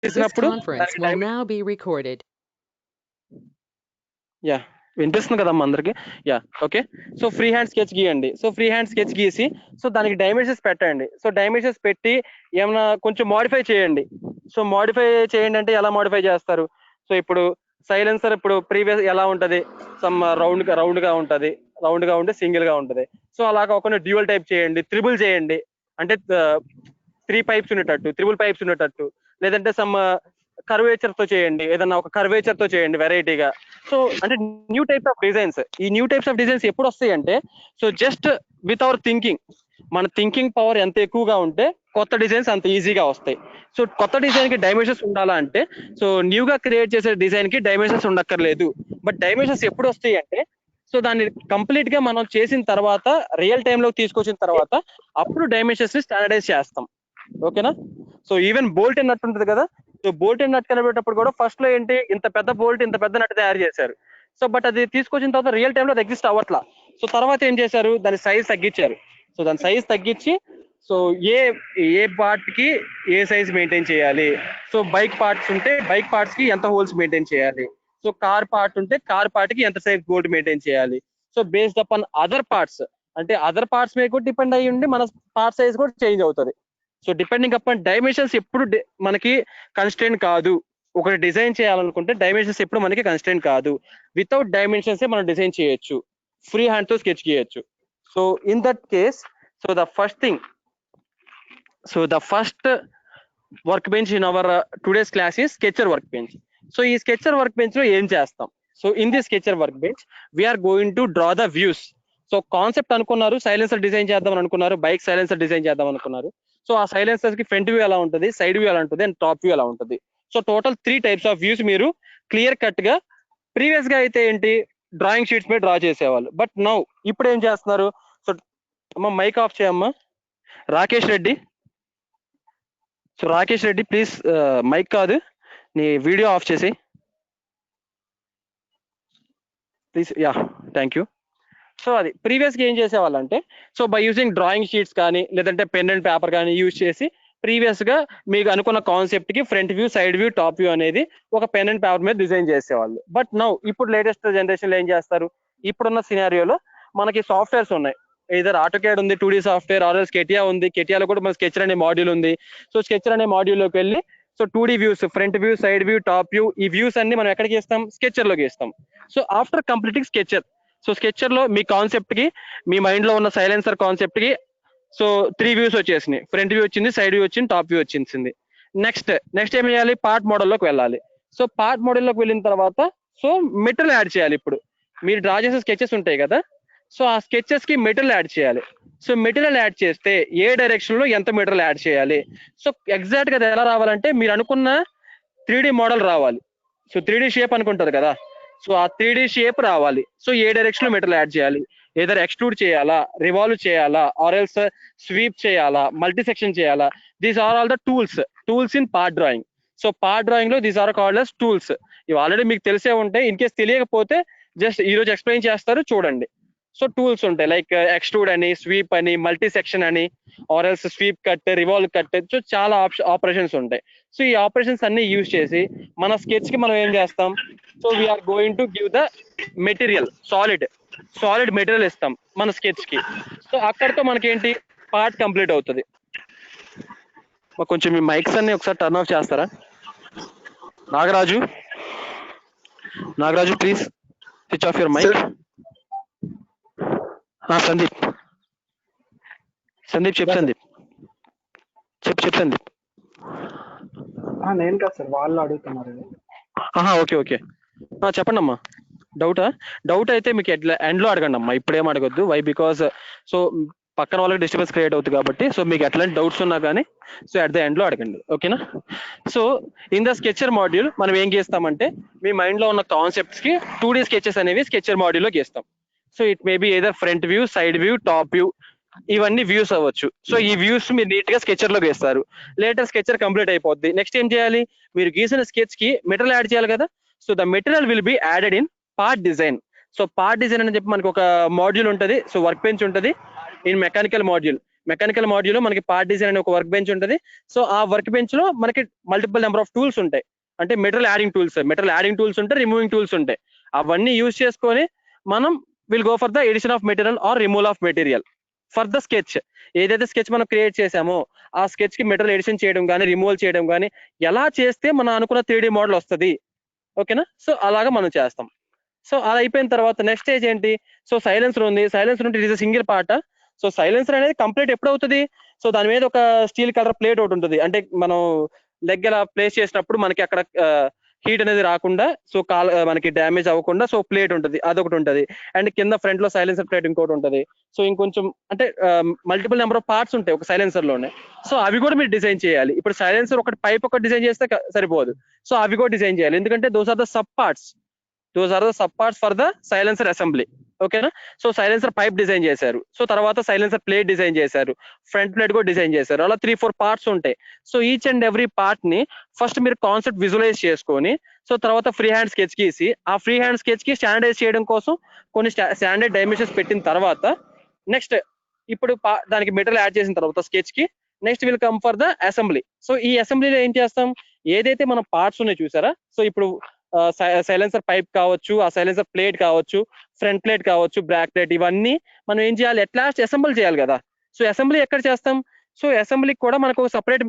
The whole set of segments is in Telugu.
చేసినప్పుడు conference will now be recorded. Yeah వినిపిస్తుంది కదమ్మా అందరికి. Yeah okay. So free hand sketch గీయండి. సో ఫ్రీ హ్యాండ్ స్కెచ్ గీసి సో దానికి డైమెన్షన్స్ పెట్టండి. సో డైమెన్షన్స్ పెట్టి ఏమైనా కొంచెం మాడిఫై చేయండి. సో మాడిఫై చేయండి అంటే ఎలా మాడిఫై చేస్తారు? సో ఇప్పుడు సైలెన్సర్ ఇప్పుడు ప్రీవియస్ ఎలా ఉంటది, సమ్ రౌండ్ గా ఉంటది, రౌండ్ గా ఉంటే సింగిల్ గా ఉంటది. సో అలా కాకుండా డ్యూయల్ టైప్ చేయండి, త్రిబుల్ చేయండి, అంటే 3 పైప్స్ ఉండేటట్టు, త్రిబుల్ పైప్స్ ఉండేటట్టు, లేదంటే సమ్ కర్వేచర్ తో చేయండి, ఏదన్నా ఒక కర్వేచర్ తో చేయండి వెరైటీగా. సో అంటే న్యూ టైప్స్ ఆఫ్ డిజైన్స్. ఈ న్యూ టైప్స్ ఆఫ్ డిజైన్స్ ఎప్పుడు వస్తాయి అంటే so just with our thinking, మన థింకింగ్ పవర్ ఎంత ఎక్కువగా ఉంటే కొత్త డిజైన్స్ అంత ఈజీగా వస్తాయి. సో కొత్త డిజైన్ కి డైమెన్షన్స్ ఉండాలా అంటే సో న్యూగా క్రియేట్ చేసే డిజైన్ కి డైమెన్షన్స్ ఉండక్కర్లేదు. బట్ డైమెన్షన్స్ ఎప్పుడు వస్తాయి అంటే సో దాన్ని కంప్లీట్ గా మనం చేసిన తర్వాత, రియల్ టైమ్ లోకి తీసుకొచ్చిన తర్వాత అప్పుడు డైమెన్షన్స్ ని స్టాండర్డైజ్ చేస్తాం. ఓకేనా? సో ఈవెన్ బోల్ట్ నట్ ఉంటుంది కదా, సో బోల్ట్ నట్ కనిపెట్టేటప్పుడు కూడా ఫస్ట్ లో ఏంటి, ఇంత పెద్ద బోల్ట్ ఇంత పెద్ద నట్ తయారు చేశారు. సో బట్ అది తీసుకొచ్చిన తర్వాత రియల్ టైమ్ లో అది ఎగ్జిస్ట్ అవ్వట్లా. సో తర్వాత ఏం చేశారు, దాని సైజ్ తగ్గించారు. సో దాని సైజ్ తగ్గించి సో ఏ పార్ట్ కి ఏ సైజ్ మెయింటైన్ చేయాలి, సో బైక్ పార్ట్స్ ఉంటే బైక్ పార్ట్స్ కి ఎంత హోల్స్ మెయింటైన్ చేయాలి, సో కార్ పార్ట్ ఉంటే కార్ పార్ట్ కి ఎంత సైజ్ బోల్ట్ మెయింటైన్ చేయాలి. So based upon other parts, అంటే అదర్ పార్ట్స్ మీద కూడా డిపెండ్ అయ్యి ఉండి మన పార్ట్ సైజ్ కూడా చేంజ్ అవుతుంది. సో డిపెండింగ్ అపాన్ డైమెన్షన్స్ ఎప్పుడు మనకి కన్స్ట్రెయింట్ కాదు. ఒకటి డిజైన్ చేయాలనుకుంటే డైమెన్షన్స్ ఎప్పుడు మనకి కన్స్ట్రెయింట్ కాదు. వితౌట్ డైమెన్షన్స్ మనం డిజైన్ చేయొచ్చు, ఫ్రీ హ్యాండ్ తో స్కెచ్ చేయొచ్చు. So in that case so the first thing, so the first workbench in our today's class ఈ స్కెచర్ వర్క్ బెంచ్. సో ఈ స్కెచర్ వర్క్ బెంచ్ లో ఏం చేస్తాం? So in the sketcher work bench we are going to draw the views. So concept అనుకున్నారు, సైలెన్సర్ డిజైన్ చేద్దాం అనుకున్నారు, బైక్ సైలెన్సర్ డిజైన్ చేద్దాం అనుకున్నారు. సో ఆ సైలెన్సర్స్ కి ఫ్రంట్ వ్యూ ఎలా ఉంటుంది, సైడ్ వ్యూ ఎలా ఉంటుంది, అండ్ టాప్ వ్యూ ఎలా ఉంటుంది. So total 3 types of views మీరు క్లియర్ కట్ గా, ప్రీవియస్ గా అయితే ఏంటి డ్రాయింగ్ షీట్స్ మీద డ్రా చేసేవాళ్ళు, బట్ నౌ ఇప్పుడు ఏం చేస్తున్నారు? సో అమ్మ మైక్ ఆఫ్ చేయమ్మా, Rakesh Reddy. So Rakesh Reddy please mic కాదు, నీ వీడియో ఆఫ్ చేసి please. Ya thank you. So అది ప్రీవియస్ గా ఏం చేసేవాళ్ళంటే so by using drawing sheets కానీ లేదంటే పెన్ అండ్ పేపర్ కానీ యూజ్ చేసి ప్రీవియస్ గా మీకు అనుకున్న కాన్సెప్ట్ కి front view, side view, top view అనేది ఒక పెన్ అండ్ పేపర్ మీద డిజైన్ చేసేవాళ్ళు. బట్ నౌ ఇప్పుడు లేటెస్ట్ జనరేషన్ లో ఏం చేస్తారు, ఇప్పుడున్న సినారియోలో మనకి సాఫ్ట్వేర్స్ ఉన్నాయి. ఇదర్ ఆటోకేడ్ ఉంది, 2D సాఫ్ట్వేర్, ఆర్ఎల్స్ కెటియా ఉంది. కెటియాలో కూడా మన స్కెచర్ అనే మాడ్యూల్ ఉంది. సో స్కెచర్ అనే మాడ్యూల్ లోకి వెళ్ళి so 2D views, front view, side view, top view, ఈ వ్యూస్ అన్ని మనం ఎక్కడికి ఇస్తాం, స్కెచర్ లోకి ఇస్తాం. So after completing sketcher, so sketcher లో మీ కాన్సెప్ట్ కి, మీ మైండ్ లో ఉన్న సైలెన్సర్ కాన్సెప్ట్ కి సో 3 వ్యూస్ వచ్చేసినాయి. ఫ్రంట్ వ్యూ వచ్చింది, సైడ్ వ్యూ వచ్చింది, టాప్ వ్యూ వచ్చింది. నెక్స్ట్ ఏం చేయాలి, పార్ట్ మోడల్లోకి వెళ్ళాలి. సో పార్ట్ మోడల్లోకి వెళ్ళిన తర్వాత సో మెటీరియల్ యాడ్ చేయాలి. ఇప్పుడు మీరు డ్రా చేసే స్కెచెస్ ఉంటాయి కదా, సో ఆ స్కెచెస్ కి మెటీరియల్ యాడ్ చేయాలి. సో మెటీరియల్ యాడ్ చేస్తే ఏ డైరెక్షన్ లో ఎంత మెటీరియల్ యాడ్ చేయాలి, సో ఎగ్జాక్ట్ గా అది ఎలా రావాలంటే మీరు అనుకున్న 3D మోడల్ రావాలి. సో 3D షేప్ అనుకుంటారు కదా, సో ఆ 3D షేప్ రావాలి. సో ఏ డైరెక్షన్ లో మెటీరియల్ యాడ్ చేయాలి, ఏదర్ ఎక్స్ట్రూడ్ చేయాలా, రివాల్వ్ చేయాలా, ఆర్ ఎల్స్ స్వీప్ చేయాలా, మల్టీ సెక్షన్ చేయాలా, these are all the tools in part drawing. So part drawing లో these are called as tools. ఇవి ఆల్రెడీ మీకు తెలిసే ఉంటాయి. ఇన్ కేస్ తెలియకపోతే జస్ట్ ఈ రోజు ఎక్స్ప్లెయిన్ చేస్తారు చూడండి. సో టూల్స్ ఉంటాయి లైక్ ఎక్స్ట్రూడ్ అని, స్వీప్ అని, మల్టీ సెక్షన్ అని, or else sweep cut, revolve cut, so చాలా ఆపరేషన్స్ ఉంటాయి. సో ఈ ఆపరేషన్స్ అన్ని యూజ్ చేసి మన స్కెచ్ కి మనం ఏం చేస్తాం, so we are going to give the material, solid material ఇస్తాం మన స్కెచ్ కి. సో అక్కడితో మనకేంటి పార్ట్ కంప్లీట్ అవుతుంది. కొంచెం మీ మైక్స్ అన్ని ఒకసారి టర్న్ ఆఫ్ చేస్తారా? Nagaraju please switch off your mic. Sandeep చెప్పు సందీప్. నేను కాదు సార్, వాళ్ళు అడుగుతున్నారు. ఓకే చెప్పండి అమ్మా. డౌట్ అయితే మీకు ఎండ్ లో అడగండి అమ్మా, ఇప్పుడేం అడగొద్దు. వై బికాస్ సో పక్కన వాళ్ళకి డిస్టర్బెన్స్ క్రియేట్ అవుతుంది కాబట్టి. సో మీకు ఎట్లాంటి డౌట్స్ ఉన్నా కానీ సో అట్ ద ఎండ్ లో అడగండి, ఓకేనా? So in the sketcher module మనం ఏం చేస్తామంటే మీ మైండ్ లో ఉన్న కాన్సెప్ట్స్ కి 2D స్కెచెస్ అనేవి స్కెచర్ మాడ్యూల్ లో గీస్తాం. So it may be either front view, side view, top view, ఇవన్నీ వ్యూస్ అవ్వచ్చు. సో ఈ వ్యూస్ మీరు నీట్ గా స్కెచర్ లో గీస్తారు. లేటర్ స్కెచర్ కంప్లీట్ అయిపోద్ది. నెక్స్ట్ ఏం చేయాలి, మీరు గీసిన స్కెచ్ కి మెటీరియల్ యాడ్ చేయాలి కదా. So the material will be added in part design. So part design అని చెప్పి మనకి ఒక మాడ్యూల్ ఉంటుంది. సో వర్క్ బెంచ్ ఉంటుంది in mechanical module. Mechanical module మనకి పార్ట్ డిజైన్ అనే ఒక వర్క్ బెంచ్ ఉంటుంది. సో ఆ వర్క్ బెంచ్ లో మనకి మల్టిపుల్ నెంబర్ ఆఫ్ టూల్స్ ఉంటాయి. అంటే మెటీరియల్ యాడింగ్ టూల్స్ ఉంటాయి, రిమూవింగ్ టూల్స్ ఉంటాయి. అవన్నీ యూజ్ చేసుకొని మనం will go for the addition of material or removal of material for the sketch. ఏదైతే స్కెచ్ మనం క్రియేట్ చేసామో ఆ స్కెచ్ కి మెటీరియల్ ఎడిషన్ చేయడం కానీ రిమూవల్ చేయడం కానీ ఎలా చేస్తే మనం అనుకున్న 3D మోడల్ వస్తుంది. ఓకేనా? సో అలాగా మనం చేస్తాం. సో అలా అయిపోయిన తర్వాత నెక్స్ట్ స్టేజ్ ఏంటి? సో సైలెన్సర్ ఉంది. సైలెన్సర్ ఉంటే it is single part. So silencer అనేది కంప్లీట్ ఎప్పుడు అవుతుంది? సో దాని మీద ఒక స్టీల్ కలర్ ప్లేట్ ఒకటి ఉంటుంది. అంటే మనం లెగ్ ఎలా ప్లేస్ చేసినప్పుడు మనకి అక్కడ హీట్ అనేది రాకుండా, సో మనకి డ్యామేజ్ అవ్వకుండా సో ప్లేట్ ఉంటుంది, అదొకటి ఉంటుంది. అండ్ కింద ఫ్రంట్ లో సైలెన్సర్ ప్లేట్ ఇంకోటి ఉంటుంది. సో ఇంకొంచెం అంటే మల్టిపుల్ నెంబర్ ఆఫ్ పార్ట్స్ ఉంటాయి ఒక సైలెన్సర్ లోనే. సో అవి కూడా మీరు డిజైన్ చేయాలి. ఇప్పుడు సైలెన్సర్ ఒకటి పైప్ ఒకటి డిజైన్ చేస్తే సరిపోదు. సో అవి కూడా డిజైన్ చేయాలి. ఎందుకంటే those are the sub parts for the silencer assembly. ఓకేనా? సో సైలెన్సర్ పైప్ డిజైన్ చేశారు. సో తర్వాత సైలెన్సర్ ప్లేట్ డిజైన్ చేశారు, ఫ్రంట్ ప్లేట్ కూడా డిజైన్ చేశారు. అలా 3-4 పార్ట్స్ ఉంటాయి. So each and every part ని ఫస్ట్ మీరు కాన్సెప్ట్ విజువలైజ్ చేసుకొని, సో తర్వాత ఫ్రీ హ్యాండ్ స్కెచ్ గీసి, ఆ ఫ్రీ హ్యాండ్ స్కెచ్ కి స్టాండర్డైజ్ చేయడం కోసం కొన్ని స్టాండర్డ్ డైమెన్షన్స్ పెట్టిన తర్వాత నెక్స్ట్ ఇప్పుడు దానికి మెటీరియల్ యాడ్ చేసిన తర్వాత స్కెచ్ కి next will come for the assembly. So ఈ అసెంబ్లీలో ఏం చేస్తాం? ఏదైతే మన పార్ట్స్ ఉన్నాయి చూసారా, సో ఇప్పుడు సైలెన్సర్ పైప్ కావచ్చు, ఆ సైలెన్సర్ ప్లేట్ కావచ్చు, ఫ్రంట్ ప్లేట్ కావచ్చు, బ్యాక్ ప్లేట్, ఇవన్నీ మనం ఏం చేయాలి? అట్ లాస్ట్ అసెంబుల్ చేయాలి కదా. సో అసెంబ్లీ ఎక్కడ చేస్తాం? సో అసెంబ్లీకి కూడా మనకు ఒక సపరేట్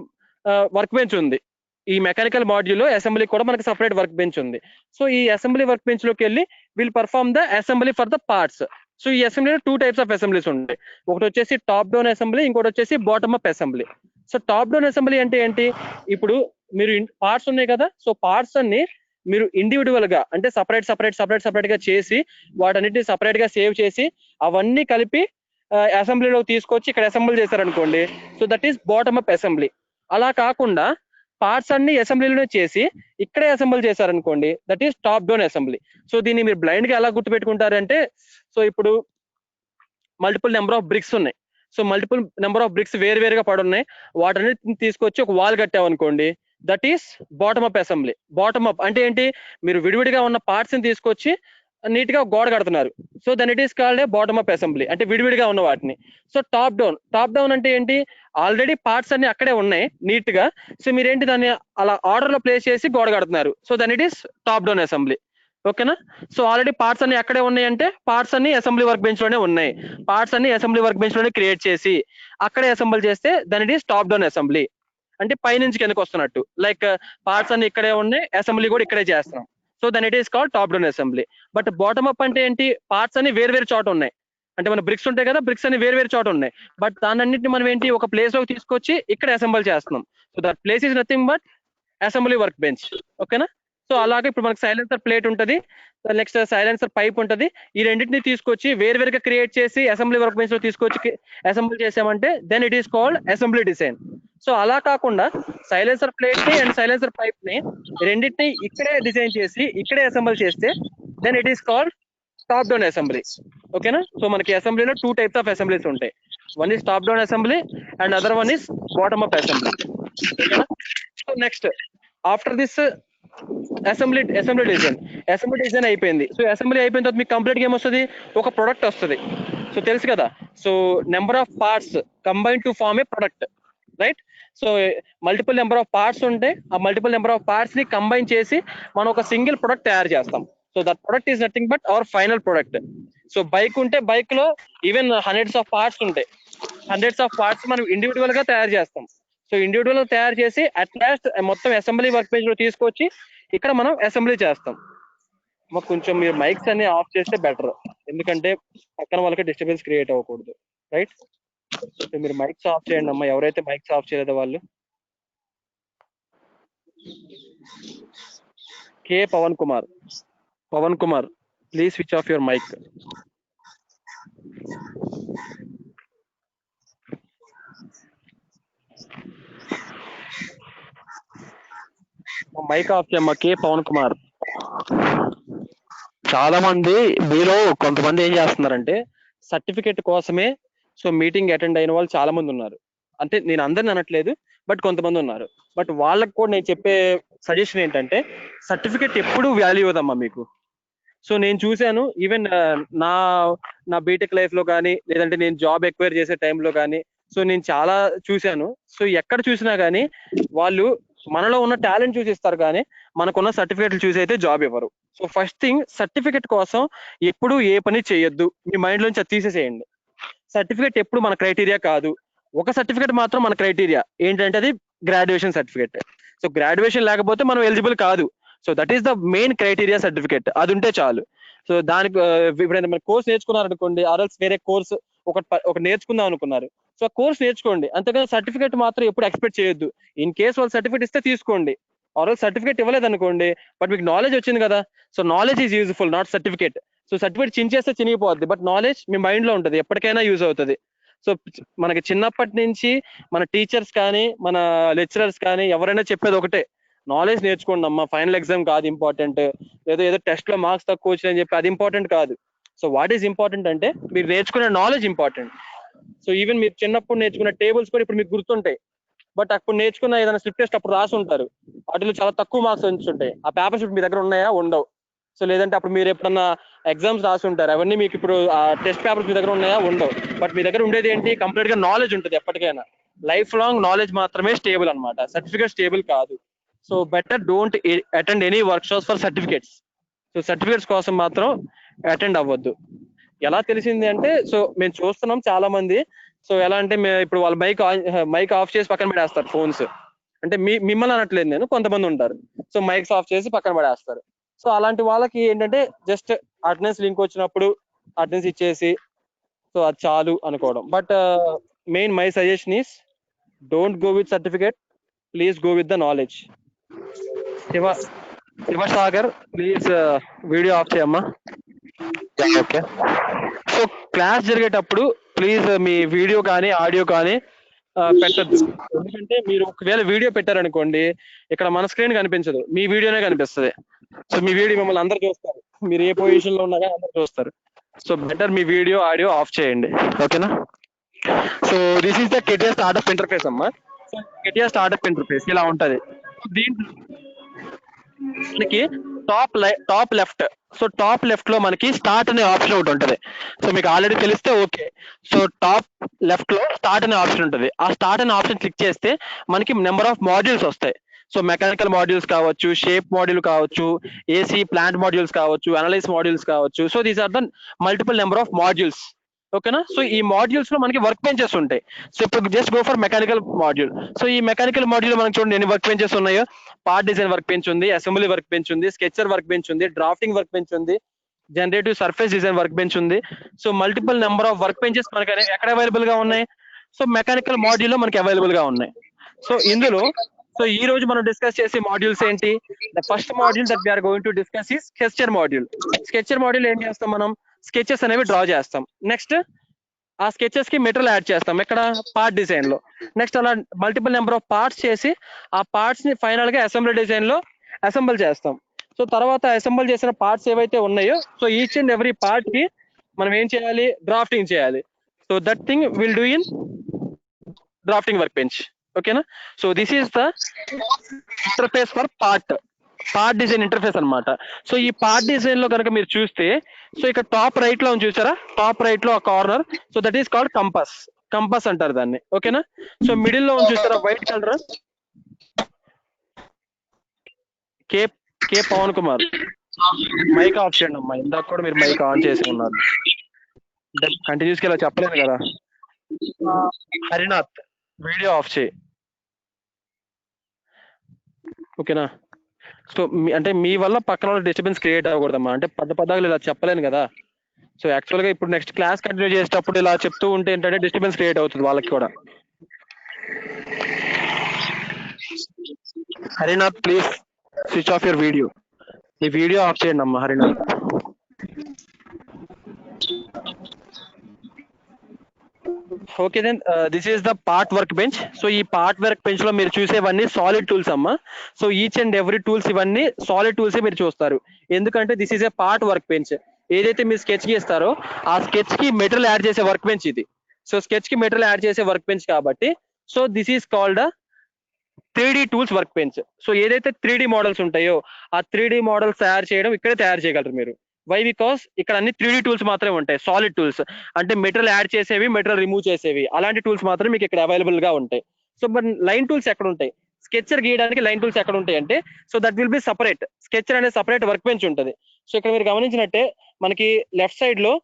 వర్క్ బెంచ్ ఉంది. ఈ మెకానికల్ మాడ్యూల్ లో అసెంబ్లీ కూడా మనకి సపరేట్ వర్క్ బెంచ్ ఉంది. సో ఈ అసెంబ్లీ వర్క్ బెంచ్ లోకి వెళ్ళి will perform the assembly for the parts. So ఈ అసెంబ్లీలో 2 టైప్స్ ఆఫ్ అసెంబ్లీస్ ఉంటాయి. ఒకటి వచ్చేసి టాప్ డౌన్ అసెంబ్లీ, ఇంకోటి వచ్చేసి bottom up assembly. So top down assembly అంటే ఏంటి? ఇప్పుడు మీరు పార్ట్స్ ఉన్నాయి కదా, సో పార్ట్స్ అన్ని మీరు ఇండివిజువల్ గా అంటే సపరేట్ గా చేసి వాటన్నిటిని సపరేట్ గా సేవ్ చేసి అవన్నీ కలిపి అసెంబ్లీలో తీసుకొచ్చి ఇక్కడ అసెంబుల్ చేశారనుకోండి, so that is bottom up assembly. అలా కాకుండా పార్ట్స్ అన్ని అసెంబ్లీలోనే చేసి ఇక్కడే అసెంబుల్ చేశారనుకోండి, that is top down assembly. So దీన్ని మీరు బ్లైండ్ గా ఎలా గుర్తుపెట్టుకుంటారంటే, సో ఇప్పుడు మల్టిపుల్ నెంబర్ ఆఫ్ బ్రిక్స్ ఉన్నాయి. So multiple number of bricks వేరుగా పడున్నాయి, వాటన్నిటిని తీసుకొచ్చి ఒక వాల్ కట్టామనుకోండి, that is bottom up assembly. Bottom up అంటే ఏంటి? మీరు విడివిడిగా ఉన్న పార్ట్స్ ని తీసుకొచ్చి నీట్ గా గోడ కడుతున్నారు. So then it is called a bottom up assembly, అంటే విడివిడిగా ఉన్న వాటిని. సో టాప్ డౌన్ అంటే ఏంటి? ఆల్రెడీ పార్ట్స్ అన్ని అక్కడే ఉన్నాయి నీట్ గా, సో మీరేంటి దాన్ని అలా ఆర్డర్ లో ప్లేస్ చేసి గోడ కడుతున్నారు. So then it is top down assembly. ఓకేనా? సో ఆల్రెడీ పార్ట్స్ అన్ని అక్కడే ఉన్నాయి అంటే పార్ట్స్ అన్ని అసెంబ్లీ వర్క్ బెంచ్ లోనే ఉన్నాయి. పార్ట్స్ అన్ని అసెంబ్లీ వర్క్ బెంచ్ లోనే క్రియేట్ చేసి అక్కడే అసెంబుల్ చేస్తే then it is top down assembly. అంటే పైనుంచి కిందకి వస్తున్నట్టు, లైక్ పార్ట్స్ అన్ని ఇక్కడే ఉన్నాయి, అసెంబ్లీ కూడా ఇక్కడే చేస్తున్నాం. So then it is called top down assembly. But bottom up అంటే ఏంటి? పార్ట్స్ అన్ని వేరు చోట ఉన్నాయి. అంటే మన బ్రిక్స్ ఉంటాయి కదా, బ్రిక్స్ అన్ని వేరు చోట ఉన్నాయి. బట్ దాన్నింటిని మనం ఏంటి ఒక ప్లేస్ లోకి తీసుకొచ్చి ఇక్కడ అసెంబుల్ చేస్తున్నాం. So that place is nothing but assembly work bench. ఓకేనా? సో అలాగే ఇప్పుడు మనకి సైలెన్సర్ ప్లేట్ ఉంటది, నెక్స్ట్ సైలెన్సర్ పైప్ ఉంటది. ఈ రెండింటిని తీసుకొచ్చి వేరుగా క్రియేట్ చేసి అసెంబ్లీ వర్క్ బెంచ్ లో తీసుకొచ్చి అసెంబుల్ చేసామంటే then it is called assembly design. So అలా కాకుండా సైలెన్సర్ ప్లేట్ ని అండ్ సైలెన్సర్ పైప్ ని రెండింటిని ఇక్కడే డిజైన్ చేసి ఇక్కడే అసెంబుల్ చేస్తే then it is called top down assembly. ఓకేనా? సో మనకి అసెంబ్లీలో 2 టైప్స్ ఆఫ్ అసెంబ్లీస్ ఉంటాయి. One is top down assembly and other one is bottom up assembly. ఓకేనా? So next after this assembly design అయిపోయింది. సో అసెంబ్లీ అయిపోయిన తర్వాత మీకు కంప్లీట్ గా ఏమొస్తుంది? ఒక ప్రొడక్ట్ వస్తుంది. సో తెలుసు కదా, so number of parts combine to form a product, right? So multiple number of parts ఉంటే ఆ మల్టిపుల్ నెంబర్ ఆఫ్ పార్ట్స్ ని కంబైన్ చేసి మనం ఒక సింగిల్ ప్రొడక్ట్ తయారు చేస్తాం. So that product is nothing but our final product. So bike ఉంటే బైక్ లో ఈవెన్ హండ్రెడ్స్ ఆఫ్ పార్ట్స్ ఉంటాయి. హండ్రెడ్స్ ఆఫ్ పార్ట్స్ మనం ఇండివిజువల్ గా తయారు చేస్తాం. సో ఇండివిజువల్ గా తయారు చేసి అట్ లాస్ట్ మొత్తం అసెంబ్లీ వర్క్ బెంచ్ లో తీసుకొచ్చి ఇక్కడ మనం అసెంబ్లీ చేస్తాం. మాకు కొంచెం మీరు మైక్స్ అన్ని ఆఫ్ చేస్తే బెటర్, ఎందుకంటే పక్కన వాళ్ళకి డిస్టర్బెన్స్ క్రియేట్ అవ్వకూడదు, రైట్? సో మీరు మైక్స్ ఆఫ్ చేయండి అమ్మా, ఎవరైతే మైక్స్ ఆఫ్ చేయలేదో వాళ్ళు. K Pavan Kumar please switch off your mic. Mic off చేయమ్మా, కే పవన్ కుమార్. చాలా మంది మీలో కొంతమంది ఏం చేస్తున్నారంటే సర్టిఫికెట్ కోసమే సో మీటింగ్ అటెండ్ అయిన వాళ్ళు చాలా మంది ఉన్నారు. అంటే నేను అందరిని అనట్లేదు, బట్ కొంతమంది ఉన్నారు. బట్ వాళ్ళకి కూడా నేను చెప్పే సజెషన్ ఏంటంటే సర్టిఫికెట్ ఎప్పుడు వాల్యూ ఇవ్వదమ్మా మీకు. సో నేను చూశాను, ఈవెన్ నా బీటెక్ లైఫ్ లో కానీ లేదంటే నేను జాబ్ ఎక్వైర్ చేసే టైంలో కానీ సో నేను చాలా చూశాను. సో ఎక్కడ చూసినా కానీ వాళ్ళు మనలో ఉన్న టాలెంట్ చూసి ఇస్తారు కానీ మనకున్న సర్టిఫికేట్లు చూసి అయితే జాబ్ ఇవ్వరు. సో ఫస్ట్ థింగ్, సర్టిఫికేట్ కోసం ఎప్పుడు ఏ పని చేయొద్దు, మీ మైండ్ లోంచి అది తీసేసేయండి. సర్టిఫికేట్ ఎప్పుడు మన క్రైటీరియా కాదు. ఒక సర్టిఫికేట్ మాత్రం మన క్రైటీరియా ఏంటంటే అది గ్రాడ్యుయేషన్ సర్టిఫికేట్. సో గ్రాడ్యుయేషన్ లేకపోతే మనం ఎలిజిబుల్ కాదు. So that is the main criteria certificate, అది ఉంటే చాలు. సో దానికి ఎప్పుడైనా మీరు కోర్స్ నేర్చుకున్నారనుకోండి, ఆర్ఎల్స్ వేరే కోర్స్ ఒక నేర్చుకుందాం అనుకున్నారు, సో ఆ కోర్స్ నేర్చుకోండి, అంతేగాని సర్టిఫికేట్ మాత్రం ఎప్పుడు ఎక్స్పెక్ట్ చేయొద్దు. ఇన్ కేస్ వాళ్ళు సర్టిఫికేట్ ఇస్తే తీసుకోండి, ఆర్ఎల్ సర్టిఫికేట్ ఇవ్వలేదు అనుకోండి, బట్ మీకు నాలెడ్జ్ వచ్చింది కదా. So knowledge is useful, not certificate. So certificate చించేస్తే చినిగిపోద్ది, బట్ నాలెడ్జ్ మీ మైండ్ లో ఉంటుంది, ఎప్పటికైనా యూజ్ అవుతుంది. సో మనకి చిన్నప్పటి నుంచి మన టీచర్స్ కానీ మన లెక్చరర్స్ కానీ ఎవరైనా చెప్పేది ఒకటే, నాలెడ్జ్ నేర్చుకోండి అమ్మా, ఫైనల్ ఎగ్జామ్ కాదు ఇంపార్టెంట్, ఏదో టెస్ట్ లో మార్క్స్ తక్కువ వచ్చినాయని చెప్పి అది ఇంపార్టెంట్ కాదు. సో వాట్ ఈస్ ఇంపార్టెంట్ అంటే మీరు నేర్చుకునే నాలెడ్జ్ ఇంపార్టెంట్. సో ఈవెన్ మీరు చిన్నప్పుడు నేర్చుకున్న టేబుల్స్ కూడా ఇప్పుడు మీకు గుర్తుంటాయి, బట్ అప్పుడు నేర్చుకున్న ఏదైనా స్లిప్ టెస్ట్ అప్పుడు రాసి ఉంటారు, వాటిలో చాలా తక్కువ మార్క్స్ ఉంటాయి. ఆ పేపర్స్ మీ దగ్గర ఉన్నాయా? ఉండవు. సో లేదంటే అప్పుడు మీరు ఎప్పుడన్నా ఎగ్జామ్స్ రాసి ఉంటారు, అవన్నీ మీకు ఇప్పుడు ఆ టెస్ట్ పేపర్స్ మీ దగ్గర ఉన్నాయా? ఉండవు. బట్ మీ దగ్గర ఉండేది ఏంటి? కంప్లీట్ గా నాలెడ్జ్ ఉంటుంది ఎప్పటికైనా. లైఫ్ లాంగ్ నాలెడ్జ్ మాత్రమే స్టేబుల్ అనమాట, సర్టిఫికేట్ స్టేబుల్ కాదు. So better don't attend any work shops for certificates. So certificates కోసం మాత్రం అటెండ్ అవ్వద్దు. ఎలా తెలిసింది అంటే, సో మేము చూస్తున్నాం చాలా మంది, సో ఎలా అంటే ఇప్పుడు వాళ్ళు మైక్ ఆఫ్ చేసి పక్కన పడేస్తారు ఫోన్స్. అంటే మిమ్మల్ని అనట్లేదు నేను, కొంతమంది ఉంటారు సో మైక్స్ ఆఫ్ చేసి పక్కన పడేస్తారు. సో అలాంటి వాళ్ళకి ఏంటంటే జస్ట్ అటెండెన్స్ లింక్ వచ్చినప్పుడు అటెండెన్స్ ఇచ్చేసి సో అది చాలు అనుకోవడం. But main my suggestion is don't go with certificate, please go with the knowledge. Shivasagar please video off చేయమ్మా. ఓకే. సో క్లాస్ జరిగేటప్పుడు ప్లీజ్ మీ వీడియో కానీ ఆడియో కానీ పెట్టద్దు. ఎందుకంటే మీరు ఒకవేళ వీడియో పెట్టారనుకోండి, ఇక్కడ మన స్క్రీన్ కనిపించదు, మీ వీడియోనే కనిపిస్తుంది. సో మీ వీడియో మిమ్మల్ని అందరు చూస్తారు, మీరు ఏ పొజిషన్ లో ఉన్నా కానీ అందరు చూస్తారు. So better me video audio of చేయండి, ఓకేనా? So this is the KTR startup interface అమ్మా. సో కెటిఆర్ స్టార్ట్అప్ ఇంటర్ఫేస్ ఇలా ఉంటది. దీంట్లో మనకి top left, so top left లో మనకి స్టార్ట్ అనే ఆప్షన్ ఒకటి ఉంటుంది. సో మీకు ఆల్రెడీ తెలిస్తే ఓకే. సో టాప్ లెఫ్ట్ లో స్టార్ట్ అనే ఆప్షన్ ఉంటుంది. ఆ స్టార్ట్ అనే ఆప్షన్ క్లిక్ చేస్తే మనకి నెంబర్ ఆఫ్ మాడ్యూల్స్ వస్తాయి. సో మెకానికల్ మాడ్యూల్స్ కావచ్చు, షేప్ మాడ్యూల్ కావచ్చు, ఏసీ ప్లాంట్ మాడ్యూల్స్ కావచ్చు, అనలైజ్ మాడ్యూల్స్ కావచ్చు. So these are the multiple number of modules, ఓకేనా? సో ఈ మాడ్యూల్స్ లో మనకి వర్క్ బెంచెస్ ఉంటాయి. సో ఇప్పుడు just go for mechanical module. So ఈ మెకానికల్ మాడ్యూల్ మనకి చూడండి ఎన్ని వర్క్ బెంచెస్ ఉన్నాయో. పార్ట్ డిజైన్ వర్క్ బెంచ్ ఉంది, అసెంబ్లీ వర్క్ బెంచ్ ఉంది, స్కెచర్ వర్క్ బెంచ్ ఉంది, డ్రాఫ్టింగ్ వర్క్ బెంచ్ ఉంది, generative surface design work bench ఉంది. So multiple number of work benches మనకి ఎక్కడ అవైలబుల్ గా ఉన్నాయి? సో మెకానికల్ మాడ్యూల్ లో మనకి అవైలబుల్ గా ఉన్నాయి. సో ఇందులో సో ఈ రోజు మనం డిస్కస్ చేసే మాడ్యూల్స్ ఏంటి? The first module that we are going to discuss is sketcher module. Sketcher module ఏం చేస్తాం? మనం స్కెచెస్ అనేవి డ్రా చేస్తాం. నెక్స్ట్ ఆ స్కెచెస్ కి మెటీరియల్ యాడ్ చేస్తాం ఎక్కడ? పార్ట్ డిజైన్ లో. నెక్స్ట్ అలా మల్టిపుల్ నెంబర్ ఆఫ్ పార్ట్స్ చేసి ఆ పార్ట్స్ ని ఫైనల్ గా అసెంబ్లీ డిజైన్ లో అసెంబుల్ చేస్తాం. సో తర్వాత అసెంబుల్ చేసిన పార్ట్స్ ఏవైతే ఉన్నాయో, so each and every part కి మనం ఏం చేయాలి? డ్రాఫ్టింగ్ చేయాలి. So that thing will do in drafting work bench, ఓకేనా? So this is the interface for part design interface అన్నమాట. సో ఈ పార్ట్ డిజైన్ లో కనుక మీరు చూస్తే, సో ఇక్కడ టాప్ రైట్ లో చూసారా? టాప్ రైట్ లో ఆ corner, so that is called compass అంటారు దాన్ని, ఓకేనా? సో మిడిల్ లో చూసారా white colour? K Pavan Kumar, mic off చేయండి అమ్మా. ఇందాక కూడా మీరు మైక్ ఆన్ చేసి ఉన్నారు, కంటిన్యూస్ గా ఇలా చెప్పలేను కదా. హరినాథ్ వీడియో ఆఫ్ చేయి, ఓకేనా? సో అంటే మీ వల్ల పక్కన డిస్టర్బెన్స్ క్రియేట్ అవ్వకూడదమ్మా. అంటే పదాలు ఇలా చెప్పలేను కదా. సో యాక్చువల్ గా ఇప్పుడు నెక్స్ట్ క్లాస్ కంటిన్యూ చేసేటప్పుడు ఇలా చెప్తూ ఉంటే ఏంటంటే డిస్టర్బెన్స్ క్రియేట్ అవుతుంది వాళ్ళకి కూడా. Harinath please switch off your video. ఈ వీడియో ఆఫ్ చేయండి అమ్మా Harinath. Okay then this is the part work bench. So ఈ పార్ట్ వర్క్ బెంచ్ లో మీరు చూసేవన్నీ సాలిడ్ టూల్స్ అమ్మా. So each and every tools ఇవన్నీ సాలిడ్ టూల్స్ మీరు చూస్తారు. ఎందుకంటే this is a part work bench. ఏదైతే మీరు స్కెచ్ గీస్తారో ఆ స్కెచ్ కి మెటీరియల్ యాడ్ చేసే వర్క్ బెంచ్ ఇది. సో స్కెచ్ కి మెటీరియల్ యాడ్ చేసే వర్క్ బెంచ్ కాబట్టి so this is called 3D tools work bench. So ఏదైతే 3D మోడల్స్ ఉంటాయో ఆ 3D మోడల్స్ తయారు చేయడం ఇక్కడే తయారు చేయగలరు మీరు. వై బికాస్ ఇక్కడ అన్ని 3D టూల్స్ మాత్రమే ఉంటాయి, సాలిడ్ టూల్స్, అంటే మెటీరియల్ యాడ్ చేసేవి, మెటీరియల్ రిమూవ్ చేసేవి, అలాంటి టూల్స్ మాత్రం మీకు ఇక్కడ అవైలబుల్ గా ఉంటాయి. సో బట్ లైన్ టూల్స్ ఎక్కడ ఉంటాయి, స్కెచర్ గీయడానికి లైన్ టూల్స్ ఎక్కడ ఉంటాయి అంటే, so that will be separate, sketcher అనే సపరేట్ వర్క్ బెంచ్ ఉంటుంది. సో ఇక్కడ మీరు గమనించినట్టే మనకి లెఫ్ట్ సైడ్ లో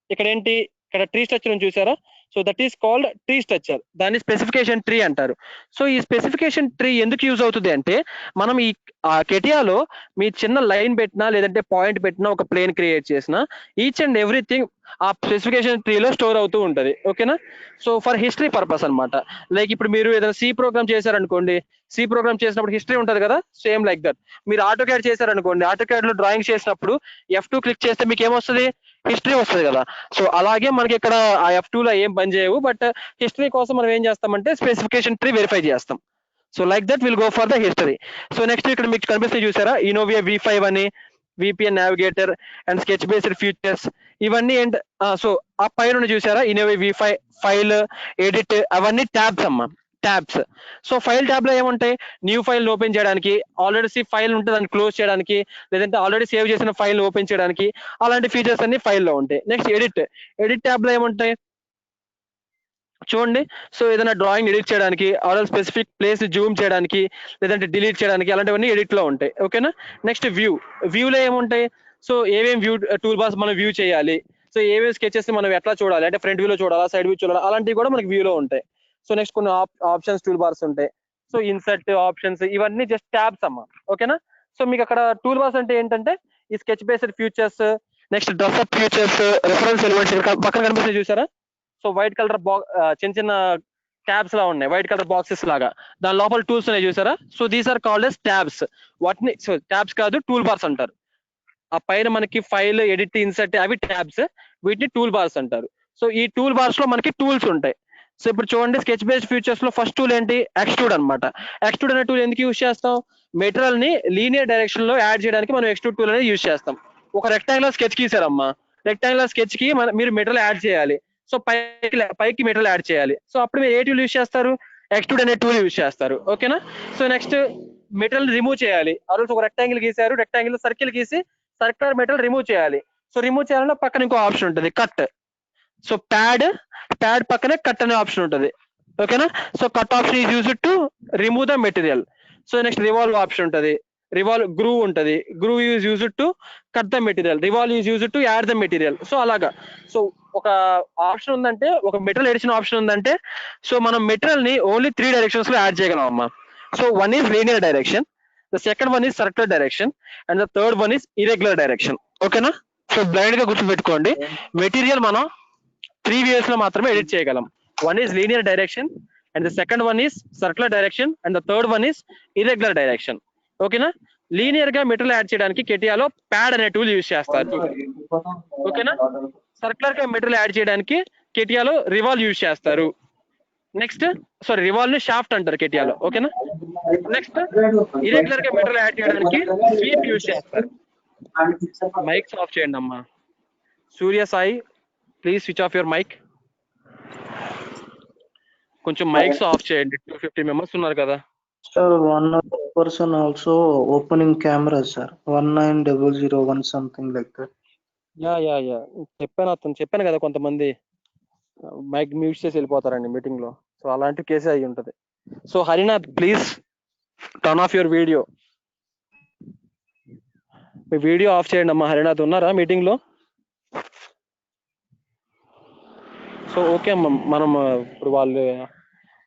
ఇక్కడ ఏంటి, ఇక్కడ ట్రీ స్ట్రక్చర్ చూసారా, so that is called tree structure, దాన్ని స్పెసిఫికేషన్ ట్రీ అంటారు. సో ఈ స్పెసిఫికేషన్ ట్రీ ఎందుకు యూజ్ అవుతుంది అంటే, మనం ఈ కెటియాలో మీ చిన్న లైన్ పెట్టినా లేదంటే పాయింట్ పెట్టినా ఒక ప్లేన్ క్రియేట్ చేసినా ఈచ్ అండ్ ఎవ్రీథింగ్ ఆ స్పెసిఫికేషన్ ట్రీలో స్టోర్ అవుతూ ఉంటది. ఓకేనా, సో ఫర్ హిస్టరీ పర్పస్ అన్నమాట. లైక్ ఇప్పుడు మీరు ఏదైనా సి ప్రోగ్రామ్ చేశారనుకోండి, సి ప్రోగ్రామ్ చేసినప్పుడు హిస్టరీ ఉంటది కదా, సేమ్ లైక్ దట్. మీరు ఆటో క్యాడ్ చేశారనుకోండి, ఆటో క్యాడ్ లో డ్రాయింగ్ చేసినప్పుడు F2 క్లిక్ చేస్తే మీకు ఏమొస్తుంది, హిస్టరీ వస్తుంది కదా. సో అలాగే మనకి ఇక్కడ ఆ F2 లో ఏం పని చేయవు, బట్ హిస్టరీ కోసం మనం ఏం చేస్తామంటే స్పెసిఫికేషన్ ట్రీ వెరిఫై చేస్తాం. So like that will go for the history. So next ఇక్కడ మీకు కనిపిస్తుంది చూసారా, ఇనోవియా V5 అని, VPN navigator and sketch based features, ఇవన్నీ ఏంటి, సో ఆ పైన చూసారా ఇనోవియా V5 ఫైల్, ఎడిట్, అవన్నీ ట్యాబ్స్ అమ్మా, ట్యాబ్స్. సో ఫైల్ ట్యాబ్ లో ఏముంటాయి, న్యూ ఫైల్ ఓపెన్ చేయడానికి, ఆల్రెడీ ఫైల్ ఉంటే దాన్ని క్లోజ్ చేయడానికి, లేదంటే ఆల్రెడీ సేవ్ చేసిన ఫైల్ ఓపెన్ చేయడానికి, అలాంటి ఫీచర్స్ అన్ని ఫైల్లో ఉంటాయి. నెక్స్ట్ ఎడిట్, ఎడిట్ ట్యాబ్ లో ఏముంటాయి చూడండి, సో ఏదైనా డ్రాయింగ్ ఎడిట్ చేయడానికి, ఆర్ స్పెసిఫిక్ ప్లేస్ జూమ్ చేయడానికి, లేదంటే డిలీట్ చేయడానికి, అలాంటివన్నీ ఎడిట్ లో ఉంటాయి. ఓకేనా, నెక్స్ట్ వ్యూ, వ్యూలో ఏముంటాయి, సో ఏమేమి వ్యూ టూల్ బార్స్ మనం వ్యూ చేయాలి, సో ఏమేమి స్కెచెస్ మనం ఎట్లా చూడాలి, అంటే ఫ్రంట్ వ్యూలో చూడాలా, సైడ్ వ్యూ చూడాలా, అలాంటివి కూడా మనకి వ్యూలో ఉంటాయి. సో నెక్స్ట్ కొన్ని ఆప్షన్స్ టూల్ బార్స్ ఉంటాయి. సో ఇన్సర్ట్ ఆప్షన్స్, ఇవన్నీ జస్ట్ ట్యాబ్స్ అమ్మా. ఓకేనా, సో మీకు అక్కడ టూల్ బార్స్ అంటే ఏంటంటే ఈ sketch based futures, next dress up futures, reference elements పక్కన కనిపిస్తాయి చూసారా. సో వైట్ కలర్ చిన్న చిన్న ట్యాబ్స్ లా ఉన్నాయి, వైట్ కలర్ బాక్సెస్ లాగా, దాని లోపల టూల్స్ ఉన్నాయి చూసారా. So these are called as tabs. వాటిని సో ట్యాబ్స్ కాదు, టూల్ బార్స్ అంటారు. ఆ పైన మనకి ఫైల్, ఎడిట్, ఇన్సర్ట్ అవి ట్యాబ్స్, వీటిని టూల్ బార్స్ అంటారు. సో ఈ టూల్ బార్స్ లో మనకి టూల్స్ ఉంటాయి. సో ఇప్పుడు చూడండి, స్కెచ్ బేస్డ్ ఫ్యూచర్స్ లో ఫస్ట్ టూల్ ఏంటి, ఎక్స్ట్రూడ్ అనమాట. ఎక్స్ట్రూడ్ అనే టూల్ ఎందుకు యూజ్ చేస్తాం, మెటీరియల్ ని లీనియర్ డైరెక్షన్ లో యాడ్ చేయడానికి మనం ఎక్స్ట్రూడ్ టూల్ అనేది యూజ్ చేస్తాం. ఒక రెక్టాంగులర్ స్కెచ్ గీసారమ్మా, రెక్టాంగులర్ స్కెచ్ కి మీరు మెటీరియల్ యాడ్ చేయాలి, సో పైకి మెటీరియల్ యాడ్ చేయాలి. సో అప్పుడు మీరు ఏ టూల్ యూజ్ చేస్తారు, ఎక్స్ట్రూడ్ అనే టూల్ యూజ్ చేస్తారు. ఓకేనా, సో నెక్స్ట్ మెటీరియల్ రిమూవ్ చేయాలి, ఆ రోజు ఒక రెక్టాంగిల్ గీసారు, రెక్టాంగిల్ సర్కిల్ గీసి సర్క్యులర్ మెటీరియల్ రిమూవ్ చేయాలి. సో రిమూవ్ చేయాలంటే పక్కన ఇంకో ఆప్షన్ ఉంటుంది, కట్. సో ప్యాడ్ పక్కనే కట్ అనే ఆప్షన్ ఉంటుంది. ఓకేనా, so cut option is used to remove the material. So next revolve option ఉంటుంది, రివాల్వ్ గ్రూ ఉంటుంది, groove is used to cut the material, revolve is used to add the material. So అలాగా, సో ఒక ఆప్షన్ ఉందంటే, ఒక మెటీరియల్ ఎడిషన్ ఆప్షన్ ఉందంటే, సో మనం మెటీరియల్ ని ఓన్లీ 3 డైరెక్షన్స్ లో యాడ్ చేయగలం అమ్మా. So one is linear direction, the second one is circular direction, and the third one is irregular direction. ఓకేనా, సో బ్లైండ్ గా గుర్తుపెట్టుకోండి, మెటీరియల్ మనం 3 వేస్ లో మాత్రమే ఎడిట్ చేయగలం. One is linear direction, and the second one is circular direction, and the third one is irregular direction. ఓకేనా, లీనియర్ గా మెటీరియల్ యాడ్ చేయడానికి కెటియాలో ప్యాడ్ అనే టూల్ యూజ్ చేస్తారు. ఓకేనా, సర్క్యులర్ గా మెటీరియల్ యాడ్ చేయడానికి కెటియాలో రివాల్వ్ యూజ్ చేస్తారు. నెక్స్ట్ సారీ, రివాల్వ్ ని షాఫ్ట్ అంటారు కెటియాలో. ఓకేనా, నెక్స్ట్ ఇరెగ్యులర్ గా మెటీరియల్ యాడ్ చేయడానికి స్వీప్ యూజ్ చేస్తారు. మైక్స్ ఆఫ్ చేయండి అమ్మా. సూర్య Sai, please switch off your mic. కొంచెం మైక్స్ ఆఫ్ చేయండి, 250 మెంబర్స్ ఉన్నారు కదా. Sir, one other person also opening camera, sir. 19001 something like that. Yeah చెప్పాను కదా, కొంతమంది మైక్ మ్యూట్ చేసి వెళ్ళిపోతారండి మీటింగ్ లో. సో అలాంటి కేసే అయి ఉంటది. So Harinath, please turn off your video. Me video off చేయండి అమ్మా. హరినాథ్ ఉన్నారా మీటింగ్ లో? సో ఓకే అమ్మా, మనం ఇప్పుడు వాళ్ళు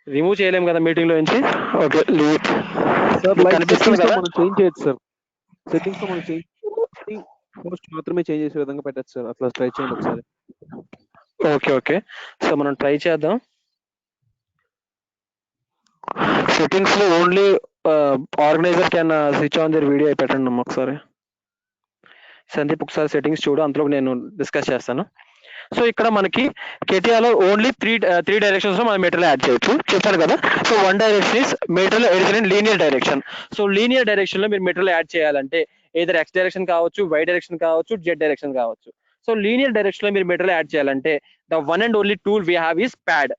రిమూవ్ చేయలేము కదా మీటింగ్ లో నుంచి. ఓకే, కనిపిస్తుంది కదా, మనం చేంజ్ చేయొచ్చు సార్. సెట్టింగ్స్ లో మనం చేంజ్ పోస్ట్ మాత్రమే చేంజ్ చేసే విధంగా పెట్టచ్చు సార్. అట్లా ట్రై చేయండి ఒకసారి. ఓకే, సో మనం ట్రై చేద్దాం. సెట్టింగ్స్ లో only organizer can switch on their video పెట్టండి అమ్మా ఒకసారి. సందీప్ ఒకసారి సెట్టింగ్స్ చూడు, అంతలో నేను డిస్కస్ చేస్తాను. సో ఇక్కడ మనకి కెటియాలో ఓన్లీ త్రీ డైరెక్షన్స్ లో మనం మెటీరియల్ యాడ్ చేయొచ్చు చెప్పాను కదా. So one direction is material addition in linear direction. So linear direction లో మీరు మెటీరియల్ యాడ్ చేయాలంటే ఏదర్ ఎక్స్ డైరెక్షన్ కావచ్చు, వై డైరెక్షన్ కావచ్చు, జెడ్ డైరెక్షన్ కావచ్చు. సో లీనియర్ డైరెక్షన్ లో మీరు మెటీరియల్ యాడ్ చేయాలంటే the one and only tool we have is pad.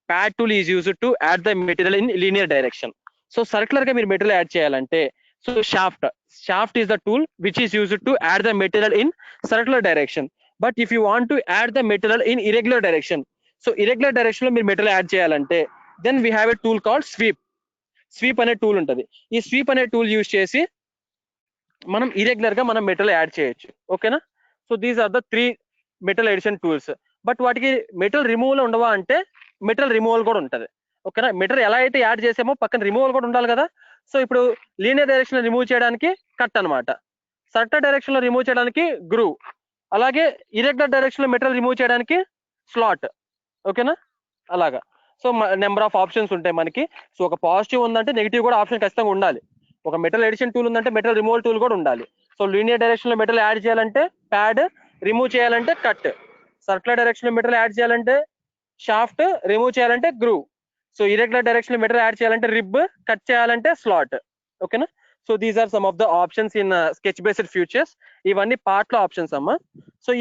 Pad tool is used to add the material in linear direction. So circular గా మీరు మెటీరియల్ యాడ్ చేయాలంటే So shaft is the tool which is used to add the material in circular direction. But if you want to add the material in irregular direction, so irregular direction లో మీరు మెటీరియల్ యాడ్ చేయాలంటే then we have a tool called sweep అనే టూల్ ఉంటుంది. ఈ స్వీప్ అనే టూల్ యూజ్ చేసి మనం ఇరెగ్యులర్ గా మనం మెటీరియల్ యాడ్ చేయొచ్చు. ఓకేనా? So these are the 3 material addition tools. But వాటికి మెటీరియల్ రిమూవల్ ఉండవా అంటే మెటీరియల్ రిమూవల్ కూడా ఉంటుంది. ఓకేనా? మెటీరియల్ ఎలా అయితే యాడ్ చేసామో పక్కన రిమూవల్ కూడా ఉండాలి కదా. సో ఇప్పుడు లీనియర్ డైరెక్షన్ లో రిమూవ్ చేయడానికి కట్ అనమాట, సర్టన్ డైరెక్షన్ లో రిమూవ్ చేయడానికి గ్రూవ్, అలాగే ఇరెగ్యులర్ డైరెక్షన్ లో మెటీరియల్ రిమూవ్ చేయడానికి స్లాట్. ఓకేనా? అలాగా. సో నెంబర్ ఆఫ్ ఆప్షన్స్ ఉంటాయి మనకి. సో ఒక పాజిటివ్ ఉందంటే నెగిటివ్ కూడా ఆప్షన్ ఖచ్చితంగా ఉండాలి. ఒక మెటల్ ఎడిషన్ టూల్ ఉందంటే మెటల్ రిమూవల్ టూల్ కూడా ఉండాలి. సో లీనియర్ డైరెక్షన్ లో మెటల్ యాడ్ చేయాలంటే ప్యాడ్, రిమూవ్ చేయాలంటే కట్. సర్క్యులర్ డైరెక్షన్ లో మెటల్ యాడ్ చేయాలంటే షాఫ్ట్, రిమూవ్ చేయాలంటే గ్రూవ్. సో ఇరెగ్యులర్ డైరెక్షన్ లో మెటల్ యాడ్ చేయాలంటే రిబ్, కట్ చేయాలంటే స్లాట్. ఓకేనా? So these are some of the options in sketch based features. ఇవన్నీ పార్ట్ లో ఆప్షన్స్ అమ్మా. సో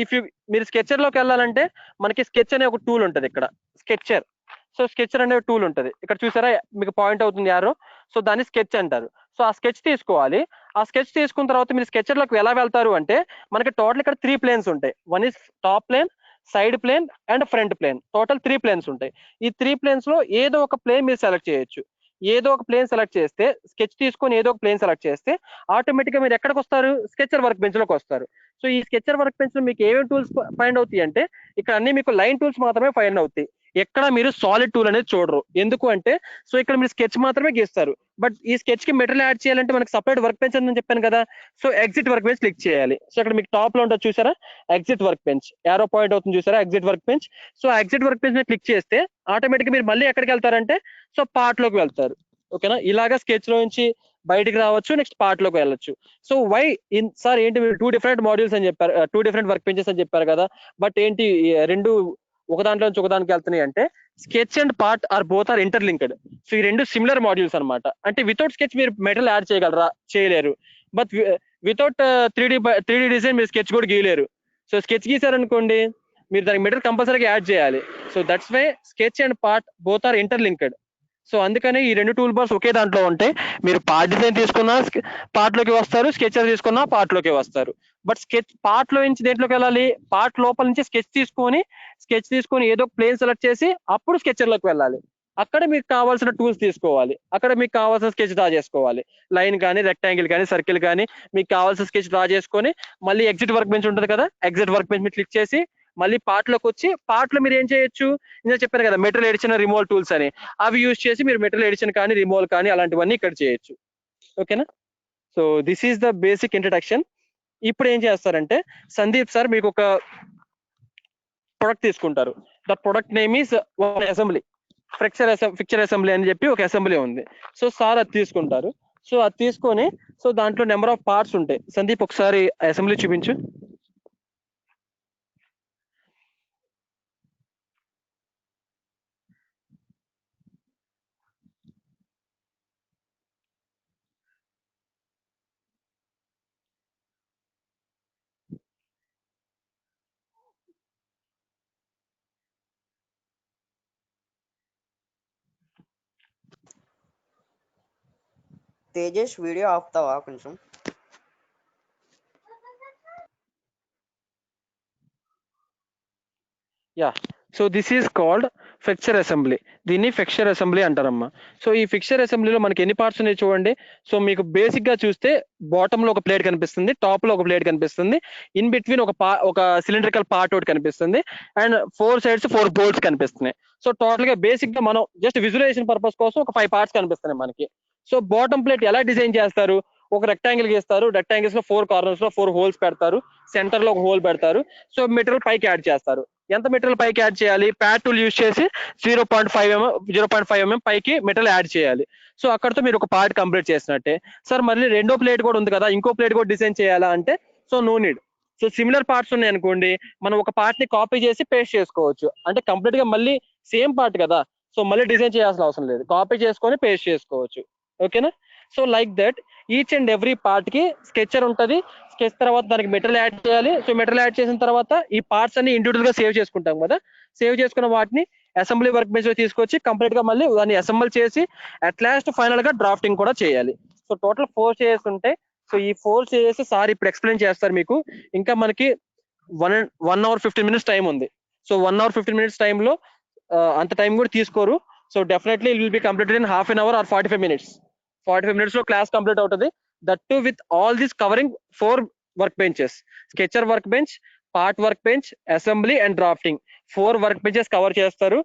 మీరు స్కెచర్ లోకి వెళ్ళాలంటే మనకి స్కెచ్ అనే ఒక టూల్ ఉంటుంది ఇక్కడ, స్కెచర్. సో స్కెచర్ అనే టూల్ ఉంటుంది ఇక్కడ, చూసారా మీకు పాయింట్ అవుతుంది యారో. సో దాన్ని స్కెచ్ అంటారు. సో ఆ స్కెచ్ తీసుకోవాలి. ఆ స్కెచ్ తీసుకున్న తర్వాత మీరు స్కెచర్ లోకి ఎలా వెళ్తారు అంటే మనకి టోటల్ ఇక్కడ 3 ప్లేన్స్ ఉంటాయి. One is top plane, side plane and front plane. Total 3 planes ఉంటాయి. ఈ 3 ప్లేన్స్ లో ఏదో ఒక ప్లేన్ మీరు సెలెక్ట్ చేయొచ్చు. ఏదో ఒక ప్లేన్ సెలెక్ట్ చేస్తే, స్కెచ్ తీసుకొని ఏదో ఒక ప్లేన్ సెలెక్ట్ చేస్తే ఆటోమేటిక్ గా మీరు ఎక్కడికి వస్తారు? స్కెచర్ వర్క్ బెంచ్ లోకి వస్తారు. సో ఈ స్కెచర్ వర్క్ బెంచ్ లో మీకు ఏమేమి టూల్స్ ఫైండ్ అవుతాయి అంటే ఇక్కడ అన్ని మీకు లైన్ టూల్స్ మాత్రమే ఫైండ్ అవుతాయి. ఎక్కడ మీరు సాలిడ్ టూల్ అనేది చూడరు. ఎందుకు అంటే సో ఇక్కడ మీరు స్కెచ్ మాత్రమే గీస్తారు. బట్ ఈ స్కెచ్ కి మెటీరియల్ యాడ్ చేయాలంటే మనకి సపరేట్ వర్క్ బెంచ్ అని చెప్పాను కదా. So exit work bench click చేయాలి. సో ఇక్కడ మీకు టాప్ లో ఉంటుంది చూసారా, exit work bench, arrow point అవుతుంది చూసారా, exit work bench. So exit work bench మీద క్లిక్ చేస్తే ఆటోమేటిక్ మీరు మళ్ళీ ఎక్కడికి వెళ్తారంటే సో పార్ట్ లోకి వెళ్తారు. ఓకేనా? ఇలాగా స్కెచ్ లో నుంచి బయటికి రావచ్చు, నెక్స్ట్ పార్ట్ లోకి వెళ్ళొచ్చు. సో వై సార్ ఏంటి మీరు 2 డిఫరెంట్ మాడ్యూల్స్ అని చెప్పారు, 2 డిఫరెంట్ వర్క్ బెంచెస్ అని చెప్పారు కదా, బట్ ఏంటి రెండు ఒక దాంట్లో నుంచి ఒక దానికి వెళ్తున్నాయి అంటే sketch and part are both are interlinked. So ఈ రెండు సిమిలర్ మాడ్యూల్స్ అనమాట. అంటే వితౌట్ స్కెచ్ మీరు మెటీరియల్ యాడ్ చేయగలరా? చేయలేరు. బట్ వితౌట్ 3D డిజైన్ మీరు స్కెచ్ కూడా గీయలేరు. సో స్కెచ్ గీసారనుకోండి మీరు దానికి మెటీరియల్ కంపల్సరీగా యాడ్ చేయాలి. So that's why sketch and part both are interlinked. So అందుకని ఈ రెండు టూల్ బార్స్ ఒకే దాంట్లో ఉంటాయి. మీరు పార్ట్ డిజైన్ తీసుకున్నా పార్ట్ లోకి వస్తారు, స్కెచర్ తీసుకున్నా పార్ట్ లోకి వస్తారు. బట్ స్కెచ్ పార్ట్ లో నుంచి దేంట్లోకి వెళ్ళాలి? పార్ట్ లోపల నుంచి స్కెచ్ తీసుకొని ఏదో ప్లేన్ సెలెక్ట్ చేసి అప్పుడు స్కెచర్ లోకి వెళ్ళాలి. అక్కడ మీకు కావాల్సిన టూల్స్ తీసుకోవాలి, అక్కడ మీకు కావాల్సిన స్కెచ్ డ్రా చేసుకోవాలి. లైన్ కానీ, రెక్టాంగిల్ కానీ, సర్కిల్ కానీ మీకు కావాల్సిన స్కెచ్ డ్రా చేసుకొని మళ్ళీ ఎగ్జిట్ వర్క్ బెంచ్ ఉంటుంది కదా, ఎగ్జిట్ వర్క్ బెంచ్ మీద క్లిక్ చేసి మళ్ళీ పార్ట్ లోకి వచ్చి పార్ట్ లో మీరు ఏం చేయొచ్చు? నేను చెప్పాను కదా మెటీరియల్ ఎడిషన్, రిమూవల్ టూల్స్ అని, అవి యూజ్ చేసి మీరు మెటీరియల్ ఎడిషన్ కానీ, రిమూవల్ కానీ అలాంటివన్నీ ఇక్కడ చేయొచ్చు. ఓకేనా? So this is the basic introduction. ఇప్పుడు ఏం చేస్తారంటే సందీప్ సార్ మీకు ఒక ప్రొడక్ట్ తీసుకుంటారు. The product name is assembly, fixture assembly అని చెప్పి ఒక అసెంబ్లీ ఉంది. సో సార్ అది తీసుకుంటారు. సో అది తీసుకొని సో దాంట్లో నెంబర్ ఆఫ్ పార్ట్స్ ఉంటాయి. సందీప్ ఒకసారి అసెంబ్లీ చూపించు. తేజస్ వీడియో ఆపుతావా కొంచెం? Yeah, so this is called fixture assembly. దీన్ని ఫిక్చర్ అసెంబ్లీ అంటారమ్మా. సో ఈ ఫిక్చర్ అసెంబ్లీలో మనకి ఎన్ని పార్ట్స్ ఉన్నాయి చూడండి. సో మీకు బేసిక్ గా చూస్తే బాటమ్ లో ఒక ప్లేట్ కనిపిస్తుంది, టాప్ లో ఒక ప్లేట్ కనిపిస్తుంది, ఇన్ బిట్వీన్ ఒక సిలిండ్రికల్ పార్ట్ ఒకటి కనిపిస్తుంది, అండ్ 4 sides 4 bolts కనిపిస్తున్నాయి. సో టోటల్ గా బేసిక్ గా మనం జస్ట్ విజువలైజేషన్ పర్పస్ కోసం ఒక 5 parts కనిపిస్తున్నాయి మనకి. సో బాటమ్ ప్లేట్ ఎలా డిజైన్ చేస్తారు? ఒక రెక్టాంగిల్ గీస్తారు, రెక్టాంగిల్స్ లో 4 corners లో 4 holes పెడతారు, సెంటర్ లో ఒక హోల్ పెడతారు. సో మెటీరియల్ పైకి యాడ్ చేస్తారు. ఎంత మెటీరియల్ పైకి యాడ్ చేయాలి? ప్యాడ్ టూల్ యూజ్ చేసి 0.5 mm పైకి మెటీరియల్ యాడ్ చేయాలి. సో అక్కడతో మీరు ఒక పార్ట్ కంప్లీట్ చేసినట్టే. సార్ మళ్ళీ రెండో ప్లేట్ కూడా ఉంది కదా, ఇంకో ప్లేట్ కూడా డిజైన్ చేయాలా అంటే so no need. So similar parts ఉన్నాయి అనుకోండి, మనం ఒక పార్ట్ ని కాపీ చేసి పేస్ట్ చేసుకోవచ్చు. అంటే కంప్లీట్ గా మళ్ళీ సేమ్ పార్ట్ కదా, సో మళ్ళీ డిజైన్ చేయాల్సిన అవసరం లేదు, కాపీ చేసుకొని పేస్ట్ చేసుకోవచ్చు. ఓకేనా? So like that each and every part కి స్కెచర్ ఉంటుంది. స్కెచ్ తర్వాత దానికి మెటీరియల్ యాడ్ చేయాలి. సో మెటీరియల్ యాడ్ చేసిన తర్వాత ఈ పార్ట్స్ అన్ని ఇండివిజువల్ గా సేవ్ చేసుకుంటాం కదా, సేవ్ చేసుకున్న వాటిని అసెంబ్లీ వర్క్ బెంచ్ లో తీసుకొచ్చి కంప్లీట్ గా మళ్ళీ దాన్ని అసెంబుల్ చేసి అట్ లాస్ట్ ఫైనల్ గా డ్రాఫ్టింగ్ కూడా చేయాలి. సో టోటల్ 4 చేంజెస్ ఉంటాయి. సో ఈ 4 చేంజెస్ సార్ ఇప్పుడు ఎక్స్ప్లెయిన్ చేస్తారు మీకు. ఇంకా మనకి 1 hour 15 minutes టైం ఉంది. సో 1 hour 15 minutes టైంలో అంత టైం కూడా తీసుకోరు. So definitely it will be completed in half an hour or 45 minutes. 45 minutes లో క్లాస్ కంప్లీట్ అవుతుంది. That too with all this covering 4 work benches, sketcher work bench, part work bench, assembly and drafting 4 work benches cover చేస్తారు.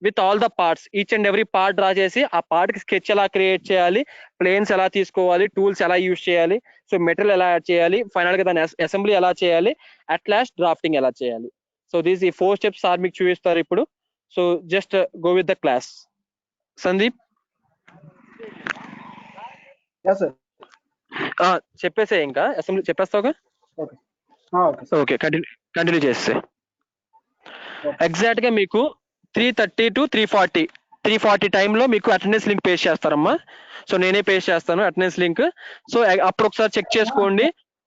With all the parts, each and every part draw చేసి ఆ పార్ట్ కి స్కెచ్ ఎలా క్రియేట్ చేయాలి, ప్లేన్స్ ఎలా తీసుకోవాలి, టూల్స్ ఎలా యూజ్ చేయాలి, సో మెటీరియల్ ఎలా యాడ్ చేయాలి, ఫైనల్ గా దాని అసెంబ్లీ ఎలా చేయాలి, అట్ లాస్ట్ డ్రాఫ్టింగ్ ఎలా చేయాలి. సో దీస్ ఈ 4 స్టెప్స్ సార్ మీకు చూపిస్తారు ఇప్పుడు. So just go with the class. Sandeep చెప్పేసే, ఇంకా అసెంబ్లీ చెప్పేస్తావుగా. ఓకే కంటిన్యూ చేస్తే ఎగ్జాక్ట్ గా మీకు 3:30 to 3:40 టైంలో మీకు అటెండెన్స్ లింక్ పేస్ట్ చేస్తారమ్మా. సో నేనే పేస్ట్ చేస్తాను అటెండెన్స్ లింక్. సో అప్పుడు ఒకసారి చెక్ చేసుకోండి.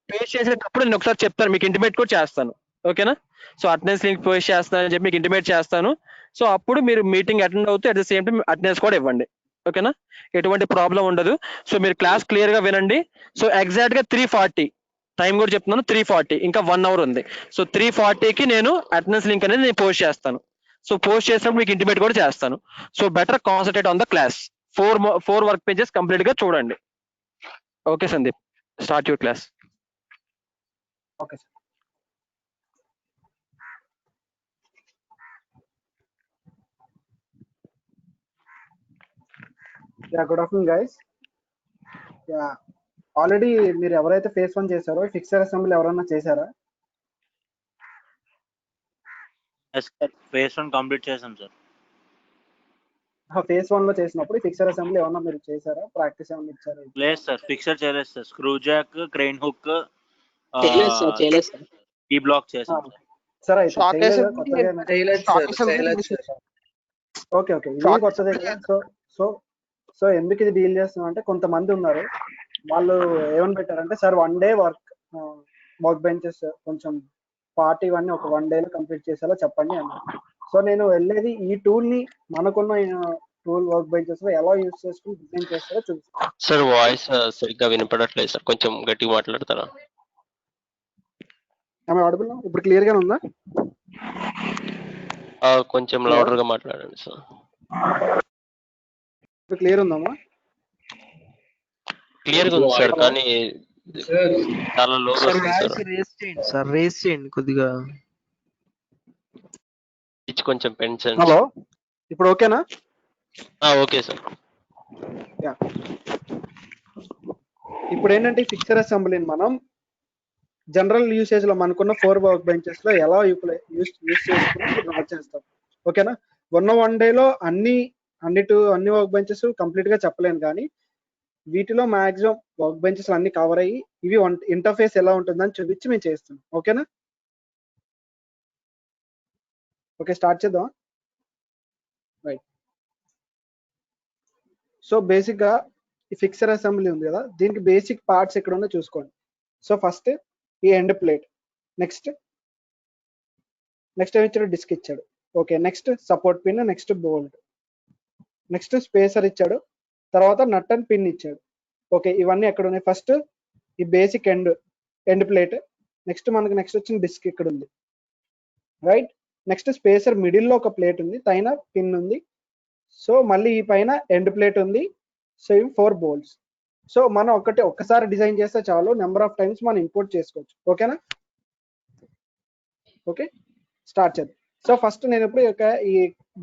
పేస్ట్ చేసేటప్పుడు నేను ఒకసారి చెప్తాను, మీకు ఇంటిమేట్ కూడా చేస్తాను. ఓకేనా? సో అటెండెన్స్ లింక్ పేస్ట్ చేస్తానని చెప్పి మీకు ఇంటిమేట్ చేస్తాను. సో అప్పుడు మీరు మీటింగ్ అటెండ్ అవుతూ at the same time attendance కూడా ఇవ్వండి. ఓకేనా? ఎటువంటి ప్రాబ్లం ఉండదు. సో మీరు క్లాస్ క్లియర్ గా వినండి. సో ఎగ్జాక్ట్ గా 3:40 టైం కూడా చెప్తున్నాను. 3:40 ఇంకా 1 hour ఉంది. సో 3:40కి నేను అటెండెన్స్ లింక్ అనేది నేను పోస్ట్ చేస్తాను. సో పోస్ట్ చేసినప్పుడు మీకు ఇంటిమేట్ కూడా చేస్తాను. So better concentrate on the class. 4 work pages complete గా చూడండి. Okay Sandeep, start your class. Okay sir. Good afternoon guys. Already మీరు ఎవరైతే ఫేజ్ 1 చేశారో ఫిక్సర్ అసెంబ్లీ ఎవరైనా చేశారా? ఫేజ్ 1 కంప్లీట్ చేశాం సార్. ఫేజ్ 1 లో చేసినప్పుడు ఫిక్సర్ అసెంబ్లీ ఏమన్నా మీరు చేశారా? ప్రాక్టీస్ ఏమన్నా ఇచ్చారా? లేదు సార్, ఫిక్సర్ చేయలేదు sir. Screw Jack, crane hook, ఈ బ్లాక్ చేశాం సార్. సరే అయితే ఓకే ఓకే, ఇది కొత్తదే కదా. సో ఎందుకు ఇది డీల్ చేస్తున్నాం అంటే, కొంతమంది ఉన్నారు వాళ్ళు ఏమని పెట్టారంటే, సార్ 1 day వర్క్ బెంచెస్ కొంచెం పార్టీ ఇవన్నీ ఒక 1 day లో కంప్లీట్ చేసేలా చెప్పండి అన్నారు. సో నేను వెళ్ళేది ఈ టూల్ ని మనకున్న టూల్ వర్క్ బెంచెస్ లో ఎలా యూజ్ చేసుకుని డిజైన్ చేస్తారో చూపిస్తాను. సార్ వాయిస్ సరిగ్గా వినపడట్లేదు సార్, కొంచెం గట్టిగా మాట్లాడతారా? ఆడిబుల్ ఇప్పుడు క్లియర్ గానే ఉందా? కొంచెం లౌడర్ గా మాట్లాడండి సార్. ఇప్పుడు క్లియర్ ఉందమ్మా? క్లియర్ గా ఉంది సార్, కానీ చాలా లో సార్. రేస్ చేయండి కొద్దిగా, కొంచెం పెన్షన్. హలో, ఇప్పుడు ఓకేనా? Okay sir. ఇప్పుడు ఏంటంటే ఫిక్సర్ అసెంబ్లీని మనం జనరల్ యూసేజ్ లో మనకున్న 4 వర్క్ బెంచెస్ లో ఎలా యూస్ చేసుకుని డ్రా చేస్తాం. ఓకేనా? 1 day లో అన్ని వర్క్ బెంచెస్ కంప్లీట్ గా చెప్పలేను, కానీ వీటిలో మాక్సిమం వర్క్ బెంచెస్ అన్ని కవర్ అయ్యి ఇవి ఇంటర్ఫేస్ ఎలా ఉంటుందని చూపించి మేము చేస్తున్నాం. ఓకేనా? ఓకే, స్టార్ట్ చేద్దాం. రైట్. సో బేసిక్ గా ఈ ఫిక్సర్ అసెంబ్లీ ఉంది కదా, దీనికి బేసిక్ పార్ట్స్ ఎక్కడ ఉందో చూసుకోండి. సో ఫస్ట్ ఈ ఎండ్ ప్లేట్, నెక్స్ట్ ఇచ్చాడు డిస్క్ ఇచ్చాడు. Okay, next support pin, next bolt, next spacer ఇచ్చాడు, తర్వాత నట్ అండ్ పిన్ ఇచ్చాడు. ఓకే, ఇవన్నీ ఎక్కడ ఉన్నాయి? ఫస్ట్ ఈ బేసిక్ ఎండ్ ప్లేట్, నెక్స్ట్ మనకి నెక్స్ట్ వచ్చిన డిస్క్ ఇక్కడ ఉంది. రైట్. నెక్స్ట్ స్పేసర్ మిడిల్ లో ఒక ప్లేట్ ఉంది, పైన పిన్ ఉంది. సో మళ్ళీ ఈ పైన ఎండ్ ప్లేట్ ఉంది. సో ఇవి 4 బోల్ట్స్. సో మనం ఒక్కసారి డిజైన్ చేస్తే చాలు, నెంబర్ ఆఫ్ టైమ్స్ మనం ఇంపోర్ట్ చేసుకోవచ్చు. ఓకేనా? ఓకే, స్టార్ట్ చేద్దాం. సో ఫస్ట్ నేను ఇప్పుడు ఈ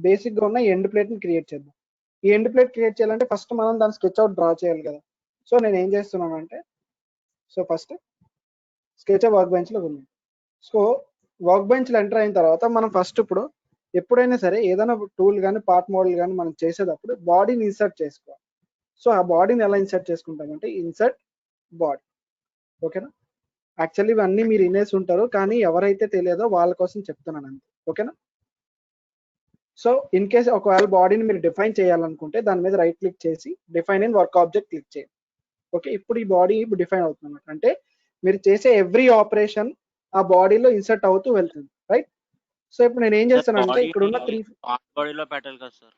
బేసిక్ గా ఉన్న ఎండ్ ప్లేట్ ని క్రియేట్ చేద్దాం. ఈ ఎండ్ ప్లేట్ క్రియేట్ చేయాలంటే ఫస్ట్ మనం దాని స్కెచ్ అవుట్ డ్రా చేయాలి కదా. సో నేను ఏం చేస్తున్నానంటే, so first sketch work bench లో ఉంది. సో వర్క్ బెంచ్ లో ఎంటర్ అయిన తర్వాత మనం ఫస్ట్ ఇప్పుడు ఎప్పుడైనా సరే ఏదైనా టూల్ కానీ పార్ట్ మోడల్ కానీ మనం చేసేటప్పుడు బాడీని ఇన్సర్ట్ చేసుకోవాలి. సో ఆ బాడీని ఎలా ఇన్సర్ట్ చేసుకుంటామంటే, ఇన్సర్ట్ బాడీ. ఓకేనా? యాక్చువల్లీ ఇవన్నీ మీరు వినేసి ఉంటారు, కానీ ఎవరైతే తెలియదో వాళ్ళ కోసం చెప్తున్నాను అంతే. ఓకేనా? సో ఇన్ కేస్ ఒకవేళ బాడీని మీరు డిఫైన్ చేయాలనుకుంటే దాని మీద రైట్ క్లిక్ చేసి define in work object click చేయండి. ఓకే, ఇప్పుడు ఈ బాడీ ఇప్పుడు డిఫైన్ అవుతుంది. అంటే మీరు చేసే ఎవ్రీ ఆపరేషన్ ఆ బాడీలో ఇన్సర్ట్ అవుతూ వెళ్తుంది. రైట్. సో ఇప్పుడు నేను ఏం చేస్తానంటే, ఇక్కడ ఉన్న 3 బాడీలో పెట్టాలి కదా సార్?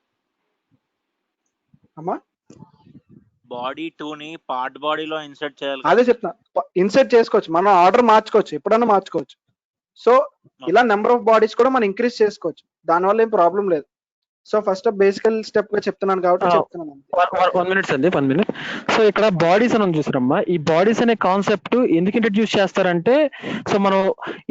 అమ్మా, బాడీ 2 ని పార్ట్ బాడీలో ఇన్సర్ట్ చేయాలి అదే కదా. చెప్తున్నా, ఇన్సర్ట్ చేసుకోవచ్చు, మనం ఆర్డర్ మార్చుకోవచ్చు, ఎప్పుడన్నా మార్చుకోవచ్చు. సో ఇలా నెంబర్ ఆఫ్ బాడీస్ కూడా మనం ఇంక్రీజ్ చేసుకోవచ్చు, దానివల్ల ఏం ప్రాబ్లం లేదు. సో ఫస్ట్ బేసికల్ స్టెప్ గా చెప్తున్నాను కాబట్టి చెప్తున్నాను అంతే. 1 minute అండి, 1 minute. సో ఇక్కడ బాడీస్ అని చూసారమ్మా, ఈ బాడీస్ అనే కాన్సెప్ట్ ఎందుకు ఇంట్రడ్యూస్ చేస్తారంటే, సో మనం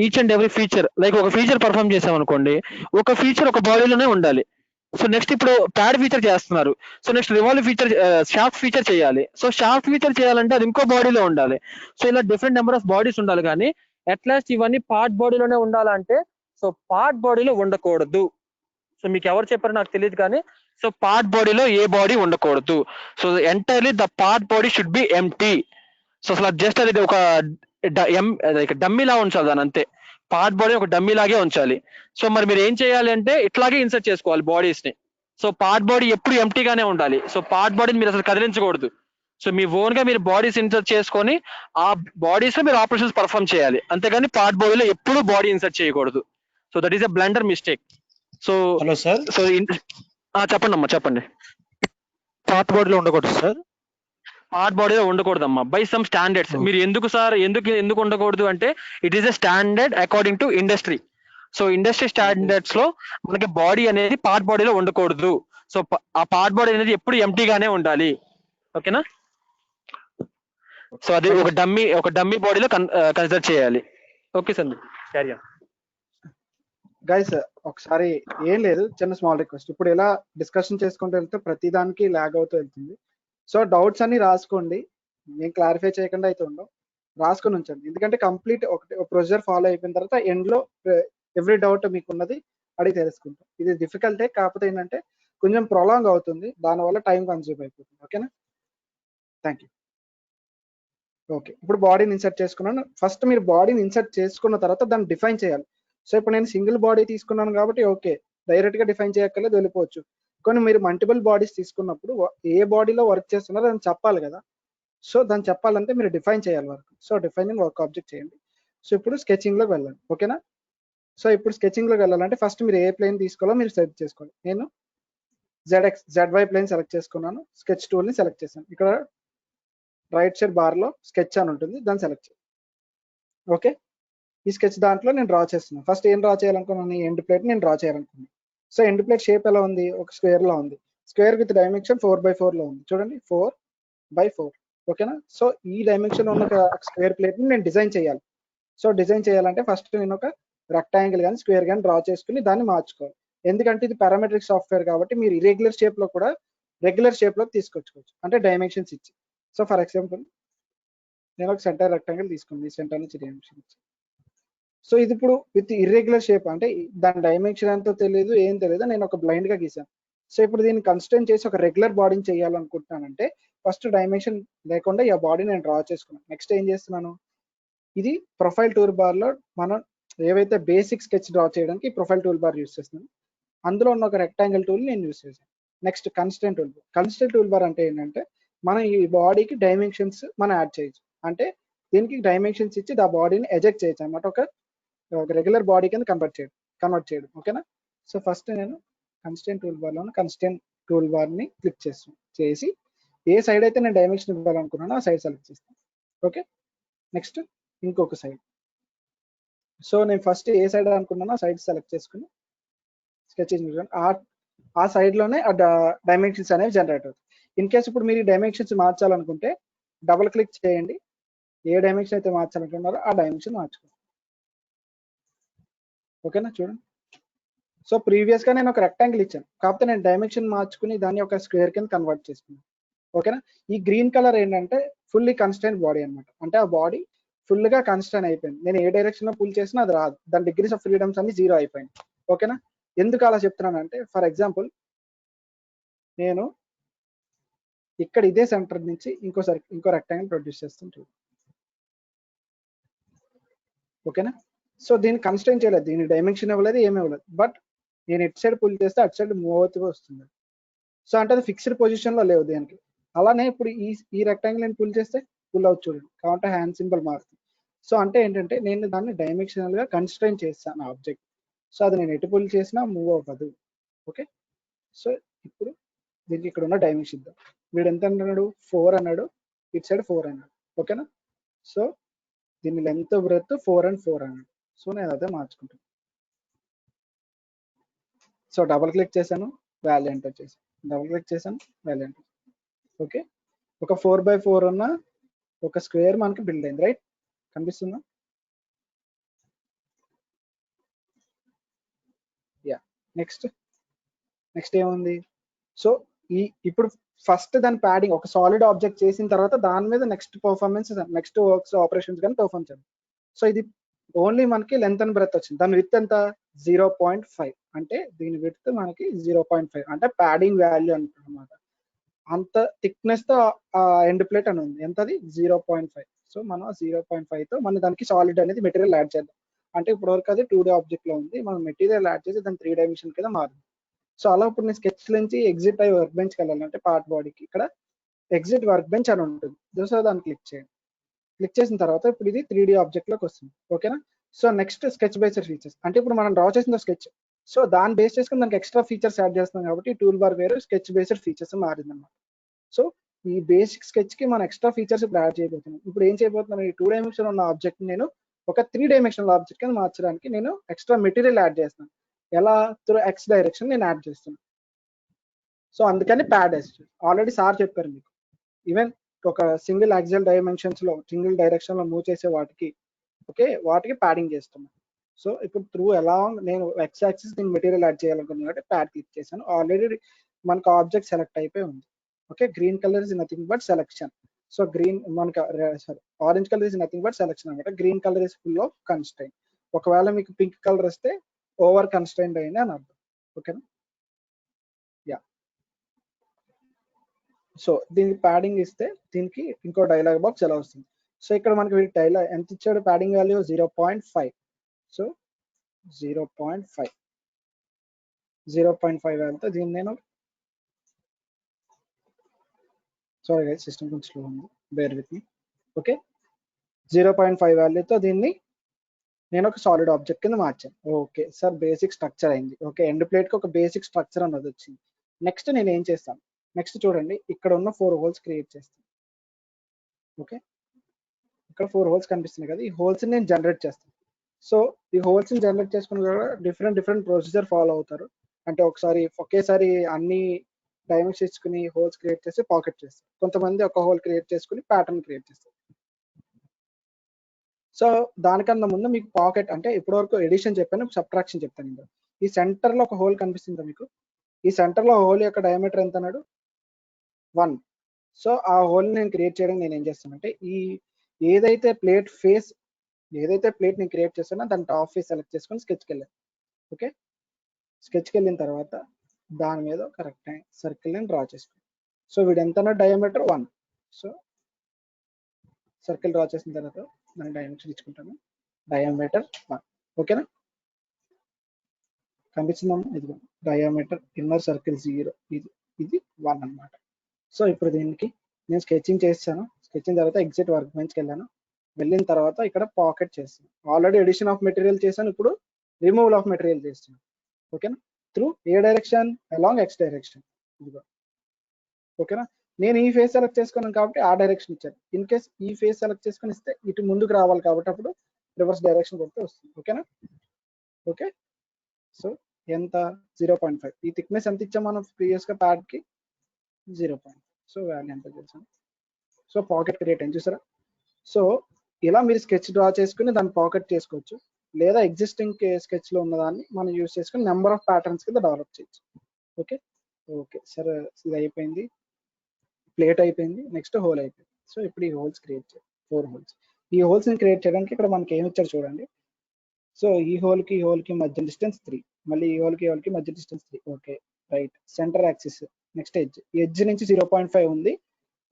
each and every feature, like ఒక ఫీచర్ పర్ఫామ్ చేసాం అనుకోండి, ఒక ఫీచర్ ఒక బాడీలోనే ఉండాలి. సో నెక్స్ట్ ఇప్పుడు ప్యాడ్ ఫీచర్ చేస్తున్నారు, so next revolve feature, shaft feature చేయాలి. సో షాఫ్ట్ ఫీచర్ చేయాలంటే అది ఇంకో బాడీలో ఉండాలి. సో ఇలా డిఫరెంట్ నెంబర్ ఆఫ్ బాడీస్ ఉండాలి, కానీ అట్లాస్ట్ ఇవన్నీ పార్ట్ బాడీలోనే ఉండాలంటే సో పార్ట్ బాడీలో ఉండకూడదు. సో మీకు ఎవరు చెప్పారో నాకు తెలియదు, కానీ సో పార్ట్ బాడీలో ఏ బాడీ ఉండకూడదు. So entirely the part body should be empty. So అసలు జస్ట్ అది ఒక డమ్మీ లా ఉంచాలి దాని, అంతే. పార్ట్ బాడీ ఒక డమ్మీ లాగే ఉంచాలి. సో మరి మీరు ఏం చేయాలి అంటే ఇట్లాగే ఇన్సర్ట్ చేసుకోవాలి బాడీస్ ని. సో పార్ట్ బాడీ ఎప్పుడు ఎంటీగానే ఉండాలి. సో పార్ట్ బాడీని మీరు అసలు కదిలించకూడదు. సో మీ ఓన్ గా మీరు బాడీస్ ఇన్సర్ట్ చేసుకొని ఆ బాడీస్ లో మీరు ఆపరేషన్స్ పర్ఫామ్ చేయాలి, అంతేగాని పార్ట్ బాడీలో ఎప్పుడు బాడీ ఇన్సర్ట్ చేయకూడదు. So that is a blunder mistake. So hello sir, so చెప్పండి అమ్మా, చెప్పండి. పార్ట్ బాడీలో ఉండకూడదు సార్. పార్ట్ బాడీలో ఉండకూడదమ్మా, బై సమ్ స్టాండర్డ్స్. మీరు ఎందుకు సార్ ఎందుకు ఉండకూడదు అంటే it is a standard according to industry. So industry standards లో మనకి బాడీ అనేది పార్ట్ బాడీలో ఉండకూడదు. సో ఆ పార్ట్ బాడీ అనేది ఎప్పుడు ఎంటీగానే ఉండాలి, ఓకేనా? సో అది ఒక డమ్మీ బాడీలో కన్సిడర్ చేయాలి. Okay sir, carry on. Guys ఒకసారి ఏం లేదు, చిన్న స్మాల్ రిక్వెస్ట్. ఇప్పుడు ఇలా డిస్కషన్ చేసుకుంటూ వెళ్తే ప్రతి దానికి ల్యాగ్ అవుతూ వెళ్తుంది. సో డౌట్స్ అన్ని రాసుకోండి, నేను క్లారిఫై చేయకుండా అయితే ఉండవు, రాసుకొని ఉంచండి. ఎందుకంటే కంప్లీట్ ఒక ప్రొసీజర్ ఫాలో అయిపోయిన తర్వాత ఎండ్ లో ఎవ్రీ డౌట్ మీకు ఉన్నది అడిగి తెలుసుకుంటాం. ఇది డిఫికల్టే, కాకపోతే ఏంటంటే కొంచెం ప్రొలాంగ్ అవుతుంది, దానివల్ల టైం కన్జ్యూమ్ అయిపోతుంది. ఓకేనా? Thank you. ఓకే, ఇప్పుడు బాడీని ఇన్సర్ట్ చేసుకున్నాను. ఫస్ట్ మీరు బాడీని ఇన్సర్ట్ చేసుకున్న తర్వాత దాన్ని డిఫైన్ చేయాలి. సో ఇప్పుడు నేను సింగిల్ బాడీ తీసుకున్నాను కాబట్టి ఓకే, డైరెక్ట్ గా డిఫైన్ చేయక్కర్లేదు, వెళ్ళిపోవచ్చు. కొన్ని మీరు మల్టిపుల్ బాడీస్ తీసుకున్నప్పుడు ఏ బాడీలో వర్క్ చేస్తున్నారో దాన్ని చెప్పాలి కదా. సో దాన్ని చెప్పాలంటే మీరు డిఫైన్ చేయాలి work. So defining work object చేయండి. సో ఇప్పుడు స్కెచింగ్ లోకి వెళ్ళండి, ఓకేనా? సో ఇప్పుడు స్కెచింగ్ లోకి వెళ్ళాలంటే ఫస్ట్ మీరు ఏ ప్లేన్ తీసుకోవాలో మీరు సెలెక్ట్ చేసుకోవాలి. నేను ZY ప్లేన్ సెలెక్ట్ చేసుకున్నాను, స్కెచ్ టూల్ ని సెలెక్ట్ చేశాను. ఇక్కడ రైట్ సైడ్ బార్ లో స్కెచ్ అని ఉంటుంది, దాన్ని సెలెక్ట్ చేయండి. ఓకే, ఈ స్కెచ్ దాంట్లో నేను డ్రా చేస్తున్నాను. ఫస్ట్ ఏం డ్రా చేయాలనుకున్నాను? ఎండ్ ప్లేట్ నేను డ్రా చేయాలనుకున్నాను. సో ఎండ్ ప్లేట్ షేప్ ఎలా ఉంది? ఒక స్క్వేర్ లో ఉంది. స్క్వేర్ విత్ డైమెన్షన్ 4x4 లో ఉంది, చూడండి 4x4. ఓకేనా? సో ఈ డైమెన్షన్ ఉన్న ఒక స్క్వేర్ ప్లేట్ ని నేను డిజైన్ చేయాలి. సో డిజైన్ చేయాలంటే ఫస్ట్ నేను ఒక రెక్టాంగిల్ కానీ స్క్వేర్ కానీ డ్రా చేసుకుని దాన్ని మార్చుకోవాలి. ఎందుకంటే ఇది పారామెట్రిక్ సాఫ్ట్వేర్ కాబట్టి మీరు ఇరెగ్యులర్ షేప్ లో కూడా రెగ్యులర్ షేప్ లో తీసుకొచ్చుకోవచ్చు, అంటే డైమెన్షన్స్ ఇచ్చి. సో ఫర్ ఎగ్జాంపుల్ నేను ఒక సెంటర్ రెక్టాంగిల్ తీసుకున్నాను, ఈ సెంటర్ నుంచి డైమెన్షన్ ఇచ్చి. సో ఇది ఇప్పుడు విత్ ఇర్రెగ్యులర్ షేప్, అంటే దాని డైమెన్షన్ ఎంతో తెలియదు, ఏం తెలియదు, నేను ఒక బ్లైండ్ గా గీసాను. సో ఇప్పుడు దీన్ని కన్స్ట్రెయిన్ చేసి ఒక రెగ్యులర్ బాడీని చేయాలనుకుంటున్నానంటే ఫస్ట్ డైమెన్షన్ లేకుండా ఈ బాడీ నేను డ్రా చేసుకున్నాను. నెక్స్ట్ ఏం చేస్తున్నాను? ఇది ప్రొఫైల్ టూల్ బార్ లో మనం ఏవైతే బేసిక్ స్కెచ్ డ్రా చేయడానికి ప్రొఫైల్ టూల్ బార్ యూస్ చేస్తున్నాను, అందులో ఉన్న ఒక రెక్టాంగిల్ టూల్ నేను యూస్ చేశాను. Next constrain tool bar. Constrain tool bar అంటే ఏంటంటే మనం ఈ బాడీకి డైమెన్షన్స్ మనం యాడ్ చేయొచ్చు, అంటే దీనికి డైమెన్షన్స్ ఇచ్చి ఆ బాడీని ఎజెక్ట్ చేయొచ్చు అన్నమాట, ఒక రెగ్యులర్ బాడీ కింద కన్వర్ట్ చేయడం. ఓకేనా? సో ఫస్ట్ నేను కన్స్ట్రెయిన్ టూల్ బార్ లో కన్స్ట్రెయిన్ టూల్ బార్ ని క్లిక్ చేసి ఏ సైడ్ అయితే నేను డైమెన్షన్ ఇవ్వాలనుకున్నానో ఆ సైడ్ సెలెక్ట్ చేస్తాను. ఓకే, నెక్స్ట్ ఇంకొక సైడ్. సో నేను ఫస్ట్ ఏ సైడ్ అనుకున్నానో ఆ సైడ్ సెలెక్ట్ చేసుకుని స్కెచ్ ఆ సైడ్ లోనే ఆ డైమెన్షన్స్ అనేవి జనరేట్ అవుతాయి. ఇన్ కేస్ ఇప్పుడు మీరు డైమెన్షన్స్ మార్చాలనుకుంటే డబుల్ క్లిక్ చేయండి, ఏ డైమెన్షన్ అయితే మార్చాలనుకున్నారో ఆ డైమెన్షన్ మార్చుకోండి. ఓకేనా? చూడండి. సో ప్రీవియస్ గా నేను ఒక రెక్టాంగిల్ ఇచ్చాను, కాకపోతే నేను డైమెన్షన్ మార్చుకుని దాన్ని ఒక స్క్వేర్ కింద కన్వర్ట్ చేసుకున్నాను. ఓకేనా? ఈ గ్రీన్ కలర్ ఏంటంటే ఫుల్లీ కన్స్ట్రైన్ బాడీ అనమాట, అంటే ఆ బాడీ ఫుల్ గా కన్స్ట్రైన్ అయిపోయింది. నేను ఏ డైరెక్షన్ లో పుల్ చేసినా అది రాదు, దాని డిగ్రీస్ ఆఫ్ ఫ్రీడమ్స్ అన్ని 0 అయిపోయింది. ఓకేనా? ఎందుకు అలా చెప్తున్నానంటే ఫర్ ఎగ్జాంపుల్ నేను ఇక్కడ ఇదే సెంటర్ నుంచి ఇంకో రెక్టాంగిల్ ప్రొడ్యూస్ చేస్తుంటాను. ఓకేనా? సో దీన్ని కన్స్ట్రైన్ చేయలేదు, దీని డైమెన్షన్ ఇవ్వలేదు, ఏమి ఇవ్వలేదు, బట్ నేను ఇటు సైడ్ పుల్ చేస్తే అటు సైడ్ మూవ్ అవుతూ వస్తుంది. సో అంటే అది ఫిక్స్డ్ పొజిషన్ లో లేవు దేనికి. అలానే ఇప్పుడు ఈ రెక్టాంగిల్ నేను పుల్ చేస్తే పుల్ అవుట్ చూడండి, కాబట్టి హ్యాండ్ సింబల్ మారుతుంది. సో అంటే ఏంటంటే నేను దాన్ని డైమెన్షనల్ గా కన్స్ట్రైన్ చేస్తాను ఆబ్జెక్ట్. సో అది నేను ఎటు పుల్ చేసినా మూవ్ అవ్వదు. ఓకే, సో ఇప్పుడు దీనికి ఇక్కడ ఉన్న డైమెన్షన్ ఇద్దాం. వీడు ఎంత అన్నాడు 4 అన్నాడు, ఇటు సైడ్ 4 అన్నాడు. ఓకేనా? సో దీని లెంత్ బ్రెత్ 4 అండ్ 4 అన్నాడు. సో నేను అదే మార్చుకుంటాను. సో డబుల్ క్లిక్ చేశాను, వాల్యూ ఎంటర్ చేశాను, డబుల్ క్లిక్ చేశాను, వాల్యూ ఎంటర్. ఓకే, ఒక 4x4 ఉన్న ఒక స్క్వేర్ మనకి బిల్డ్ అయింది, రైట్? కనిపిస్తుందా? యా. నెక్స్ట్ ఏముంది? సో ఇప్పుడు ఫస్ట్ దాని ప్యాడింగ్ ఒక సాలిడ్ ఆబ్జెక్ట్ చేసిన తర్వాత దాని మీద next performance, next works operations కానీ పర్ఫార్మ్ చేయాలి. సో ఇది ఓన్లీ మనకి లెంత్ అండ్ బ్రెత్ వచ్చింది. దాని విత్ ఎంత 0.5, అంటే దీని విత్ మనకి 0.5 అంటే ప్యాడింగ్ వాల్యూ అనమాట. అంత థిక్నెస్ తో ఎండ్ ప్లేట్ అని ఉంది. ఎంతది 0.5. సో మనం 0.5 తో మన దానికి సాలిడ్ అనేది మెటీరియల్ యాడ్ చేద్దాం. అంటే ఇప్పుడు వరకు అది 2D ఆబ్జెక్ట్ లో ఉంది, మనం మెటీరియల్ యాడ్ చేసి దాని 3 డైమెన్షన్ కింద మారింది. సో అలా ఇప్పుడు నేను స్కెచ్ నుంచి ఎగ్జిట్ అయ్యి వర్క్ బెంచ్కి వెళ్ళాలి, అంటే పార్ట్ బాడీకి ఇక్కడ ఎగ్జిట్ వర్క్ బెంచ్ అని ఉంటుంది. సో దాన్ని క్లిక్ చేయండి. క్లిక్ చేసిన తర్వాత ఇప్పుడు ఇది 3D ఆబ్జెక్ట్ లోకి వస్తుంది. ఓకేనా? So next sketch based features, అంటే ఇప్పుడు మనం డ్రా చేసిన స్కెచ్, సో దాన్ని బేస్ చేసుకుని దానికి ఎక్స్ట్రా ఫీచర్స్ యాడ్ చేస్తున్నాం కాబట్టి టూల్ బార్ వేరు, స్కెచ్ బేస్డ్ ఫీచర్స్ మారింది అనమాట. సో ఈ బేసిక్ స్కెచ్ కి మనం ఎక్స్ట్రా ఫీచర్స్ ఇప్పుడు యాడ్ చేయబోతున్నాం. ఇప్పుడు ఏం చేయబోతున్నాను, ఈ 2 డైమెన్షన్ ఉన్న ఆబ్జెక్ట్ నేను ఒక 3 డైమెన్షనల్ ఆబ్జెక్ట్ కింద మార్చడానికి నేను ఎక్స్ట్రా మెటీరియల్ యాడ్ చేస్తాను. ఎలా? త్రూ ఎక్స్ డైరెక్షన్ నేను యాడ్ చేస్తున్నాను. సో అందుకని ప్యాడ్ ఆల్రెడీ సార్ చెప్పారు మీకు. ఈవెన్ ఒక సింగిల్ యాక్సియల్ డైమెన్షన్స్ లో సింగిల్ డైరెక్షన్ లో మూవ్ చేసే వాటికి, ఓకే, వాటికి ప్యాడింగ్ చేస్తున్నాను. సో ఇప్పుడు త్రూ ఎలా నేను ఎక్స్ యాక్సిస్ నేను మెటీరియల్ యాడ్ చేయాలనుకున్నాను కాబట్టి ప్యాడ్ క్లిక్ చేశాను. ఆల్రెడీ మనకు ఆబ్జెక్ట్ సెలెక్ట్ అయిపోయి ఉంది. Okay, green colour is nothing but selection. So green మనకి sorry orange colour is nothing but selection అనమాట. Green colour is full of constrain. ఒకవేళ మీకు పింక్ కలర్ వస్తే ఓవర్ కన్స్ట్రైన్ అయింది అని అర్థం. ఓకేనా? యా. సో దీనికి ప్యాడింగ్ ఇస్తే దీనికి ఇంకో డైలాగ్ బాక్స్ ఎలా వస్తుంది. సో ఇక్కడ మనకి వీడి డైలాగ్ ఎంత ఇచ్చాడు, ప్యాడింగ్ వాల్యూ 0.5. సో 0.5 వాల్యూతో దీన్ని నేను, సారీ గైస్ సిస్టమ్ కొంచెం స్లో ఉంది, బేర్ విత్ మీ. ఓకే, 0.5 వాల్యూతో దీన్ని నేను ఒక సాలిడ్ ఆబ్జెక్ట్ కింద మార్చాను. ఓకే సార్, బేసిక్ స్ట్రక్చర్ అయింది. ఓకే, ఎండ్ ప్లేట్ కి ఒక బేసిక్ స్ట్రక్చర్ అన్నది వచ్చింది. నెక్స్ట్ నేను ఏం చేస్తాను, నెక్స్ట్ చూడండి ఇక్కడ ఉన్న 4 హోల్స్ క్రియేట్ చేస్తాను. ఓకే, ఇక్కడ 4 హోల్స్ కనిపిస్తున్నాయి కదా, ఈ హోల్స్ నేను జనరేట్ చేస్తాను. సో ఈ హోల్స్ ని జనరేట్ చేసుకుని కూడా డిఫరెంట్ ప్రొసీజర్ ఫాలో అవుతారు. అంటే ఒకసారి ఒకేసారి అన్ని డైమెన్షన్స్ ఇచ్చుకుని హోల్స్ క్రియేట్ చేసి పాకెట్ చేస్తారు. కొంతమంది ఒక హోల్ క్రియేట్ చేసుకుని ప్యాటర్న్ క్రియేట్ చేస్తారు. సో దానికన్నా ముందు మీకు పాకెట్ అంటే ఇప్పటివరకు ఎడిషన్ చెప్పాను, సబ్ట్రాక్షన్ చెప్తాను. ఇంకా ఈ సెంటర్ లో ఒక హోల్ కనిపిస్తుందా మీకు? ఈ సెంటర్ లో హోల్ యొక్క డయామీటర్ ఎంత అన్నాడు? 1. సో ఆ హోల్ నేను క్రియేట్ చేయడం నేను ఏం చేస్తానంటే ఈ ఏదైతే ప్లేట్ నేను క్రియేట్ చేస్తానో దాని టాప్ ఫేస్ సెలెక్ట్ చేసుకొని స్కెచ్కి వెళ్ళాను. ఓకే, స్కెచ్కి వెళ్ళిన తర్వాత దాని మీద కరెక్ట్ సర్కిల్ నేను డ్రా చేసుకున్నాను. సో వీడు ఎంత డయామీటర్ 1. సో సర్కిల్ డ్రా చేసిన తర్వాత దాని డైమెన్షన్ ఇచ్చుకుంటాను, డయామీటర్ 1. ఓకేనా? కనిపిస్తుందమ్మా? ఇది డయామీటర్ ఇన్నర్ సర్కిల్ 0, ఇది 1 అన్నమాట. సో ఇప్పుడు దీనికి నేను స్కెచింగ్ చేస్తాను. స్కెచింగ్ తర్వాత ఎగ్జిట్ వర్క్ బెంచ్కి వెళ్ళాను. వెళ్ళిన తర్వాత ఇక్కడ పాకెట్ చేస్తాను. ఆల్రెడీ ఎడిషన్ ఆఫ్ మెటీరియల్ చేశాను, ఇప్పుడు రిమూవల్ ఆఫ్ మెటీరియల్ చేస్తాను. ఓకేనా? Through a direction? Along X direction. ఇదిగో. ఓకేనా? నేను ఈ ఫేస్ సెలెక్ట్ చేసుకున్నాను కాబట్టి ఆ డైరెక్షన్ ఇచ్చాను. ఇన్ కేస్ ఈ ఫేస్ సెలెక్ట్ చేసుకుని ఇస్తే ఇటు ముందుకు రావాలి కాబట్టి అప్పుడు రివర్స్ డైరెక్షన్ కొడితే వస్తుంది. ఓకేనా? ఓకే, సో ఎంత 0.5. ఈ థిక్నెస్ ఎంత ఇచ్చాం మనం ప్రీవియస్ గా ప్యాడ్ కి? 0.5. సో వాల్యూ ఎంత చేసాం. సో పాకెట్ క్రియేట్ అయింది, చూసారా? సో ఇలా మీరు స్కెచ్ డ్రా చేసుకుని దాన్ని పాకెట్ చేసుకోవచ్చు, లేదా ఎగ్జిస్టింగ్ స్కెచ్ లో ఉన్నదాన్ని మనం యూజ్ చేసుకుని నెంబర్ ఆఫ్ ప్యాటర్న్స్ కింద డెవలప్ చేయొచ్చు. ఓకే ఓకే సరే, ఇది అయిపోయింది, ప్లేట్ అయిపోయింది, నెక్స్ట్ హోల్ అయిపోయింది. సో ఇప్పుడు ఈ హోల్స్ క్రియేట్ చేయాలి, 4 హోల్స్. ఈ హోల్స్ ని క్రియేట్ చేయడానికి ఇక్కడ మనకి ఏమి ఇచ్చారు చూడండి. సో ఈ హోల్ కి మధ్య డిస్టెన్స్ 3, మళ్ళీ ఈ హోల్ కి మధ్య distance 3. Okay right. Centre axis, next edge నుంచి 0.5 ఉంది.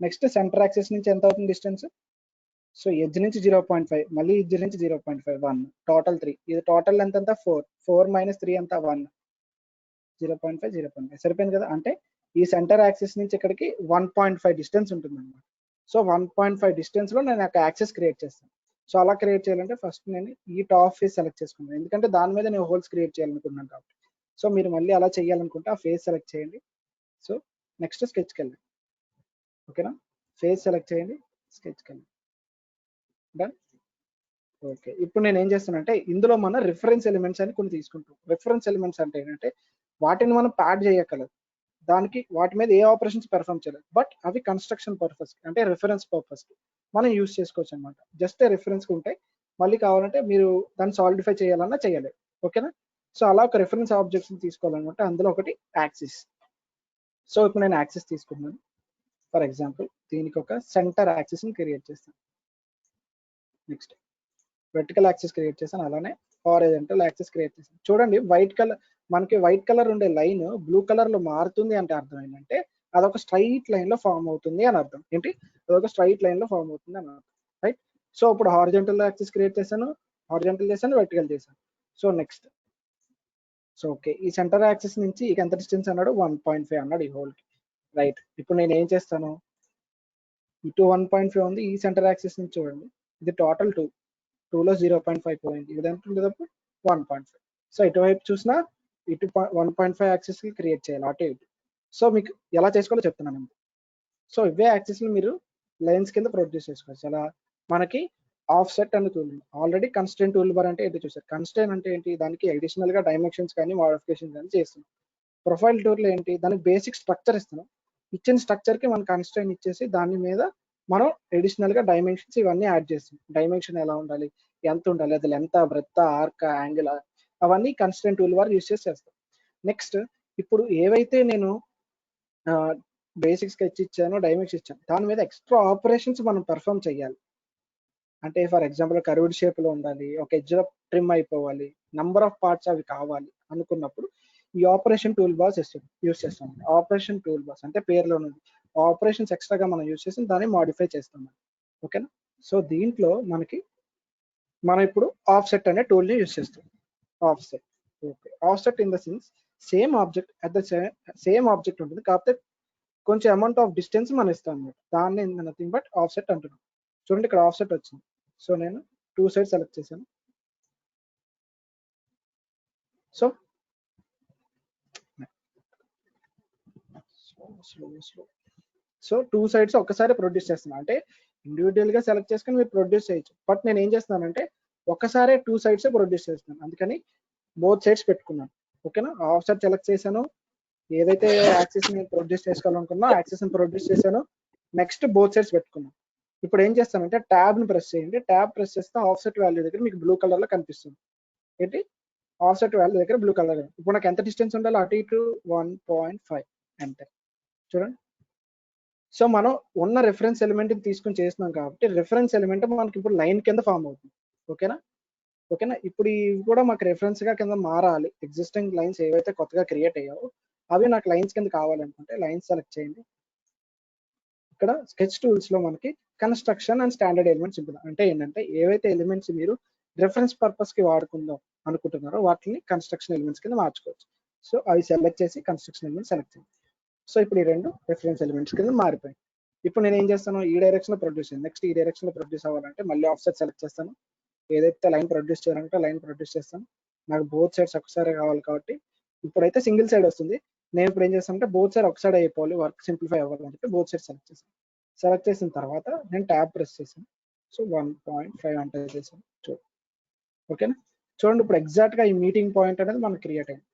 నెక్స్ట్ సెంటర్ యాక్సిస్ నుంచి ఎంత అవుతుంది డిస్టెన్స్? సో ఎడ్జ్ నుంచి 0.5, మళ్ళీ ఎడ్జ్ నుంచి 0.5, 1, టోటల్ 3. ఇది టోటల్ ఎంత? 4 మైనస్ 3 ఎంత? 1. 0.5 సరిపోయింది కదా. అంటే ఈ సెంటర్ యాక్సిస్ నుంచి ఇక్కడికి 1.5 డిస్టెన్స్ ఉంటుంది అన్నమాట. సో 1.5 డిస్టెన్స్ లో నేను ఒక యాక్సిస్ క్రియేట్ చేస్తాను. సో అలా క్రియేట్ చేయాలంటే ఫస్ట్ నేను ఈ టాప్ ఫేస్ సెలెక్ట్ చేసుకున్నాను, ఎందుకంటే దాని మీద నేను హోల్స్ క్రియేట్ చేయాలనుకున్నాను కాబట్టి. సో మీరు మళ్ళీ అలా చేయాలనుకుంటే ఆ ఫేస్ సెలెక్ట్ చేయండి. సో నెక్స్ట్ స్కెచ్కి వెళ్ళండి. ఓకేనా. ఫేస్ సెలెక్ట్ చేయండి, స్కెచ్ కింద డన్. ఓకే, ఇప్పుడు నేను ఏం చేస్తానంటే ఇందులో మన రిఫరెన్స్ ఎలిమెంట్స్ అని కొన్ని తీసుకుంటాం. రిఫరెన్స్ ఎలిమెంట్స్ అంటే ఏంటంటే వాటిని మనం ప్యాడ్ చేయక్కర్లేదు, దానికి వాటి మీద ఏ ఆపరేషన్స్ పెర్ఫామ్ చేయలేదు, బట్ అవి కన్స్ట్రక్షన్ పర్పస్ అంటే రిఫరెన్స్ పర్పస్ మనం యూస్ చేసుకోవచ్చు అనమాట. జస్ట్ రిఫరెన్స్ ఉంటే మళ్ళీ కావాలంటే మీరు దాన్ని సాలిడిఫై చేయాలన్నా చేయలేదు. ఓకేనా. సో అలా ఒక రిఫరెన్స్ ఆబ్జెక్ట్స్ తీసుకోవాలన్నమాట. అందులో ఒకటి యాక్సిస్. సో ఇప్పుడు నేను యాక్సిస్ తీసుకున్నాను. ఫర్ ఎగ్జాంపుల్ దీనికి ఒక సెంటర్ యాక్సిస్ ని క్రియేట్ చేస్తాను. నెక్స్ట్ వెర్టికల్ యాక్సిస్ క్రియేట్ చేశాను, అలానే హారిజాంటల్ యాక్సిస్ క్రియేట్ చేశాను. చూడండి వైట్ కలర్, మనకి వైట్ కలర్ ఉండే లైన్ బ్లూ కలర్ లో మారుతుంది అంటే అర్థం ఏంటంటే అదొక స్ట్రైట్ లైన్ లో ఫామ్ అవుతుంది అని అర్థం. ఏంటి, అదొక స్ట్రైట్ లైన్ లో ఫామ్ అవుతుంది అని అర్థం, రైట్. సో ఇప్పుడు హారిజాంటల్ యాక్సిస్ క్రియేట్ చేశాను, హారిజాంటల్ చేశాను, వెర్టికల్ చేశాను. సో నెక్స్ట్, సో ఓకే, ఈ సెంటర్ యాక్సిస్ నుంచి ఇక ఎంత డిస్టెన్స్ అన్నాడు, 1.5 అన్నాడు ఈ హోల్ కి, రైట్. ఇప్పుడు నేను ఏం చేస్తాను, ఇటు 1.5 ఉంది, ఈ సెంటర్ యాక్సిస్ నుంచి చూడండి ఇది టోటల్ 2లో 0.5 పోయింది, ఇది ఎంత ఉంటుంది అప్పుడు 1.5. సో ఇటువైపు చూసినా ఇటు 1.5 యాక్సిస్ కి క్రియేట్ చేయాలి అటు ఇటు. సో మీకు ఎలా చేసుకోవాలో చెప్తున్నాను. సో ఇవే యాక్సిస్ మీరు లైన్స్ కింద ప్రొడ్యూస్ చేసుకోవచ్చు. అలా మనకి ఆఫ్ సెట్ అనే tool already constrain tool bar అంటే ఏంటి చూసారు. కన్స్ట్రెయిన్ అంటే ఏంటి, దానికి అడిషనల్ గా డైమెన్షన్స్ కానీ మోడిఫికేషన్స్ కానీ చేస్తున్నాం. ప్రొఫైల్ టూల్ ఏంటి, దానికి బేసిక్ స్ట్రక్చర్ ఇస్తున్నాం, ఇచ్చిన స్ట్రక్చర్ కి మనం కన్స్ట్రెయిన్ ఇచ్చేసి దాని మీద మనం అడిషనల్ గా డైమెన్షన్స్ ఇవన్నీ యాడ్ చేస్తాం. డైమెన్షన్ ఎలా ఉండాలి, ఎంత ఉండాలి, అది లెంత్, బ్రెడ్త్, ఆర్క్, యాంగిల్, అవన్నీ కన్స్ట్రెయిన్ టూల్ బార్ యూస్ చేసి చేస్తాం. నెక్స్ట్ ఇప్పుడు ఏవైతే నేను బేసిక్ స్కెచ్ ఇచ్చానో, డైమెన్షన్ ఇచ్చాను, దాని మీద ఎక్స్ట్రా ఆపరేషన్స్ మనం పెర్ఫామ్ చేయాలి. అంటే ఫర్ ఎగ్జాంపుల్ కర్వ్డ్ షేప్ లో ఉండాలి, ఒక ఎడ్జ్ లో ట్రిమ్ అయిపోవాలి, నంబర్ ఆఫ్ పార్ట్స్ అవి కావాలి అనుకున్నప్పుడు ఈ ఆపరేషన్ టూల్ బార్స్ యూస్ చేస్తాం. ఆపరేషన్ టూల్ బార్స్ అంటే పేరులో ఉంది, ఆపరేషన్స్ ఎక్స్ట్రాగా మనం యూస్ చేసి దాన్ని మాడిఫై చేస్తాం. ఓకేనా. సో దీంట్లో మనం ఇప్పుడు ఆఫ్ సెట్ అనే టూల్ ని యూస్ చేస్తాం. Of set, okay, of set in the sense same object at the same object ఉంటుంది, కాకపోతే కొంచెం అమౌంట్ ఆఫ్ డిస్టెన్స్ మనం ఇస్తాం అనమాట. దాన్ని నథింగ్ బట్ ఆఫ్ సెట్ అంటున్నాం. చూడండి ఇక్కడ ఆఫ్ సెట్ వచ్చింది. సో నేను 2 సైడ్స్ సెలెక్ట్ చేశాను. సో సో 2 సైడ్స్ ఒక్కసారి ప్రొడ్యూస్ చేస్తున్నాను, అంటే ఇండివిజువల్ గా సెలెక్ట్ చేసుకుని మీరు ప్రొడ్యూస్ చేయొచ్చు. బట్ నేను ఏం చేస్తున్నానంటే ఒక్కసారి 2 సైడ్స్ ప్రొడ్యూస్ చేస్తున్నాను, అందుకని బోత్ సైడ్స్ పెట్టుకున్నాను. ఓకేనా. ఆఫ్ సెట్ సెలెక్ట్ చేశాను, ఏదైతే యాక్సిస్ ని ప్రొడ్యూస్ చేసుకోవాలనుకున్నా యాక్సిస్ ని ప్రొడ్యూస్ చేశాను. నెక్స్ట్ బోత్ సైడ్స్ పెట్టుకున్నాను. ఇప్పుడు ఏం చేస్తానంటే ట్యాబ్ ని ప్రెస్ చేయండి, ట్యాబ్ ప్రెస్ చేస్తే ఆఫ్ సెట్ వాల్యూ దగ్గర మీకు బ్లూ కలర్ లో కనిపిస్తుంది. ఏంటి, ఆఫ్ సెట్ వాల్యూ దగ్గర బ్లూ కలర్. ఇప్పుడు నాకు ఎంత డిస్టెన్స్ ఉండాలి, అటు ఇటు 1.5 అంతే. చూడండి. సో మనం ఉన్న రిఫరెన్స్ ఎలిమెంట్ తీసుకుని చేస్తున్నాం కాబట్టి రిఫరెన్స్ ఎలిమెంట్ మనకి ఇప్పుడు లైన్ కింద ఫామ్ అవుతుంది. ఓకేనా. ఓకేనా. ఇప్పుడు ఇవి కూడా మాకు రెఫరెన్స్ గా కింద మారాలి. ఎగ్జిస్టింగ్ లైన్స్ ఏవైతే కొత్తగా క్రియేట్ అయ్యావో అవి నాకు లైన్స్ కింద కావాలనుకుంటే లైన్స్ సెలెక్ట్ చేయండి. ఇక్కడ స్కెచ్ టూల్స్ లో మనకి కన్స్ట్రక్షన్ అండ్ స్టాండర్డ్ ఎలిమెంట్స్ ఉంటుంది. అంటే ఏంటంటే ఏవైతే ఎలిమెంట్స్ మీరు రిఫరెన్స్ పర్పస్ కి వాడుకుందాం అనుకుంటున్నారో వాటిని కన్స్ట్రక్షన్ ఎలిమెంట్స్ కింద మార్చుకోవచ్చు. సో అవి సెలెక్ట్ చేసి కన్స్ట్రక్షన్ ఎలిమెంట్స్ సెలెక్ట్ చేయండి. సో ఇప్పుడు ఈ రెండు రిఫరెన్స్ ఎలిమెంట్స్ కింద మారిపోయాయి. ఇప్పుడు నేను ఏం చేస్తాను, ఈ డైరెక్షన్ లో ప్రొడ్యూస్ చేయండి. నెక్స్ట్ ఈ డైరెక్షన్ లో ప్రొడ్యూస్ అవ్వాలంటే మళ్ళీ ఆఫ్సెట్ సెలెక్ట్ చేస్తాను, ఏదైతే లైన్ ప్రొడ్యూస్ చేయాలంటే లైన్ ప్రొడ్యూస్ చేస్తాను. నాకు బోత్ సైడ్స్ ఒకసారి కావాలి కాబట్టి ఇప్పుడైతే సింగిల్ సైడ్ వస్తుంది. నేను ఇప్పుడు ఏం చేస్తానంటే బోత్ సైడ్ ఒక సైడ్ అయిపోవాలి, వర్క్ సింప్లిఫై అవ్వాలని చెప్పి బోత్ సైడ్ సెలెక్ట్ చేశాను. సెలెక్ట్ చేసిన తర్వాత నేను ట్యాబ్ ప్రెస్ చేశాను. సో 1.5 అంటే చేశాను. ఓకేనా. చూడండి ఇప్పుడు ఎగ్జాక్ట్ గా ఈ మీటింగ్ పాయింట్ అనేది మనకు క్రియేట్ అయింది,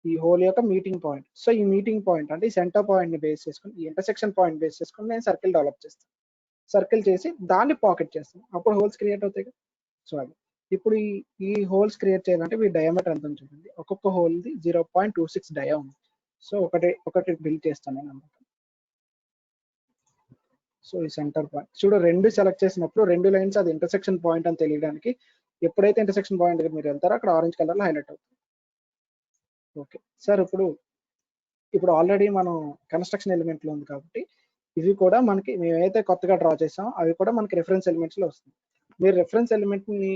ఈ హోల్ యొక్క మీటింగ్ పాయింట్. సో ఈ మీటింగ్ పాయింట్ అంటే ఈ సెంటర్ పాయింట్ ని బేస్ చేసుకుని, ఈ ఇంటర్సెక్షన్ పాయింట్ బేస్ చేసుకుని నేను సర్కిల్ డెవలప్ చేస్తాను. సర్కిల్ చేసి దాన్ని పాకెట్ చేస్తాను, అప్పుడు హోల్స్ క్రియేట్ అవుతాయి కదా. సో అది ఇప్పుడు ఈ హోల్స్ క్రియేట్ చేయాలంటే మీ డయామీటర్ ఎంత ఉంటుంది, ఒక్కొక్క హోల్ ది 0.26 డయా ఉంది. సో ఒకటి బిల్డ్ చేస్తాను నేను అన్నమాట. సో ఈ సెంటర్ పాయింట్ చూడు, రెండు సెలెక్ట్ చేసినప్పుడు రెండు లైన్స్ అది ఇంటర్సెక్షన్ పాయింట్ అని తెలియడానికి ఎప్పుడైతే ఇంటర్సెక్షన్ పాయింట్ దగ్గర మీరు వెళ్తారో అక్కడ ఆరెంజ్ కలర్ లో హైలైట్ అవుతుంది. ఓకే సార్, ఇప్పుడు ఆల్రెడీ మనం కన్స్ట్రక్షన్ ఎలిమెంట్ లో ఉంది కాబట్టి ఇవి కూడా మనకి మేమైతే కొత్తగా డ్రా చేసాం అవి కూడా మనకి రిఫరెన్స్ ఎలిమెంట్స్ లో వస్తుంది. మీరు రిఫరెన్స్ ఎలిమెంట్ ని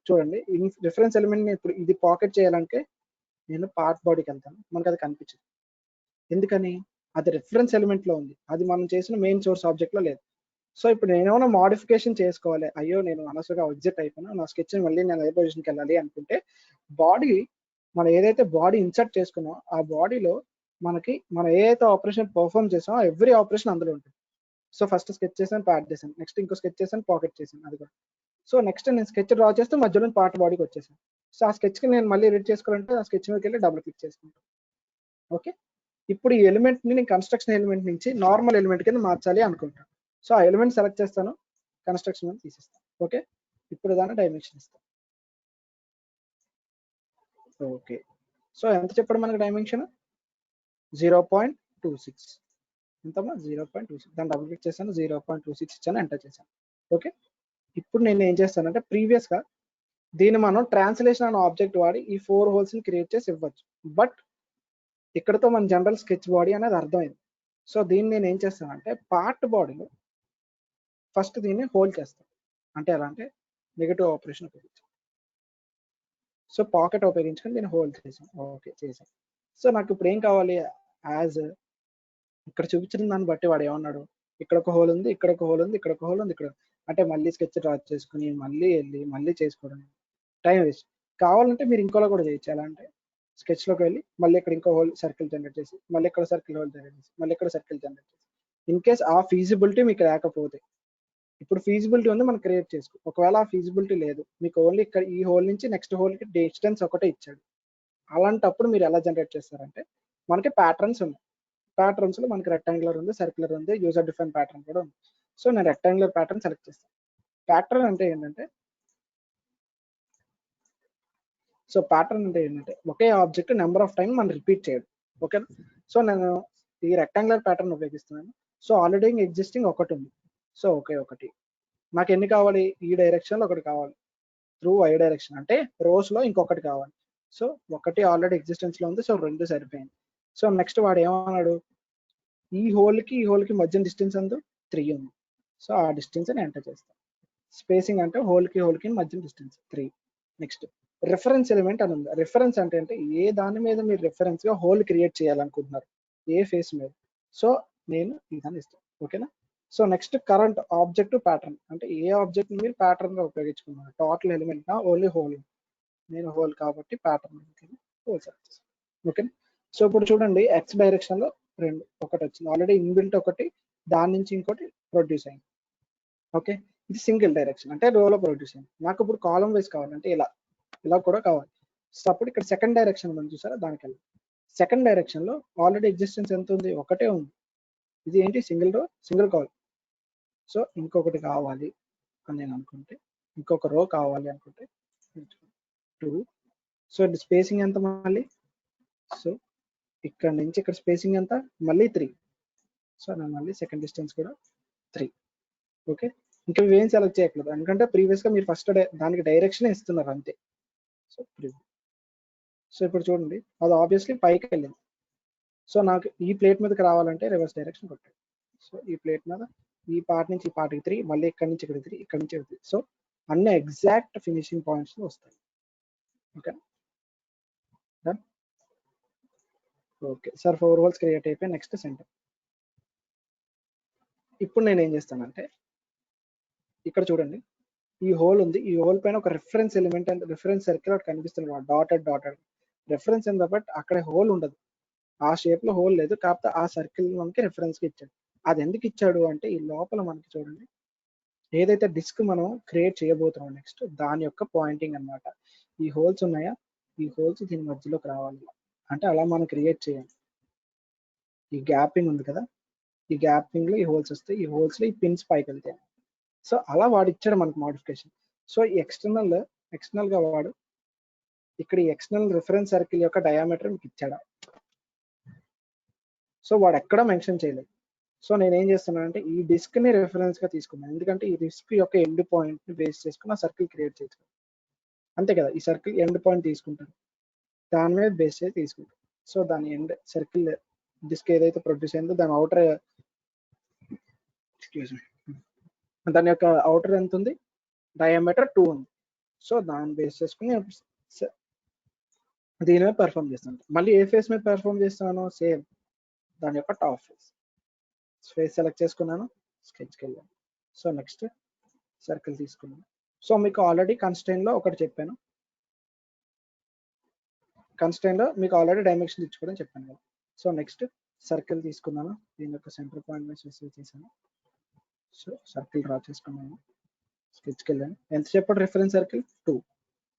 చూడండి, ఈ రిఫరెన్స్ ఎలిమెంట్ ని ఇప్పుడు ఇది పాకెట్ చేయాలంటే నేను పార్ట్ బాడీకి వెళ్తాను, మనకి అది కనిపించదు. ఎందుకని, అది రిఫరెన్స్ ఎలిమెంట్ లో ఉంది, అది మనం చేసిన మెయిన్ సోర్స్ ఆబ్జెక్ట్ లో లేదు. సో ఇప్పుడు నేను ఏమైనా మోడిఫికేషన్ చేసుకోవాలి, అయ్యో నేను అనవసరంగా ఎగ్జిట్ అయిపోయినా, నా స్కెచ్ మళ్ళీ నేను ఏ పొజిషన్కి వెళ్ళాలి అనుకుంటే బాడీ మనం ఏదైతే బాడీ ఇన్సర్ట్ చేసుకున్నామో ఆ బాడీలో మనం ఏదైతే ఆపరేషన్ పర్ఫామ్ చేసామో ఎవ్రీ ఆపరేషన్ అందులో ఉంటుంది. సో ఫస్ట్ స్కెచ్ చేశాను, ప్యాడ్ చేశాను, నెక్స్ట్ ఇంకో స్కెచ్ చేశాను, పాకెట్ చేశాను, అది కూడా. సో నెక్స్ట్ నేను స్కెచ్ డ్రా చేస్తూ మధ్యలో పార్ట్ బాడీకి వచ్చేసాను. సో ఆ స్కెచ్కి నేను మళ్ళీ ఎడిట్ చేసుకోవాలంటే ఆ స్కెచ్ మీదకి వెళ్ళి డబుల్ క్లిక్ చేసుకుంటాను. ఓకే, ఇప్పుడు ఈ ఎలిమెంట్ని నేను కన్స్ట్రక్షన్ ఎలిమెంట్ నుంచి నార్మల్ ఎలిమెంట్ కింద మార్చాలి అనుకుంటాను. సో ఆ ఎలిమెంట్ సెలెక్ట్ చేస్తాను, కన్స్ట్రక్షన్ మీద తీసేస్తాను. ఓకే, ఇప్పుడు దాన్ని డైమెన్షన్ ఇస్తాను. ఓకే, సో ఎంత చెప్పాడు మనకి డైమెన్షన్? 0.26. ఎంతమ్మా? 0.26. దాన్ని డబుల్ క్లిక్ చేశాను, 0.26 ఇచ్చాను, ఎంటర్ చేశాను. ఓకే, ఇప్పుడు నేను ఏం చేస్తానంటే ప్రీవియస్గా దీన్ని మనం ట్రాన్స్లేషన్ అనే ఆబ్జెక్ట్ వాడి ఈ 4 హోల్స్ని క్రియేట్ చేసి ఇవ్వచ్చు. బట్ ఇక్కడతో మన జనరల్ స్కెచ్ బాడీ అనేది అర్థమైంది. సో దీన్ని నేను ఏం చేస్తానంటే పార్ట్ బాడీలో ఫస్ట్ దీన్ని హోల్డ్ చేస్తాను. అంటే ఎలా అంటే నెగటివ్ ఆపరేషన్ ఉపయోగించాను. సో పాకెట్ ఉపయోగించుకొని దీన్ని హోల్డ్ చేసాను. ఓకే, చేసాను. సో నాకు ఇప్పుడు ఏం కావాలి? యాజ్ ఇక్కడ చూపించిన దాన్ని బట్టి వాడు ఏమన్నాడు, ఇక్కడ ఒక హోల్ ఉంది, ఇక్కడ ఒక హోల్ ఉంది, ఇక్కడ ఒక హోల్ ఉంది, ఇక్కడ అంటే మళ్ళీ స్కెచ్ డ్రా చేసుకుని మళ్ళీ వెళ్ళి మళ్ళీ చేసుకోవడం టైం వేస్ట్. కావాలంటే మీరు ఇంకోలా కూడా చేయొచ్చు. ఎలా అంటే స్కెచ్లోకి వెళ్ళి మళ్ళీ ఇక్కడ ఇంకో హోల్ సర్కిల్ జనరేట్ చేసి మళ్ళీ ఇక్కడ సర్కిల్ హోల్ జనరేట్ చేసి మళ్ళీ ఇక్కడ సర్కిల్ జనరేట్ చేసి, ఇన్ కేస్ ఆ ఫీజిబిలిటీ మీకు లేకపోతే, ఇప్పుడు ఫీజిబిలిటీ ఉంది మనం క్రియేట్ చేసుకో. ఒకవేళ ఆ ఫీజిబిలిటీ లేదు, మీకు ఓన్లీ ఇక్కడ ఈ హోల్ నుంచి నెక్స్ట్ హోల్కి డిస్టెన్స్ ఒకటే ఇచ్చాడు, అలాంటప్పుడు మీరు ఎలా జనరేట్ చేస్తారంటే మనకి ప్యాటర్న్స్ ఉన్నాయి. ప్యాటర్న్స్ లో మనకి రెక్టాంగులర్ ఉంది, సర్క్యులర్ ఉంది, యూజర్ డిఫైన్ ప్యాటర్న్ కూడా ఉంది. సో నేను రెక్టాంగులర్ ప్యాటర్న్ సెలెక్ట్ చేస్తాను. ప్యాటర్న్ అంటే ఏంటంటే ఒకే ఆబ్జెక్ట్ నెంబర్ ఆఫ్ టైం మనం రిపీట్ చేయడం. ఓకేనా? సో నేను ఈ రెక్టాంగులర్ ప్యాటర్న్ ఉపయోగిస్తున్నాను. సో ఆల్రెడీ ఎగ్జిస్టింగ్ ఒకటి ఉంది. సో ఒకే ఒకటి, నాకు ఎన్ని కావాలి? ఈ డైరెక్షన్ లో ఒకటి కావాలి, త్రూ వై డైరెక్షన్ అంటే రోస్ లో ఇంకొకటి కావాలి. సో ఒకటి ఆల్రెడీ ఎగ్జిస్టెన్స్ లో ఉంది, సో 2 సరిపోయింది. సో నెక్స్ట్ వాడు ఏమన్నాడు, ఈ హోల్కి ఈ హోల్కి మధ్య డిస్టెన్స్ అంతా 3 ఉంది. సో ఆ డిస్టెన్స్ అని ఎంటర్ చేస్తాను. స్పేసింగ్ అంటే హోల్కి హోల్కి మధ్య డిస్టెన్స్ 3. నెక్స్ట్ రిఫరెన్స్ ఎలిమెంట్ అని ఉంది. రిఫరెన్స్ అంటే ఏ దాని మీద మీరు రిఫరెన్స్ గా హోల్ క్రియేట్ చేయాలనుకుంటున్నారు, ఏ ఫేస్ మీద. సో నేను ఇదని ఇస్తాను. ఓకేనా? So next current object pattern అంటే ఏ ఆబ్జెక్ట్ మీరు ప్యాటర్న్ గా ఉపయోగించుకున్నారు, టోటల్ ఎలిమెంట్ ఓన్లీ హోల్. నేను హోల్ కాబట్టి ప్యాటర్న్ హోల్ సెలెక్ట్ చేస్తాను. ఓకే, సో ఇప్పుడు చూడండి ఎక్స్ డైరెక్షన్ లో 2 ఒకటి వచ్చింది, ఆల్రెడీ ఇన్బిల్ట్ ఒకటి, దాని నుంచి ఇంకోటి ప్రొడ్యూస్ అయింది. ఓకే, ఇది సింగిల్ డైరెక్షన్ అంటే రోలో ప్రొడ్యూస్ అయింది. నాకు ఇప్పుడు కాలం వైజ్ కావాలంటే ఇలా కూడా కావాలి. సో అప్పుడు ఇక్కడ సెకండ్ డైరెక్షన్ మనం చూసారా, దానికి వెళ్ళాలి. సెకండ్ డైరెక్షన్ లో ఆల్రెడీ ఎగ్జిస్టెన్స్ ఎంత ఉంది? ఒకటే ఉంది. ఇది ఏంటి? సింగిల్ రో సింగిల్ కాల్. సో ఇంకొకటి కావాలి అని నేను అనుకుంటే, ఇంకొక రో కావాలి అనుకుంటే 2. సో స్పేసింగ్ ఎంత మళ్ళీ? సో ఇక్కడ నుంచి ఇక్కడ స్పేసింగ్ ఎంత? మళ్ళీ 3. సో నేను మళ్ళీ సెకండ్ డిస్టెన్స్ కూడా 3. ఓకే, ఇంకా ఇవేం సెలెక్ట్ చేయట్లేదు ఎందుకంటే ప్రీవియస్ గా మీరు ఫస్ట్ దానికి డైరెక్షన్ ఇస్తున్నారు అంతే. సో సో ఇప్పుడు చూడండి అది ఆబ్వియస్లీ పైకి వెళ్ళింది. సో నాకు ఈ ప్లేట్ మీదకి రావాలంటే రివర్స్ డైరెక్షన్ కొట్టాడు. సో ఈ ప్లేట్ మీద ఈ పార్ట్ నుంచి ఈ పార్ట్కి 3, మళ్ళీ ఇక్కడ నుంచి ఇక్కడ 3, ఇక్కడ నుంచి 3. సో అన్ని ఎగ్జాక్ట్ ఫినిషింగ్ పాయింట్స్ వస్తాయి. Okay done. Okay sir, 4 holes create అయిపోయి నెక్స్ట్ సెంటర్. ఇప్పుడు నేను ఏం చేస్తానంటే ఇక్కడ చూడండి ఈ హోల్ ఉంది, ఈ హోల్ పైన ఒక reference element and reference circle ఒకటి కనిపిస్తుంది, డాటెడ్ రిఫరెన్స్ ఉంది. బట్ అక్కడ హోల్ ఉండదు, ఆ షేప్ లో హోల్ లేదు, కాకపోతే ఆ సర్కిల్ మనకి రిఫరెన్స్ కి ఇచ్చాడు. అది ఎందుకు ఇచ్చాడు అంటే ఈ లోపల మనకి చూడండి ఏదైతే డిస్క్ మనం క్రియేట్ చేయబోతున్నాం నెక్స్ట్ దాని యొక్క పాయింటింగ్ అన్నమాట. ఈ హోల్స్ ఉన్నాయా, ఈ హోల్స్ దీని మధ్యలోకి రావాలి అంటే అలా మనం క్రియేట్ చేయాలి. ఈ గ్యాపింగ్ ఉంది కదా, ఈ గ్యాపింగ్ లో ఈ హోల్స్ వస్తాయి, ఈ హోల్స్ లో ఈ పిన్స్ పైకి వెళ్తాయి. సో అలా వాడు ఇచ్చాడు మనకు మోడిఫికేషన్. సో ఈ ఎక్స్టర్నల్ గా వాడు ఇక్కడ ఈ ఎక్స్టర్నల్ రిఫరెన్స్ సర్కిల్ యొక్క డయామీటర్ మీకు ఇచ్చాడా? సో వాడు ఎక్కడ మెన్షన్ చేయలేదు. సో నేను ఏం చేస్తున్నానంటే ఈ డిస్క్ ని రిఫరెన్స్ గా తీసుకున్నాను, ఎందుకంటే ఈ డిస్క్ యొక్క ఎండ్ పాయింట్ ని బేస్ చేసుకుని ఆ సర్కిల్ క్రియేట్ చేయొచ్చు అంతే కదా. ఈ సర్కిల్ ఎండ్ పాయింట్ తీసుకుంటాను, దాని మీద బేస్ చేసి తీసుకుంటాను. సో దాని ఎండ్ సర్కిల్ డిస్క్ ఏదైతే ప్రొడ్యూస్ అయిందో దాని అవుటర్ దాని యొక్క అవుటర్ ఎంత ఉంది? డయామీటర్ 2 ఉంది. సో దాన్ని బేస్ చేసుకుని దీని మీద పెర్ఫామ్ చేస్తాను. మళ్ళీ ఏ ఫేస్ మీద పెర్ఫామ్ చేస్తున్నాను? సేమ్ దాని యొక్క టాప్ ఫేస్ సెలెక్ట్ చేసుకున్నాను, స్కెచ్కి వెళ్ళాను. సో నెక్స్ట్ సర్కిల్ తీసుకున్నాను. సో మీకు ఆల్రెడీ కన్స్ట్రెయిన్ లో ఒకటి చెప్పాను, కన్స్ట్రెయిన్ లో మీకు ఆల్రెడీ డైమెన్షన్ ఇచ్చుకోవడం చెప్పాను కదా. సో నెక్స్ట్ సర్కిల్ తీసుకున్నాను, దీని యొక్క సెంటర్ పాయింట్ మీద చేసాను. సో సర్కిల్ డ్రా చేసుకున్నాను, స్కెచ్కి వెళ్ళాను. ఎంతసేపు reference circle 2.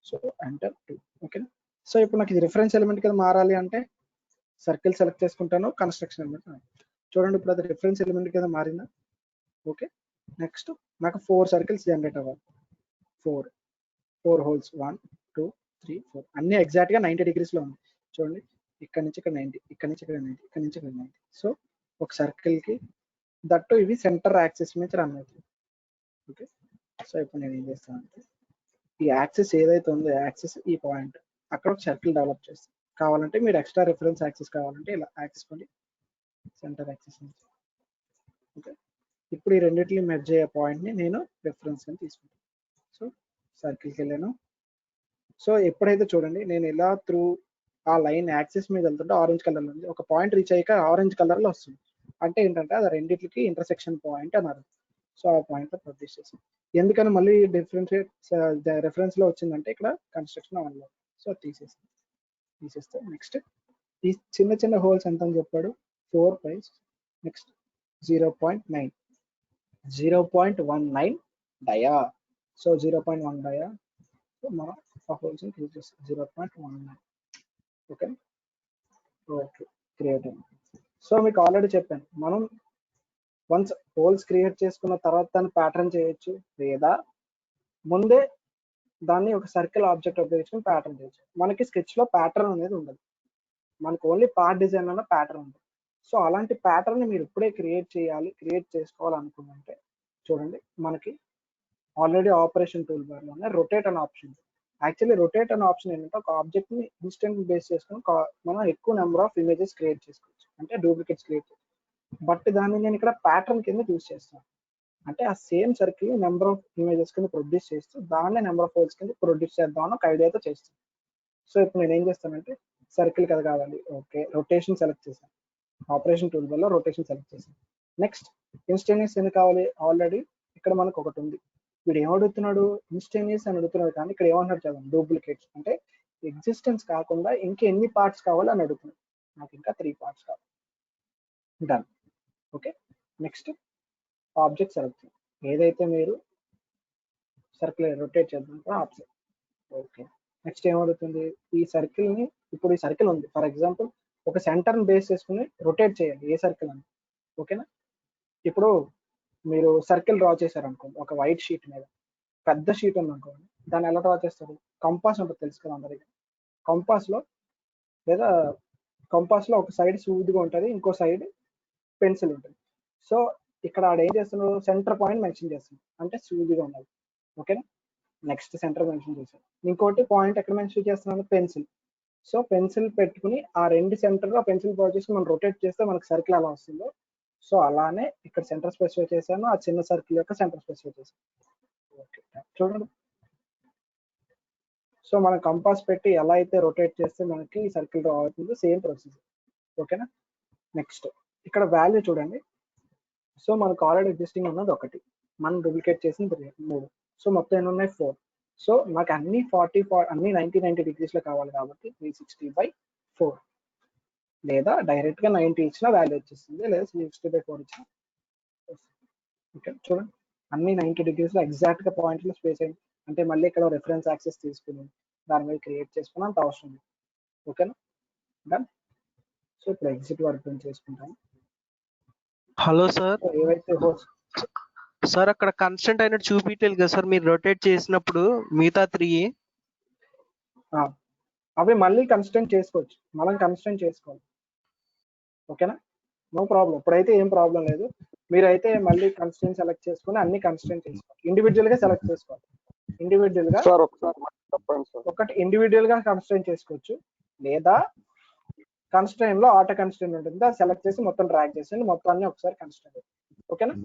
So enter 2. Okay. So ఇప్పుడు నాకు ఇది రిఫరెన్స్ ఎలిమెంట్ కింద మారాలి అంటే సర్కిల్ సెలెక్ట్ చేసుకుంటాను, కన్స్ట్రక్షన్ ఎలిమెంట్. చూడండి ఇప్పుడు అది రిఫరెన్స్ ఎలిమెంట్ కింద మారిందా. ఓకే. నెక్స్ట్ నాకు 4 సర్కిల్స్ జనరేట్ అవ్వాలి. 4 హోల్స్ 1 2 3 4 అన్ని ఎగ్జాక్ట్ గా 90 degrees లో ఉంది. చూడండి ఇక్కడ నుంచి ఇక్కడ 90, ఇక్కడ నుంచి ఇక్కడ 90, ఇక్కడ నుంచి ఇక్కడ 90. సో ఒక సర్కిల్ కి దట్టు ఇవి సెంటర్ యాక్సిస్ మీద రన్ అవుతుంది. ఓకే. సో ఇప్పుడు నేను ఏం చేస్తానంటే ఈ యాక్సిస్ ఏదైతే ఉందో యాక్సిస్ ఈ పాయింట్ అక్కడ ఒక సర్కిల్ డెవలప్ చేస్తాను. కావాలంటే మీరు ఎక్స్ట్రా రిఫరెన్స్ యాక్సిస్ కావాలంటే ఇలా యాక్సిస్ కొని సెంటర్ యాక్సిస్ నుంచి. ఓకే. ఇప్పుడు ఈ రెండింటిని మెర్జ్ అయ్యే పాయింట్ ని నేను రిఫరెన్స్ అని తీసుకుంటాను. సో సర్కిల్కి వెళ్ళాను. సో ఎప్పుడైతే చూడండి నేను ఇలా త్రూ ఆ లైన్ యాక్సిస్ మీద వెళ్తుంటే ఆరెంజ్ కలర్ లో ఉంది, ఒక పాయింట్ రీచ్ అయ్యాక ఆరెంజ్ కలర్ లో వస్తుంది. అంటే ఏంటంటే అది రెండింటికి ఇంటర్సెక్షన్ పాయింట్ అన్నారు. సో ఆ పాయింట్ లో ప్రొడ్యూస్ చేసాం. ఎందుకని మళ్ళీ రెఫరెన్స్ లో వచ్చిందంటే ఇక్కడ కన్స్ట్రక్షన్ అవ్వాలి. సో తీసేస్తే నెక్స్ట్ ఈ చిన్న చిన్న హోల్స్ ఎంత అని చెప్పాడు, 4 పైస్. నెక్స్ట్ 0.9 0.19 డయా. సో 0.1 డయా. సో మనం ఆ హోల్స్ క్రియేట్ చేస్తాం 0.19. ఓకే. ఓకే క్రియేట్ అయింది. సో మీకు ఆల్రెడీ చెప్పాను మనం వన్స్ హోల్స్ క్రియేట్ చేసుకున్న తర్వాత దాన్ని ప్యాటర్న్ చేయొచ్చు, లేదా ముందే దాన్ని ఒక సర్కిల్ ఆబ్జెక్ట్ ఉపయోగించుకుని ప్యాటర్న్ చేయొచ్చు. మనకి స్కెచ్ లో ప్యాటర్న్ అనేది ఉండదు, మనకు ఓన్లీ పార్ట్ డిజైన్ అన్న ప్యాటర్న్ ఉంటుంది. సో అలాంటి ప్యాటర్న్ ని మీరు ఇప్పుడే క్రియేట్ చేసుకోవాలనుకుంటే చూడండి మనకి ఆల్రెడీ ఆపరేషన్ టూల్ బార్ లోనే రొటేట్ అనే ఆప్షన్. యాక్చువల్లీ రొటేట్ అనే ఆప్షన్ ఏంటంటే ఒక ఆబ్జెక్ట్ ని ఇన్స్టెంట్ బేస్ చేసుకుని మనం ఎక్కువ నెంబర్ ఆఫ్ ఇమేజెస్ క్రియేట్ చేసుకోవచ్చు, అంటే డూప్లికేట్స్ క్రియేట్ చేసుకోవచ్చు. బట్ దాన్ని నేను ఇక్కడ ప్యాటర్న్ కింద యూజ్ చేస్తాను. అంటే ఆ same circle number of images కింద ప్రొడ్యూస్ చేస్తూ దాన్ని నెంబర్ ఆఫ్ హోల్స్ కింద ప్రొడ్యూస్ చేద్దాం అని ఒక ఐడియాతో చేస్తాను. సో ఇప్పుడు నేను ఏం చేస్తానంటే సర్కిల్ కదా కావాలి, ఓకే రొటేషన్ సెలెక్ట్ చేశాను, ఆపరేషన్ టూల్ బార్ లో రొటేషన్ సెలెక్ట్ చేశాను. నెక్స్ట్ ఇన్స్టెంటేనియస్ ఎందుకు కావాలి, ఆల్రెడీ ఇక్కడ మనకు ఒకటి ఉంది. వీడు ఏమడుగుతున్నాడు, ఇన్స్టెంటేనియస్ అని అడుగుతున్నాడు, కానీ ఇక్కడ ఏమంటున్నాడు చదవండి, డూప్లికేట్స్ అంటే ఎగ్జిస్టెన్స్ కాకుండా ఇంకా ఎన్ని పార్ట్స్ కావాలి అని అడుగుతున్నాడు. నాకు ఇంకా 3 పార్ట్స్ కావాలి. Done. Okay. Next object select చేయండి, ఏదైతే మీరు సర్కిల్ రొటేట్ చేద్దాం ఆప్షన్. ఓకే. నెక్స్ట్ ఏమవుతుంది, ఈ సర్కిల్ ని ఇప్పుడు ఈ సర్కిల్ ఉంది ఫర్ ఎగ్జాంపుల్ ఒక సెంటర్ ని బేస్ చేసుకుని రొటేట్ చేయాలి ఏ సర్కిల్ అని. ఓకేనా. ఇప్పుడు మీరు సర్కిల్ డ్రా చేశారు అనుకోండి ఒక వైట్ షీట్ మీద, పెద్ద షీట్ ఉంది అనుకోండి, దాన్ని ఎలా డ్రా చేస్తారు, కంపాస్ ఉంటుంది తెలుసు కదా అందరికి. కంపాస్ లో ఒక సైడ్ సూదిగా ఉంటుంది, ఇంకో సైడ్ పెన్సిల్ ఉంటుంది. సో ఇక్కడ ఆడ ఏం చేస్తున్నాడు, సెంటర్ పాయింట్ మెన్షన్ చేస్తున్నాడు అంటే సూదిగా ఉన్నది. ఓకేనా. నెక్స్ట్ సెంటర్ మెన్షన్ చేశాను. ఇంకోటి పాయింట్ ఎక్కడ మెన్షన్ చేస్తున్నాను, పెన్సిల్. సో పెన్సిల్ పెట్టుకుని ఆ రెండు సెంటర్ ఆ పెన్సిల్ పాయింట్ చేసుకుని మనం రొటేట్ చేస్తే మనకి సర్కిల్ ఎలా వస్తుందో, సో అలానే ఇక్కడ సెంటర్ స్పెసిఫై చేశాను, ఆ చిన్న సర్కిల్ యొక్క సెంటర్ స్పెసిఫై చేశాను. ఓకే చూడండి. సో మనం కంపాస్ పెట్టి ఎలా అయితే రొటేట్ చేస్తే మనకి సర్కిల్ డ్రా అవుతుందో సేమ్ ప్రొసీజర్. ఓకేనా. నెక్స్ట్ ఇక్కడ వాల్యూ చూడండి. సో మనకు ఆల్రెడీ ఎగ్జిస్టింగ్ ఉన్నది ఒకటి, మనం డూప్లికేట్ చేసింది 3. సో మొత్తం ఎన్ని ఉన్నాయి 4. సో నాకు అన్ని 90 degrees లో కావాలి కాబట్టి 360/4 లేదా డైరెక్ట్ గా 90 ఇచ్చిన వాల్యూ వచ్చేస్తుంది, లేదా 360/4 ఇచ్చిన. ఓకే చూడండి అన్ని 90 degrees లో ఎగ్జాక్ట్ గా పాయింట్ లో స్పేస్ అయింది. అంటే మళ్ళీ ఇక్కడ రిఫరెన్స్ యాక్సెస్ తీసుకుని దాని మీద క్రియేట్ చేసుకుని అంత అవసరం లేదు. ఓకేనా. డన్. సో ఇప్పుడు ఎగ్జిట్ వర్క్ చేసుకుంటాను. Hello sir. ఏవైతే హోల్స్ సార్ అక్కడ కన్స్టెంట్ అయినట్టు చూపించాలి కదా సార్ మీరు రొటేట్ చేసినప్పుడు మిగతా 3. అవి మళ్ళీ కన్స్టెంట్ చేసుకోవచ్చు, మనం కన్స్టెంట్ చేసుకోవాలి. ఓకేనా. నో ప్రాబ్లం, ఇప్పుడైతే ఏం ప్రాబ్లం లేదు. మీరైతే మళ్ళీ కన్స్టెంట్ సెలెక్ట్ చేసుకుని అన్ని కన్స్టెంట్ చేసుకోవాలి, ఇండివిజువల్ గా సెలెక్ట్ చేసుకోవాలి. ఇండివిజువల్ గా ఒకటి ఇండివిజువల్ గా కన్స్టెంట్ చేసుకోవచ్చు, లేదా కన్స్టెంట్ లో ఆటో కన్స్టెంట్ ఉంటుంది, అది సెలెక్ట్ చేసి మొత్తం డ్రాగ్ చేసి మొత్తం అన్ని ఒకసారి కన్స్టెంట్. ఓకేనా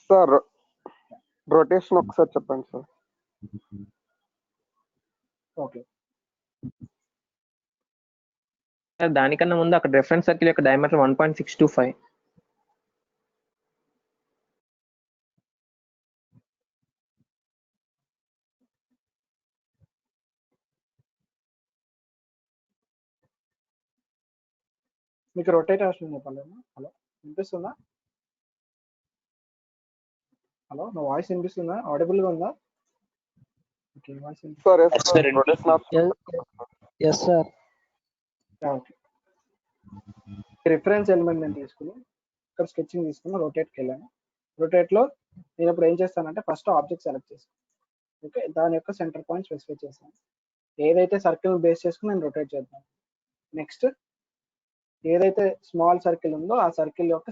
సార్. రొటేషన్ ఒకసారి చెప్పండి సార్. ఓకే. దానికన్నా ముందు అక్కడ రెఫరెన్స్ సర్కిల్ యొక్క డయామీటర్ 1.625. మీకు రొటేట్ అవసరం చెప్పాలేమో. హలో వినిపిస్తుందా? హలో, నా వాయిస్ వినిపిస్తుందా? ఆడిబుల్ గా ఉందా? Okay, voice sir yes sir rotation yes sir. Reference element నేను తీసుకుని ఇక్కడ స్కెచింగ్ తీసుకుని రొటేట్కి వెళ్ళాను. రొటేట్లో నేను ఇప్పుడు ఏం చేస్తానంటే ఫస్ట్ ఆబ్జెక్ట్ సెలెక్ట్ చేస్తాను. ఓకే, దాని యొక్క సెంటర్ పాయింట్ స్పెసిఫై చేస్తాను. ఏదైతే సర్కిల్ బేస్ చేసుకుని నేను రొటేట్ చేద్దాను. నెక్స్ట్ ఏదైతే స్మాల్ సర్కిల్ ఉందో ఆ సర్కిల్ యొక్క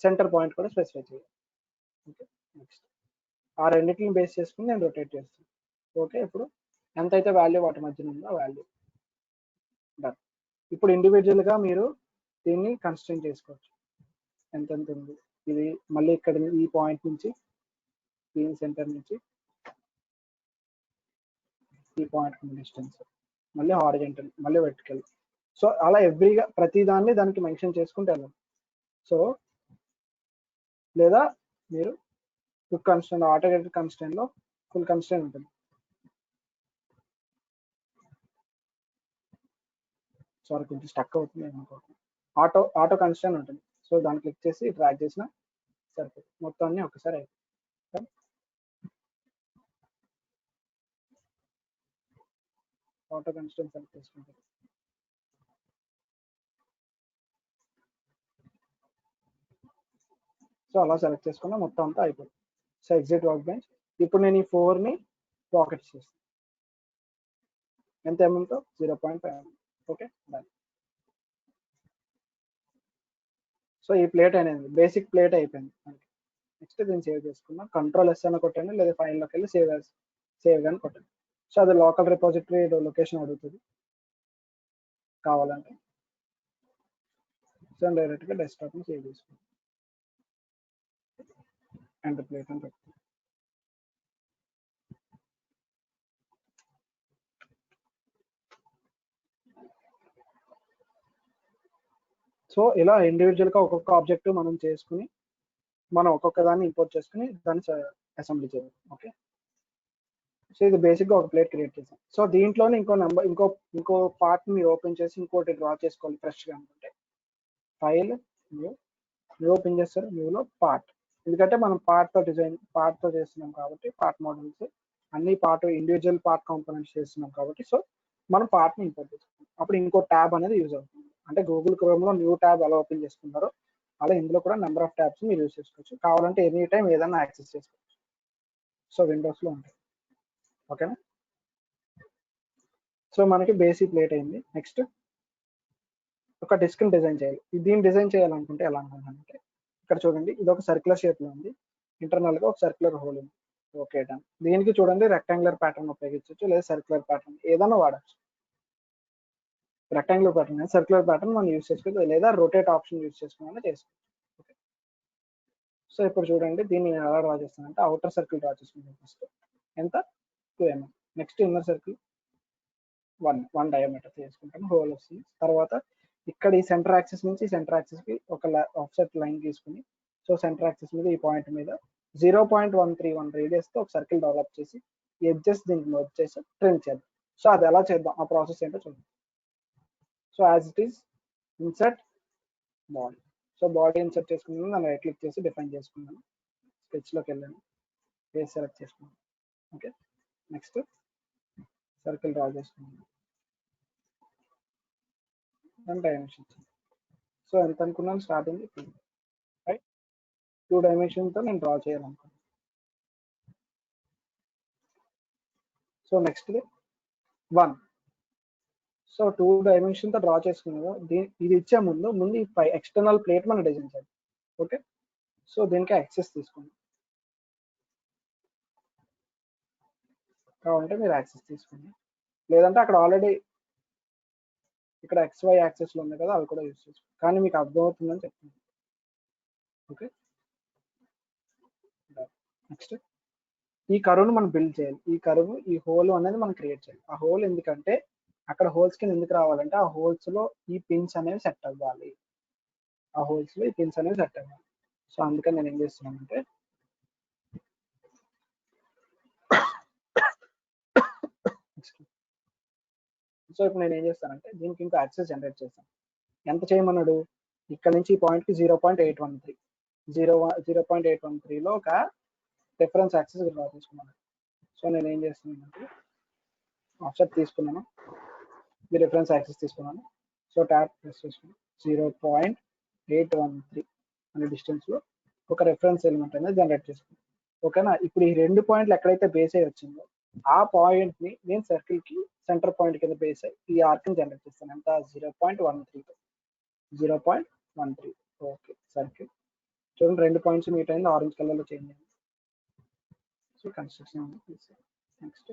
సెంటర్ పాయింట్ కూడా స్పెసిఫై చేయాలి. ఓకే, నెక్స్ట్ ఆ రెండింటిని బేస్ చేసుకుని నేను రొటేట్ చేస్తాను. ఓకే, ఇప్పుడు ఎంతైతే వాల్యూ వాటి మధ్యన ఉందో ఆ వాల్యూ డన్. ఇప్పుడు ఇండివిజువల్ గా మీరు దీన్ని కన్స్ట్రెంట్ చేసుకోవచ్చు. ఎంతెంత ఉంది ఇది, మళ్ళీ ఇక్కడ ఈ పాయింట్ నుంచి దీని సెంటర్ నుంచి ఈ పాయింట్ డిస్టెన్స్, మళ్ళీ హారిజెంటల్, మళ్ళీ వెర్టికల్. సో అలా ఎవ్రీగా ప్రతి దాన్ని దానికి మెన్షన్ చేసుకుంటూ వెళ్ళాలి. సో లేదా మీరు ఫుల్ కన్స్టెంట్, ఆటోగేటెడ్ కన్స్టెంట్ లో ఫుల్ కన్స్టెంట్ ఉంటుంది. సారీ, కొంచెం స్టక్ అవుతుంది అనుకోకుండా. ఆటో కన్స్టెంట్ ఉంటుంది. సో దాన్ని క్లిక్ చేసి డ్రాగ్ చేసిన సరిపోతుంది, మొత్తం అన్ని ఒకసారి అయిపోతుంది. ఆటో కన్స్టెంట్ సెలెక్ట్ చేసుకుంటారు. సో అలా సెలెక్ట్ చేసుకున్నా మొత్తం అంతా అయిపోతుంది. So exit work bench. ఇప్పుడు నేను ఈ 4ని పాకెట్ చేస్తాను. ఎంత అమౌంట్? 0.5. Okay, done. సో ఈ ప్లేట్ అనేది బేసిక్ ప్లేట్ అయిపోయింది. నెక్స్ట్ దీన్ని సేవ్ చేసుకున్నాం. Ctrl+S అని కొట్టండి, లేదా ఫైల్లోకి వెళ్ళి సేవ్ కానీ కొట్టండి. సో అది లోకల్ రిపోజిటరీ లొకేషన్ అడుగుతుంది కావాలంటే. సో డైరెక్ట్గా డెస్క్టాప్ని సేవ్ చేసుకుంటాం. అండ్ ప్లేట్ అని పెట్టుకుంటాం. సో ఇలా ఇండివిజువల్ గా ఒక్కొక్క ఆబ్జెక్ట్ మనం చేసుకుని మనం ఒక్కొక్క దాన్ని ఇంపోర్ట్ చేసుకుని దాన్ని అసెంబ్లీ చేయాలి. ఓకే, సో ఇది బేసిక్ గా ఒక ప్లేట్ క్రియేట్ చేసాం. సో దీంట్లోనే ఇంకో పార్ట్ మీరు ఓపెన్ చేసి ఇంకోటి డ్రా చేసుకోవాలి ఫ్రెష్ గా అనుకుంటే ఫైల్ న్యూ ఓపెన్ చేస్తారు. న్యూలో పార్ట్, ఎందుకంటే మనం పార్ట్ తో చేస్తున్నాం కాబట్టి పార్ట్ మోడల్స్ అన్ని ఇండివిజువల్ పార్ట్ కాంపోనెంట్స్ చేస్తున్నాం కాబట్టి సో మనం పార్ట్ ని ఇంపోర్ట్ చేసుకుంటాం. అప్పుడు ఇంకో ట్యాబ్ అనేది యూజ్ అవుతుంది. అంటే గూగుల్ క్రోమ్ లో న్యూ ట్యాబ్ ఎలా ఓపెన్ చేసుకున్నారో అలా ఇందులో కూడా నెంబర్ ఆఫ్ ట్యాబ్స్ మీరు యూజ్ చేసుకోవచ్చు. కావాలంటే ఎనీ టైం ఏదైనా యాక్సెస్ చేసుకోవచ్చు. సో విండోస్ లో ఉంటాయి. ఓకేనా? సో మనకి బేసిక్ ప్లేట్ అయింది. నెక్స్ట్ ఒక డిస్క్ ని డిజైన్ చేయాలి. దీన్ని డిజైన్ చేయాలనుకుంటే ఎలా అనుకుంటానంటే ఇక్కడ చూడండి, ఇది ఒక సర్క్యులర్ షేప్ లో ఉంది. ఇంటర్నల్ గా ఒక సర్క్యులర్ హోల్ ఉంది. Okay done. దీనికి చూడండి రెక్టాంగులర్ ప్యాటర్న్ ఉపయోగించవచ్చు, లేదా సర్క్యులర్ ప్యాటర్న్ ఏదైనా వాడచ్చు. రెక్టాంగులర్ ప్యాటర్న్, సర్క్యులర్ ప్యాటర్న్ మనం యూజ్ చేసుకోవచ్చు, లేదా రొటేట్ ఆప్షన్ యూజ్ చేసుకుని చేసుకోవచ్చు. ఓకే, సో ఇప్పుడు చూడండి దీన్ని నేను ఎలా డ్రా చేస్తానంటే అవుటర్ సర్కిల్ డ్రా చేసుకుంటాను. ఫస్ట్ ఎంత? 2 mm. Next inner circle 1 diameter చేసుకుంటాను. హోల్ వస్తుంది. తర్వాత ఇక్కడ ఈ సెంటర్ యాక్సిస్ నుంచి సెంటర్ యాక్సిస్ కి ఒక ఆఫ్సెట్ లైన్ తీసుకుని సో సెంటర్ యాక్సిస్ మీద ఈ పాయింట్ మీద 0.131 రేడియస్ తో ఒక సర్కిల్ డెవలప్ చేసి ఎడ్జెస్ దీనికి మర్జ్ చేసి ట్రిమ్ చేద్దాం. సో అది ఎలా చేద్దాం, ఆ ప్రాసెస్ ఏంటో చూద్దాం. So as it is insert body. So body insert చేసుకున్నాను, దాన్ని రైట్ క్లిక్ చేసి డిఫైన్ చేసుకున్నాను. స్కెచ్లోకి వెళ్ళాను, ఫేస్ సెలెక్ట్ చేసుకున్నాను. ఓకే, నెక్స్ట్ సర్కిల్ డ్రా చేసుకున్నాను. డైమెన్షన్స్ సో ఎంత అనుకున్నాను స్టార్టింగ్ 2, రైట్? 2 డైమెన్షన్తో నేను డ్రా చేయాలనుకున్నాను. So next 1. సో 2 డైమెన్షన్తో డ్రా చేసుకున్నాను. ఇది ఇచ్చే ముందు ఈ ఎక్స్టర్నల్ ప్లేట్ మనం డిజైన్ చేయాలి. ఓకే, సో దీనికి యాక్సెస్ తీసుకుందాం. కావాలంటే మీరు యాక్సెస్ తీసుకోండి, లేదంటే అక్కడ ఆల్రెడీ ఇక్కడ XY యాక్సెస్ లో ఉంది కదా, అవి కూడా యూజ్ చేసుకోండి. కానీ మీకు అర్థమవుతుందని చెప్తున్నాను. ఓకే, నెక్స్ట్ ఈ కరువును మనం బిల్డ్ చేయాలి. ఈ హోల్ అనేది మనం క్రియేట్ చేయాలి. ఆ హోల్ ఎందుకంటే అక్కడ హోల్స్ కింద ఎందుకు రావాలంటే ఆ హోల్స్ లో ఈ పిన్స్ అనేవి సెట్ అవ్వాలి. సో అందుకని నేను ఏం చేస్తున్నానంటే సో ఇప్పుడు నేను ఏం చేస్తానంటే దీనికి ఇంకో యాక్సెస్ జనరేట్ చేస్తాను. ఎంత చేయమన్నాడు? ఇక్కడ నుంచి ఈ పాయింట్ కి 0.813 0.813లో ఒక రిఫరెన్స్ యాక్సెస్ డ్రా చేసుకున్నాను. సో నేను ఏం చేస్తున్నానంటే ఆఫ్సెట్ తీసుకున్నాను, ఈ రిఫరెన్స్ యాక్సెస్ తీసుకున్నాను. సో ట్యాప్ ప్రెస్ చేసుకున్నాను, 0.813 అనే డిస్టెన్స్లో ఒక రిఫరెన్స్ ఎలిమెంట్ అనేది జనరేట్ చేసుకున్నాను. ఓకేనా. ఇప్పుడు ఈ 2 పాయింట్లు ఎక్కడైతే బేస్ అయ్యి వచ్చిందో ఆ పాయింట్ ని నేను సర్కిల్ కి సెంటర్ పాయింట్ కింద బేస్ అయ్యి ఈ ఆర్క్ ని జనరేట్ చేస్తాను. ఎంత 0.13. ఓకే. సర్కిల్ చూడండి 2 పాయింట్స్ మీట్ అయింది, ఆరెంజ్ కలర్ లో చేంజ్ అయింది. So construction next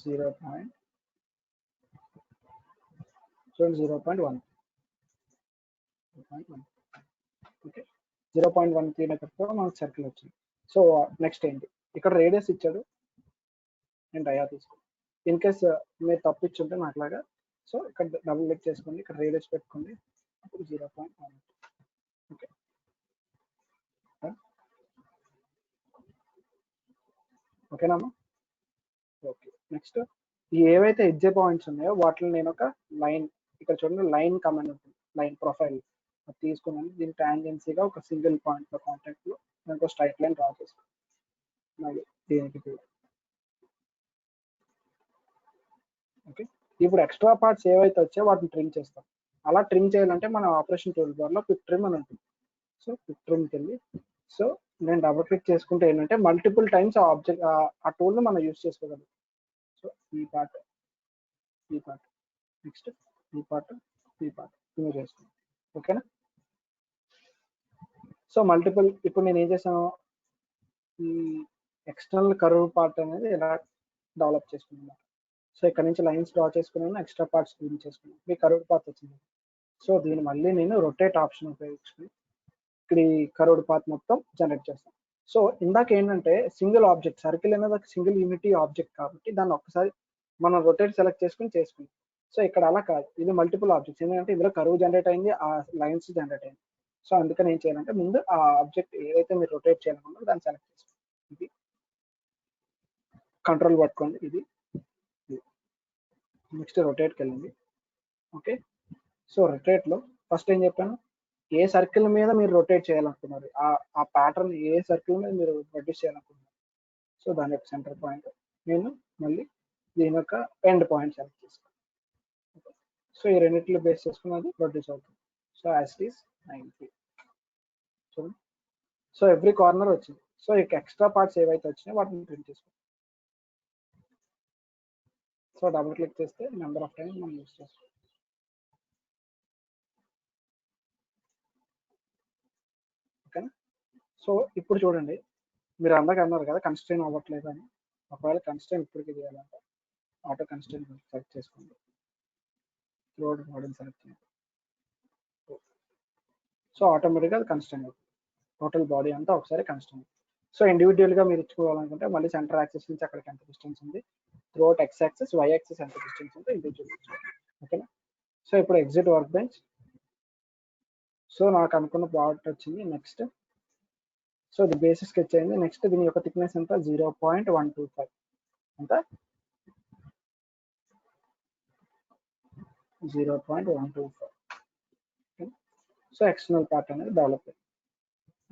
0. చూడండి 0.1. ఓకే. 0.13 ఎక్కడ మనకు సర్కిల్ వచ్చింది. సో నెక్స్ట్ ఏంటి, ఇక్కడ రేడియస్ ఇచ్చాడు, నేను డయా తీసుకోండి. ఇన్ కేస్ మీరు తప్పు ఇచ్చుంటే నాకులాగా, సో ఇక్కడ డబుల్ క్లిక్ చేసుకోండి, ఇక్కడ రేడియస్ పెట్టుకోండి, అప్పుడు 0.1. ఓకే. ఓకేనమ్మా. ఓకే. నెక్స్ట్ ఈ ఏవైతే ఎడ్జ్ పాయింట్స్ ఉన్నాయో వాటిని నేను ఒక లైన్, ఇక్కడ చూడండి లైన్ కమాండ్ ఉంటుంది, లైన్ ప్రొఫైల్ అది తీసుకున్నాను. దీని టాంజెన్సీగా ఒక సింగిల్ పాయింట్ లో కాంటాక్ట్ లో నేను ఒక స్ట్రైట్ లైన్ డ్రా చేసుకున్నాను. మళ్ళీ దీనికి కూడా. ఓకే. ఇప్పుడు ఎక్స్ట్రా పార్ట్స్ ఏవైతే వచ్చాయో వాటిని ట్రిమ్ చేస్తాం. అలా ట్రిమ్ చేయాలంటే మన ఆపరేషన్ టూల్ బార్ లో క్విక్ ట్రిమ్ అని ఉంటుంది. సో క్విక్ ట్రిమ్కి వెళ్ళి, సో నేను డబుల్ క్లిక్ చేసుకుంటే ఏంటంటే మల్టిపుల్ టైమ్స్ ఆ ఆబ్జెక్ట్ ఆ టూల్ని మనం యూజ్ చేసుకోగలం. సో ఈ పార్ట్ నెక్స్ట్ ఈ పార్ట్ రిమూవ్ చేస్తాను. ఓకేనా. సో మల్టిపుల్, ఇప్పుడు నేను ఏం చేశాను, ఈ ఎక్స్టర్నల్ కర్వ్ పార్ట్ అనేది ఇలా డెవలప్ చేసుకున్నాను. సో ఇక్కడ నుంచి లైన్స్ డ్రా చేసుకున్నాను, ఎక్స్ట్రా పార్ట్స్ క్లీన్ చేసుకున్నాను, మీ కర్వ్ పాత్ వచ్చింది. సో దీన్ని మళ్ళీ నేను రొటేట్ ఆప్షన్ ఉపయోగించుకుని ఇక్కడ ఈ కర్వ్డ్ పాత్ మొత్తం జనరేట్ చేస్తాను. సో ఇందాక ఏంటంటే సింగిల్ ఆబ్జెక్ట్, సర్కిల్ అనేది ఒక సింగిల్ యూనిటీ ఆబ్జెక్ట్ కాబట్టి దాన్ని ఒక్కసారి మనం రొటేట్ సెలెక్ట్ చేసుకుని. సో ఇక్కడ అలా కాదు, ఇది మల్టిపుల్ ఆబ్జెక్ట్స్, ఎందుకంటే ఇందులో కర్వ్ జనరేట్ అయింది, ఆ లైన్స్ జనరేట్ అయింది. సో అందుకని ఏం చేయాలంటే ముందు ఆ ఆబ్జెక్ట్ ఏదైతే మీరు రొటేట్ చేయాలనుకుంటారో దాన్ని సెలెక్ట్ చేసుకోండి. ఇది కంట్రోల్ పట్టుకోండి, ఇది నెక్స్ట్ రొటేట్కి వెళ్ళండి. ఓకే. సో రొటేట్లో ఫస్ట్ ఏం చెప్పాను, ఏ సర్కిల్ మీద మీరు రొటేట్ చేయాలనుకున్నారు, ఆ ప్యాటర్న్ ఏ సర్కిల్ మీద మీరు ప్రొడ్యూస్ చేయాలనుకున్నారు. సో దాని యొక్క సెంటర్ పాయింట్ నేను మళ్ళీ దీని యొక్క ఎండ్ పాయింట్ సెలెక్ట్ చేసుకోండి. సో ఈ రెండింటిలో బేస్ చేసుకున్నది ప్రొడ్యూస్ అవుతుంది. So as it is 90. చూడండి. సో ఎవ్రీ కార్నర్ వచ్చింది. సో ఇక ఎక్స్ట్రా పార్ట్స్ ఏవైతే వచ్చినాయో వాటిని ప్రింట్ చేసుకోండి. సో డబుల్ క్లిక్ చేస్తే నెంబర్ ఆఫ్ టైం మనం యూస్ చేసుకోండి. ఓకేనా. సో ఇప్పుడు చూడండి, మీరు అందరికీ అన్నారు కదా కన్స్ట్రెయిన్ అవ్వట్లేదు అని. ఒకవేళ కన్స్ట్రెయిన్ ఇప్పటికి చేయాలంటే ఆటో కన్స్ట్రెయిన్ సెలెక్ట్ చేసుకోండి, రోడ్ మోడల్ సెలెక్ట్ చేయండి. సో ఆటోమేటిక్గా అది కన్స్ట్రెయిన్ అవుతుంది, టోటల్ బాడీ అంతా ఒకసారి కన్స్ట్రెయిన్ అవుతుంది. సో ఇండివిజువల్గా మీరు ఇచ్చుకోవాలనుకుంటే మళ్ళీ సెంటర్ యాక్సెస్ నుంచి అక్కడికి ఎంత డిస్టెన్స్ ఉంది, throughout X axis Y axis ఎంత డిస్టెన్స్ ఉందో ఇండివిజువల్. ఓకేనా. సో ఇప్పుడు ఎగ్జిట్ వర్క్ బెంచ్. సో నాకు అనుకున్న ప్రోడక్ట్ వచ్చింది. నెక్స్ట్ సో ఇది బేసిక్ స్కెచ్ అయింది. నెక్స్ట్ దీని యొక్క థిక్నెస్ ఎంత, 0.125. ఎంత, 0.125. సో ఎక్స్టర్నల్ పార్ట్ అనేది డెవలప్ అయింది.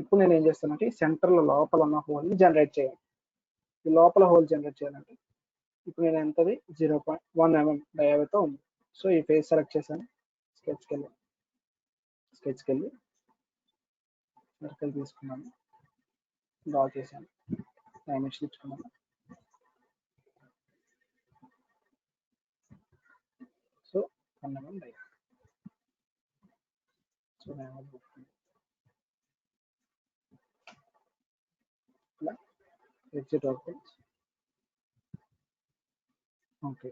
ఇప్పుడు నేను ఏం చేస్తానంటే సెంటర్లో లోపల ఉన్న హోల్ని జనరేట్ చేయాలి. ఈ లోపల హోల్ జనరేట్ చేయాలంటే ఇప్పుడు నేను ఎంతది 0.1 mm డయామీటర్తో ఉంది. సో ఈ ఫేస్ సెలెక్ట్ చేశాను, స్కెచ్కి వెళ్ళి సర్కిల్ తీసుకున్నాను, డ్రా చేశాను, డైమెన్షన్ ఇచ్చుకున్నాను. So 1 mm diameter. సో ఇలా ఎగ్జిట్ అవుతుంది. ఓకే.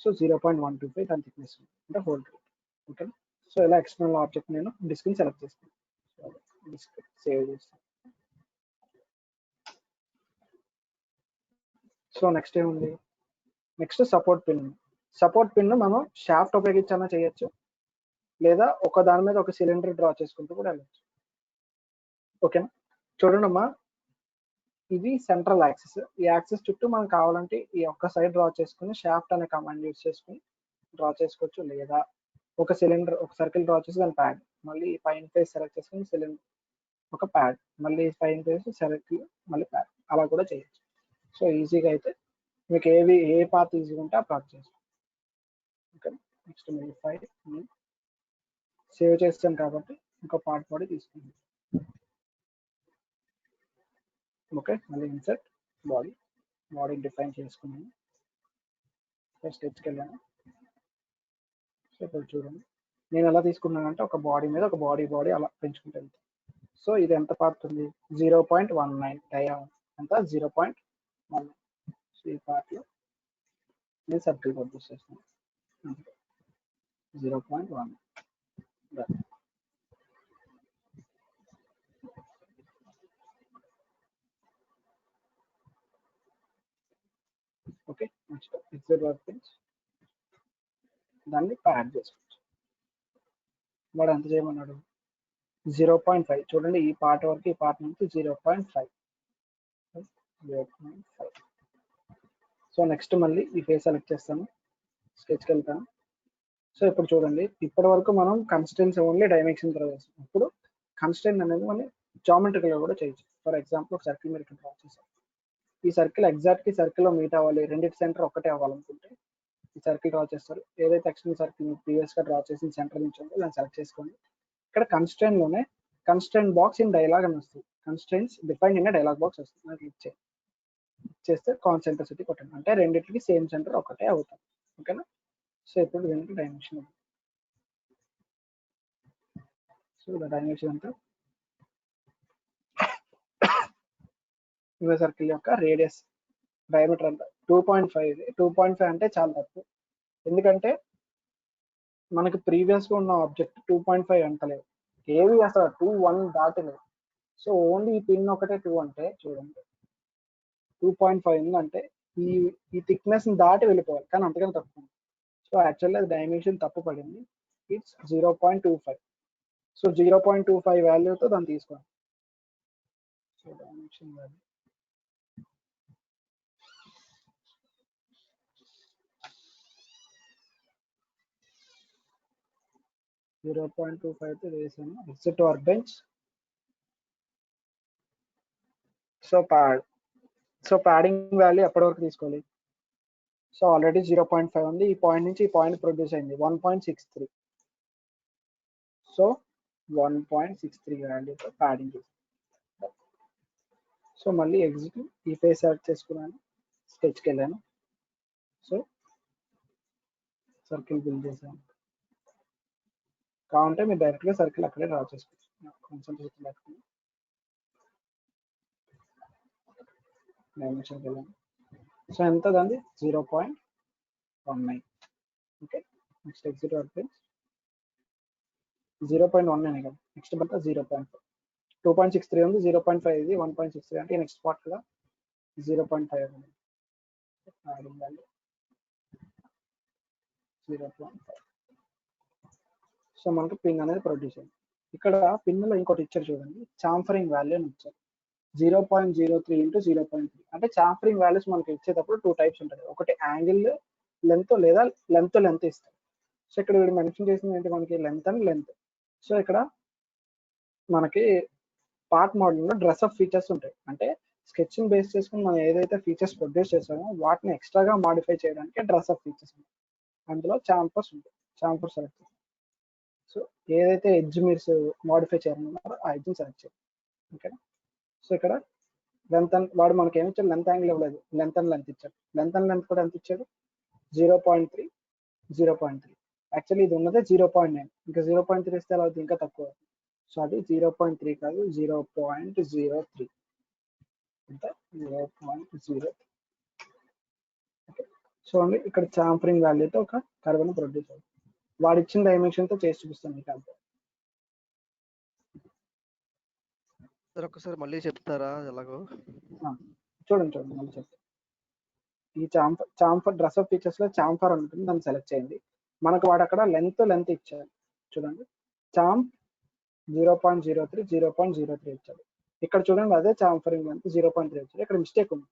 సో 0.125 దాని థిక్నెస్ అంటే హోల్ రేట్. ఓకే. సో ఇలా ఎక్స్టర్నల్ ఆబ్జెక్ట్ నేను డిస్క్ని సెలెక్ట్ చేసుకున్నాను, డిస్క్ సేవ్ చేస్తాను. సో నెక్స్ట్ ఏముంది, నెక్స్ట్ సపోర్ట్ పిన్ మనం షాఫ్ట్ ఉపయోగించాలని చేయొచ్చు, లేదా ఒక దాని మీద ఒక సిలిండర్ డ్రా చేసుకుంటూ కూడా వెళ్ళచ్చు. ఓకేనా. చూడండి అమ్మా, ఇది సెంట్రల్ యాక్సిస్. ఈ యాక్సిస్ చుట్టూ మనం కావాలంటే ఈ ఒక్క సైడ్ డ్రా చేసుకుని షాఫ్ట్ అనే కమాండ్ యూజ్ చేసుకుని డ్రా చేసుకోవచ్చు, లేదా ఒక సిలిండర్ ఒక సర్కిల్ డ్రా చేసి దాని ప్యాడ్ మళ్ళీ పైన ఫేస్ సెలెక్ట్ చేసుకుని సిలిండర్ ఒక ప్యాడ్, మళ్ళీ పైన చేసి సర్కిల్, మళ్ళీ ప్యాడ్, అలా కూడా చేయొచ్చు. సో ఈజీగా అయితే మీకు ఏ పాత్ ఈజీగా ఉంటే ఆ పాత్ చేస్తాం. ఓకే, నెక్స్ట్ మళ్ళీ ఫైల్ సేవ్ చేస్తాం కాబట్టి ఇంకో పార్ట్ బాడీ తీసుకుందాం. ఓకే, మళ్ళీ ఇన్సర్ట్ బాడీ డిఫైన్ చేసుకున్నాను. స్టెప్స్కి వెళ్ళాను. సో ఇప్పుడు చూడండి నేను ఎలా తీసుకున్నానంటే ఒక బాడీ మీద ఒక బాడీ అలా పెంచుకుంటూ వెళ్తాను. సో ఇది ఎంత పార్ట్ ఉంది, 0.19 డయా అంతా 0.19. సో ఈ పార్ట్లో నేను సర్కిల్ ప్రొడ్యూస్ చేస్తాను 0.1. Okay, next exit work bench, దాన్ని ప్యాడ్ చేసుకోవచ్చు. వాడు ఎంత చేయమన్నాడు, 0.5. చూడండి ఈ పార్ట్ వరకు, ఈ పార్ట్ నుంచి 0.5. సో నెక్స్ట్ మళ్ళీ ఈ ఫేస్ సెలెక్ట్ చేస్తాను, స్కెచ్కి వెళ్తాను. సో ఇప్పుడు చూడండి ఇప్పటి వరకు మనం కన్స్టెంట్స్ ఓన్లీ డైమెన్షన్ డ్రా చేస్తాం. ఇప్పుడు కన్స్టెంట్ అనేది మనం జామెట్రికల్గా కూడా చేయొచ్చు. ఫర్ ఎగ్జాంపుల్ ఒక సర్కిల్ మీరు ఇక్కడ డ్రా చేసాం. ఈ సర్కిల్ ఎగ్జాక్ట్లీ సర్కిల్లో మీట్ అవ్వాలి, రెండింటి సెంటర్ ఒకటే అవ్వాలనుకుంటే ఈ సర్కిల్ డ్రా చేస్తారు. ఏదైతే ఎక్స్టర్నల్ సర్కిల్ ప్రీవియస్గా డ్రా చేసిన సెంటర్ నుంచి ఉందో దాన్ని సెలెక్ట్ చేసుకోండి. ఇక్కడ కన్స్టెంట్లోనే కన్స్టెంట్ బాక్స్ ఇన్ డైలాగ్ అని వస్తుంది, constants define in dialogue box వస్తుంది. నాకు క్లిక్ చేస్తే కాన్సెంట్రిసిటీ కొట్టండి, అంటే రెండింటికి సేమ్ సెంటర్ ఒకటే అవుతుంది. ఓకేనా. సో ఇప్పుడు దీనికి డైమెన్షన్, సో డైమెన్షన్ అంతా యువ సర్కిల్ యొక్క రేడియస్ డయామీటర్ అంతా 2.5. 2.5 అంటే చాలా తక్కువ, ఎందుకంటే మనకి ప్రీవియస్గా ఉన్న ఆబ్జెక్ట్ 2.5 అంటలేదు, ఏవి అసలు 2.1 దాటలేదు. సో ఓన్లీ ఈ పిన్ ఒకటే 2 అంటే చూడండి 2.5 ఉందంటే ఈ థిక్నెస్ దాటి వెళ్ళిపోవాలి, కానీ అంతకన్నా తక్కువ. సో యాక్చువల్లీ అది డైమెన్షన్ తప్పు పడింది, ఇట్స్ 0.25. సో 0.25 వాల్యూతో దాన్ని తీసుకోండి. సో డైమెన్షన్ వాల్యూ 0.25 వేసాను. Exit work bench. So padding value ఎప్పటి వరకు తీసుకోవాలి, సో ఆల్రెడీ 0.5 ఉంది, ఈ పాయింట్ నుంచి ఈ పాయింట్ ప్రొడ్యూస్ అయింది 1.63. సో 1.63 వాల్యూతో ప్యాడింగ్ చేస్తాను. సో మళ్ళీ ఎగ్జిట్, ఈ ఫేస్ సెలెక్ట్ చేసుకున్నాను, స్కెచ్కి వెళ్ళాను. సో సర్కిల్ బిల్డ్ చేశాను, కావాలంటే మీరు డైరెక్ట్గా సర్కిల్ అక్కడే డ్రా చేసుకోవచ్చు. కాన్సెంట్రేషన్ లేకుండా డైమెన్షన్కి వెళ్ళాను. సో ఎంత దాన్ని 0.19. Okay, next exit work bench 0.19 కదా, నెక్స్ట్ అంతా 0.5. 2.63 ఉంది, 0.5 ఇది 1.63 అంటే నెక్స్ట్ పార్ట్ కదా 0.5 ఉంది. 0.5. సో మనకు పిన్ అనేది ప్రొడ్యూస్ అయింది. ఇక్కడ పిన్లో ఇంకోటి ఇచ్చారు చూడండి, చాంఫరింగ్ వాల్యూ అని ఇచ్చారు 0.03 into 0.3. అంటే చాంఫరింగ్ వాల్యూస్ మనకి ఇచ్చేటప్పుడు 2 టైప్స్ ఉంటుంది, ఒకటి యాంగిల్ లెంత్ లేదా లెంత్ ఇస్తారు. సో ఇక్కడ వీడు మెన్షన్ చేసింది ఏంటి, మనకి లెంత్ అండ్ లెంత్. సో ఇక్కడ మనకి పార్ట్ మోడల్లో డ్రెస్ అప్ ఫీచర్స్ ఉంటాయి, అంటే స్కెచ్ని బేస్ చేసుకుని మనం ఏదైతే ఫీచర్స్ ప్రొడ్యూస్ చేస్తామో వాటిని ఎక్స్ట్రాగా మాడిఫై చేయడానికి డ్రెస్ అప్ ఫీచర్స్ ఉంటాయి. అందులో చాంఫర్స్ ఉంటాయి, చాంఫర్ సెలెక్ట్ చేస్తాం. సో ఏదైతే ఎడ్జ్ మీరు మాడిఫై చేయాలన్నారో ఆ ఎడ్జ్ని సెలెక్ట్ చేయాలి. ఓకేనా. సో ఇక్కడ లెంత్ వాడు మనకి ఏమి ఇచ్చాడు, లెంత్ యాంగిల్ ఇవ్వలేదు, లెంత్ అండ్ లెంత్ ఇచ్చాడు. లెంత్ అండ్ లెంత్ కూడా ఎంత ఇచ్చాడు, 0.3, 0.3. యాక్చువల్లీ ఇది ఉన్నదే 0.9, ఇంకా 0.3 ఇస్తే అలా ఇంకా తక్కువ. సో అది 0.3 కాదు 0.03, అంటే 0.03. ఓకే. సో అండి ఇక్కడ చాంఫరింగ్ వాల్యూతో ఒక కర్వ్ని ప్రొడ్యూస్ అవుతుంది. వాడు ఇచ్చిన డైమెన్షన్తో చేసి చూపిస్తాను మీకు అంతే. సార్ ఒకసారి మళ్ళీ చెప్తారా ఎలాగో? చూడండి మళ్ళీ చెప్తాను. ఈ చాంఫర్ డ్రెస్ అప్ ఫీచర్స్ లో చాంఫర్ ఉంటుంది, దాన్ని సెలెక్ట్ చేయండి. మనకు వాడు అక్కడ లెంత్ ఇచ్చాడు చూడండి, చాంప్ 0.03, 0.03 ఇచ్చాడు. ఇక్కడ చూడండి అదే చాంఫరింగ్ లెంత్ 0.3 ఇచ్చాడు, ఇక్కడ మిస్టేక్ ఉంది.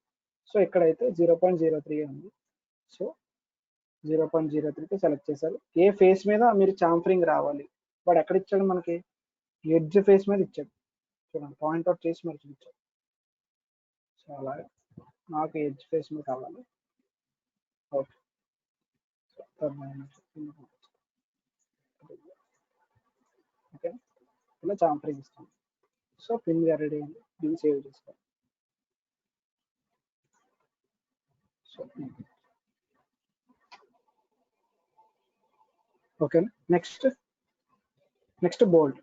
సో ఇక్కడైతే 0.03 ఉంది. సో 0.03తో సెలెక్ట్ చేశారు. ఏ ఫేస్ మీద మీరు చాంఫరింగ్ రావాలి, వాడు ఎక్కడ ఇచ్చాడు, మనకి ఎడ్జ్ ఫేస్ మీద ఇచ్చాడు. చూడండి పాయింట్అవుట్ చేసి మరి చూపించారు. సో అలాగే నాకు ఎడ్జ్ ఫేస్ మీద కావాలి. ఓకే ఓకే ఇలా చాంఫరింగ్ ఇస్తాం. సో పిన్ రెడీ అండి, పిన్ సేవ్ చేసుకోండి. సో ఓకే నెక్స్ట్ బోల్డ్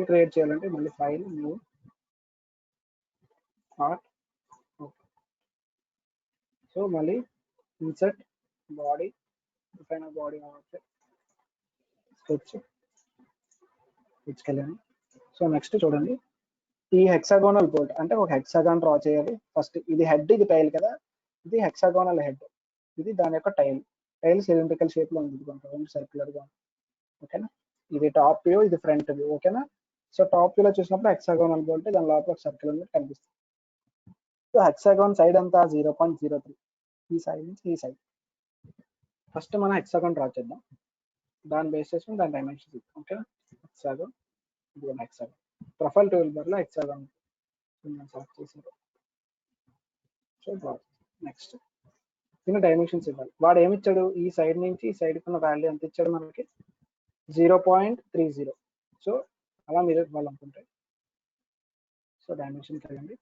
క్రియేట్ చేయాలంటే మళ్ళీ file new part. Okay so మళ్ళీ ఇన్సర్ట్ బాడీ, డిఫైన్ బాడీ స్కెచ్కి వెళ్ళాను. సో నెక్స్ట్ చూడండి ఈ హెక్సాగోనల్ బోల్ట్ అంటే ఒక హెక్సాగాన్ డ్రా చేయాలి. ఫస్ట్ ఇది హెడ్, ఇది టైల్ కదా, ఇది హెక్సాగోనల్ హెడ్, ఇది దాని యొక్క టైల్ సిలిండ్రికల్ షేప్ లో ఉంది, రెండు సర్క్యులర్ గా. ఓకేనా, ఇది టాప్ వ్యూ, ఇది ఫ్రంట్ వ్యూ. ఓకేనా, సో టాప్ వ్యూలో చూసినప్పుడు హెక్సాగోనల్ బోల్ట్, దాని లోపల ఒక సర్కిల్ అనేది కనిపిస్తుంది. సో హెక్సాగాన్ సైడ్ అంతా 0.03, ఈ సైడ్ నుంచి ఈ సైడ్. ఫస్ట్ మనం హెక్సాగాన్ డ్రా చేద్దాం, దాన్ని బేస్ చేసుకుని దాని డైమెన్షన్స్ ఇద్దాం. ఓకేనా, హెక్సాగాన్, ఇది హెక్సాగాన్. ప్రొఫైల్ టూల్ బార్ లో హెక్సాగాన్ సెలెక్ట్ చేసారు. So draw. నెక్స్ట్ దీని డైమెన్షన్స్ ఇవ్వాలి. వాడు ఏమి ఇచ్చాడు, ఈ సైడ్ నుంచి ఈ సైడ్ ఉన్న వాల్యూ ఎంత ఇచ్చాడు మనకి, 0.30. సో అలా మీరు ఇవ్వాలనుకుంటే సో డైమెన్షన్ కలిగింది,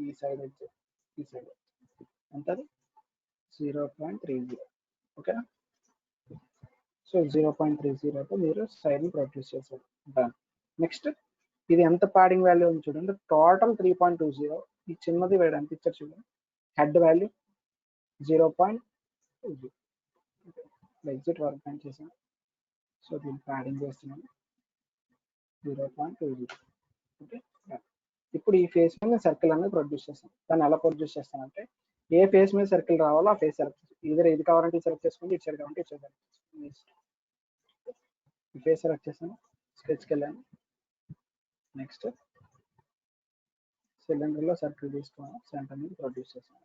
ఈ సైడ్ వచ్చి ఈ సైడ్ ఎంత, 0.30. ఓకేనా, సో 0.30తో మీరు సైడ్ని ప్రొడ్యూస్ చేశారు. డన్. నెక్స్ట్ ఇది ఎంత పాడింగ్ వాల్యూ ఉంది చూడండి, టోటల్ 3.20. ఈ చిన్నది వేయడం ఎంత ఇచ్చారు చూడండి, head value 0.20. Exit work band చేసాను. సో దీన్ని ప్యాడింగ్ చేస్తున్నాను 0.20. ఓకే, ఇప్పుడు ఈ ఫేస్ మీద సర్కిల్ అనేది ప్రొడ్యూస్ చేస్తాను. దాన్ని ఎలా ప్రొడ్యూస్ చేస్తానంటే ఏ ఫేస్ మీద సర్కిల్ రావాలో ఆ ఫేస్ సెలెక్ట్ చేస్తాను. ఇది కావాలంటే సెలెక్ట్ చేసుకోండి, ఇటు సైడ్ కావాలంటే ఇటు సైడ్ సెలెక్ట్ చేసుకోండి. ఈ ఫేస్ సెలెక్ట్ చేస్తాను, స్కెచ్కి వెళ్ళాను. నెక్స్ట్ సిలిండర్లో సర్కిల్ తీసుకున్నాను, సెంటర్ మీద ప్రొడ్యూస్ చేస్తాను,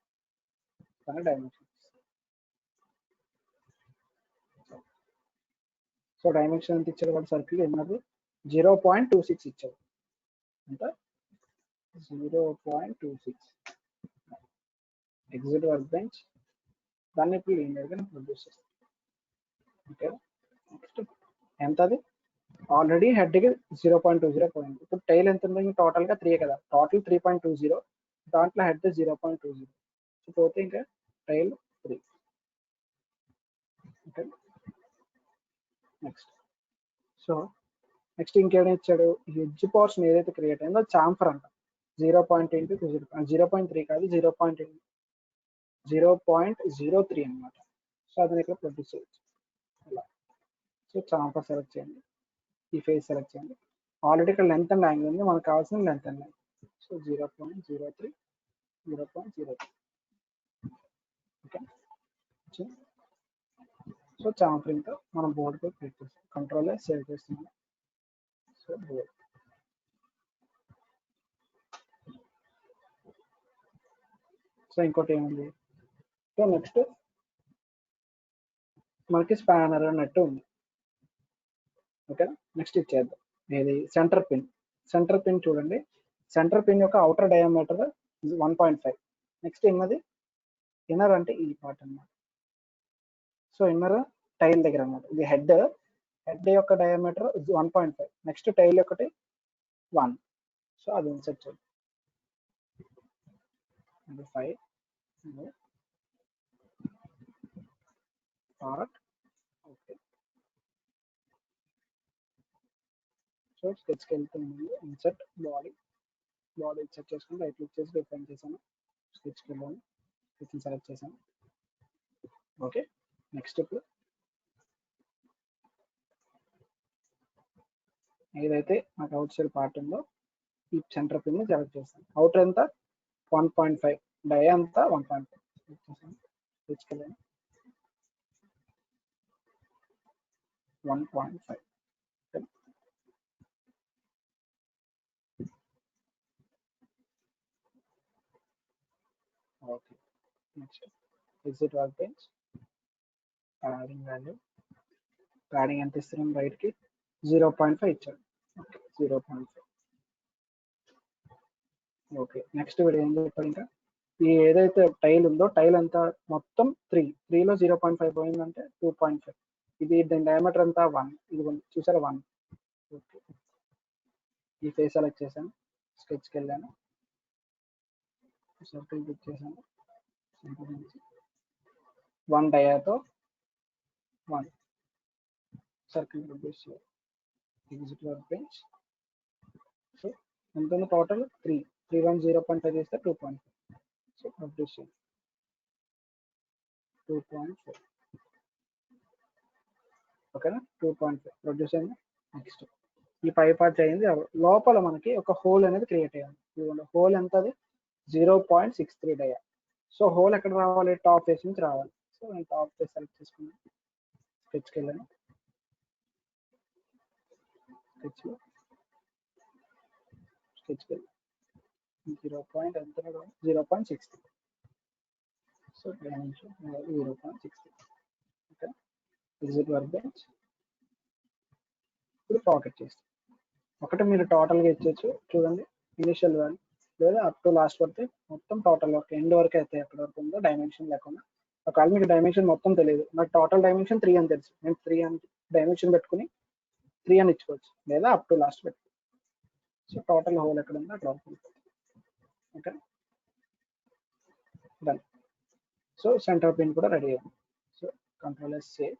కానీ డైమెన్షన్. సో డైమెన్షన్ ఎంత ఇచ్చాడు వాడు, సర్కిల్ ఎన్నది 0.26 ఇచ్చాడు. అంటే 0.26. ఎగ్జిట్ వర్క్ బెంచ్, దాన్ని ఇప్పుడు లీనియర్గా ప్రొడ్యూస్ చేస్తాను. ఓకే, నెక్స్ట్ ఎంత, అది ఆల్రెడీ హెడ్కి 0.20 పోయింది. ఇప్పుడు టైల్ ఎంత ఉంది, టోటల్గా 3 కదా, టోటల్ 3.20, దాంట్లో హెడ్ 0.20. పోతే ఇంకా tile 3. Okay, next so next ఇంకేమైనా ఇచ్చాడు, ఎడ్జ్ పోర్షన్ ఏదైతే క్రియేట్ అయిందో చాంఫర్ అంట, 0.3 కాదు, 0.03 అనమాట. సో అది ఇక్కడ ప్రొడ్యూస్ చేయొచ్చు అలా. సో చాంఫర్ సెలెక్ట్ చేయండి, ఈ ఫేస్ సెలెక్ట్ చేయండి. ఆల్రెడీ ఇక్కడ లెంత్ అండ్ యాంగిల్ ఉంది, మనకు కావాల్సిన length and angle. So 0.03, 0.03. Okay, so చాంఫరింగ్తో మనం బోర్డుతో క్లిక్ చేస్తాం, కంట్రోల్ సేవ్ చేస్తున్నాం. So board. సో ఇంకోటి ఏముంది, సో నెక్స్ట్ మనకి స్పానర్ అన్నట్టు ఉంది. ఓకే, నెక్స్ట్ ఇచ్చేద్దాం. ఏది, సెంటర్ పిన్ చూడండి, సెంటర్ పిన్ యొక్క అవుటర్ డయామీటర్ 1.5. నెక్స్ట్ ఇన్నర్ అంటే ఈ పార్ట్ అన్నమాట. సో ఇన్నర్ టైల్ దగ్గర అన్నమాట. ఇది హెడ్ యొక్క డయామీటర్ 1.5. నెక్స్ట్ టైల్ ఒకటి 1. సో అది ఇన్సర్ట్ చేయండి, 5 పార్ట్. ఓకే, సో స్కెచ్కి వెళ్తుంది, ఇన్సర్ట్ బాడీ ఇన్సర్ట్ చేసుకుని రైట్ క్లిక్ చేసి డిఫైన్ చేశాను, స్కెచ్కి వెళ్ళాను, స్కెచ్ని సెలెక్ట్ చేశాను. ఓకే, నెక్స్ట్ ఇప్పుడు ఏదైతే నాకు అవుట్ సైడ్ పార్ట్ ఉందో ఈ సెంటర్ పిన్ సెలెక్ట్ చేస్తాను. అవుటర్ ఎంత 1.5, డయా అంతా 1.5. స్కెచ్కి వెళ్ళాను, 1.5. Okay, next exit work bench, padding value, padding ఎంత ఇస్తున్నాం, రైట్కి 0.5 ఇచ్చాడు. ఓకే, 0.5. ఓకే, నెక్స్ట్ వీడు ఏం చెప్పాడు ఇంకా, ఈ ఏదైతే టైల్ ఉందో టైల్ అంతా మొత్తం 3లో 0.5 పోయిందంటే 2.5. ఇది దీని డయామీటర్ అంతా 1. ఇది చూసారా 1. ఓకే, ఈ ఫేస్ సెలెక్ట్ చేశాను, స్కెచ్కి వెళ్ళాను, సర్కిల్ క్లిక్ చేశాను, 1 డయాతో 1 సర్కిల్ ప్రొడ్యూస్ చేయాలి, ఎగ్జిట్ వర్క్ బెంచ్. సో ఎంత ఉంది టోటల్ 3 1 0.5 చేస్తే 2.5. సో ప్రొడ్యూస్ చేయాలి 2.5. ఓకేనా, 2.5 ప్రొడ్యూస్ అయింది. నెక్స్ట్ ఈ పై పార్ట్ అయింది, లోపల మనకి ఒక హోల్ అనేది క్రియేట్ అయ్యింది. హోల్ ఎంత, అది 0.63 డయా. సో హోల్ ఎక్కడ రావాలి, టాప్ ఫేస్ నుంచి రావాలి. సో నేను టాప్ ఫేస్ సెలెక్ట్ చేసుకున్నాను, స్కెచ్కి వెళ్ళాను, స్కెచ్కి వెళ్ళి 0.63. So 0.63. Okay, exit work bench. ఇప్పుడు పాకెట్ చేస్తాం. ఒకటి మీరు టోటల్గా ఇచ్చేచ్చు, చూడండి ఇనిషియల్ వాల్యూ లేదా అప్ టు లాస్ట్ వరకు మొత్తం టోటల్ వరకు ఎండ్ వరకు అయితే ఎక్కడ వరకు ఉందో డైమెన్షన్ లేకుండా. ఒకవేళ మీకు డైమెన్షన్ మొత్తం తెలియదు, నాకు టోటల్ డైమెన్షన్ 3 అని తెలుసు, నేను 3 అని డైమెన్షన్ పెట్టుకుని 3 అని ఇచ్చుకోవచ్చు, లేదా అప్ టు లాస్ట్ పెట్టుకోవచ్చు. సో టోటల్ హోల్ ఎక్కడ ఉందో అక్కడ వరకు. Okay, done. So centre pin కూడా రెడీ అయ్యింది. So control yes save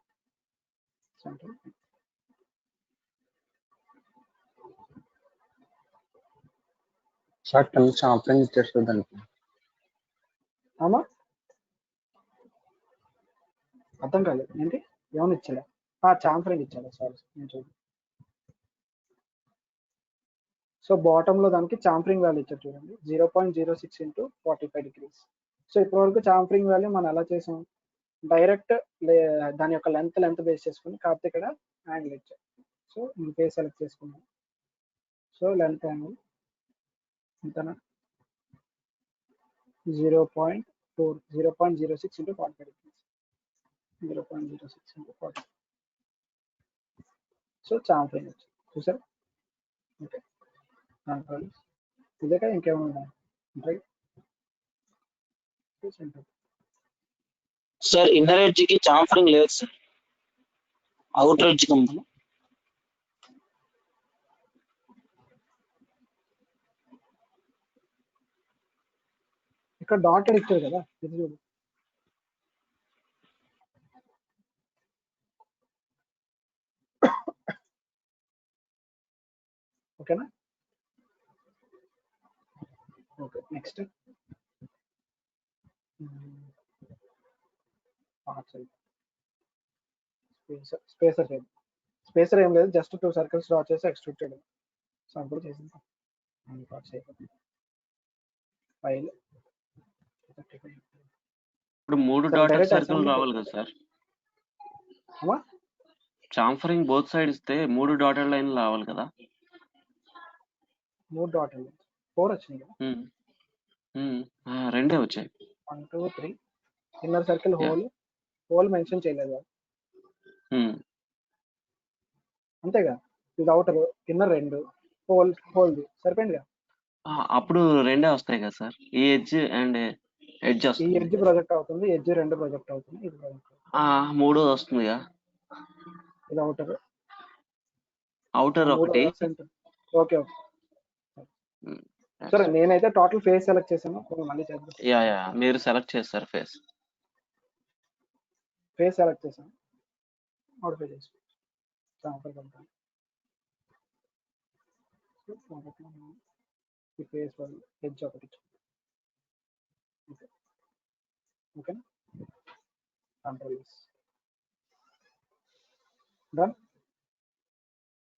centre pin. Sir chamfering ఇచ్చేస్తుంది అనుకో. అమ్మా అర్థం కాలేదు, ఏంటి ఏమైనా ఇచ్చలే? చాంఫరింగ్ ఇచ్చాడు, సారీ నేను చూడండి. సో బాటంలో దానికి చాంఫరింగ్ వాల్యూ ఇచ్చారు చూడండి, 0.06 × 45 degrees. సో ఇప్పటివరకు చాంఫరింగ్ వాల్యూ మనం ఎలా చేసాం, డైరెక్ట్ దాని యొక్క లెంత్ బేస్ చేసుకుని, కాకపోతే ఇక్కడ యాంగిల్ ఇచ్చారు. సో నేను ఫేస్ సెలెక్ట్ చేసుకున్నాను. సో లెంత్ యాంగిల్ ఎంతనా, 0.06 × 45 degrees. 0.06 × 40. సో చాంఫరింగ్ వచ్చింది, చూసారు. ఓకే, ఇదే కదా, ఇంకేమైనా ఉంటాయి? సార్ ఇన్నర్ ఎడ్జ్ కి చాంఫరింగ్ లేదు సార్, అవుటర్ ఎడ్జ్ కి ఉంది. ఇక్కడ డాటెడ్ ఇచ్చారు కదా, ఇది చూడు. ఓకేనా, ఓకే నెక్స్ట్ స్పేసర్ చేద్దాం. స్పేసర్ ఏం లేదు, జస్ట్ 2 సర్కిల్స్ డ్రా చేసి ఎక్స్ట్రూడ్ చేయడం. సో అప్పుడు చేసింది ఫైల్. ఇప్పుడు 3 డాటెడ్ సర్కిల్ రావాలి కదా సార్, చాంఫరింగ్ బోత్ సైడ్ ఇస్తే 3 డాటెడ్ లైన్ రావాలి కదా. 3 డాటెడ్ 4 వచ్చినాయి కదా, 2 వచ్చాయి. 1 2 3. ఇన్నర్ సర్కిల్ హోల్ మెన్షన్ చేయలేదు అంతేగా, ఇది అవుటర్, ఇన్నర్ 2, హోల్ సరిపోయిందిగా. అప్పుడు 2 వస్తాయి కదా సార్, ఈ ఎడ్జ్ అండ్ ఎడ్జ్ ఈ వస్తుంది. ఎడ్జ్ ప్రొజెక్ట్ అవుతుంది, ఎడ్జ్ 2 ప్రొజెక్ట్ అవుతుంది, ఇది ప్రొజెక్ట్. 3 వస్తుందిగా, ఇది అవుటర్, అవుటర్ ఒకటి. ఓకే ఓకే సరే. నేనైతే టోటల్ ఫేస్ సెలెక్ట్ చేశాను, మళ్ళీ చేద్దాం. యా మీరు సెలెక్ట్ చేస్తారు ఫేస్ సెలెక్ట్ చేశాను, మోడిఫై చేసుకో. ఈ ఫేస్ ఎడ్జ్ ఒకటి ఓకేనా, కంట్రోల్ డన్.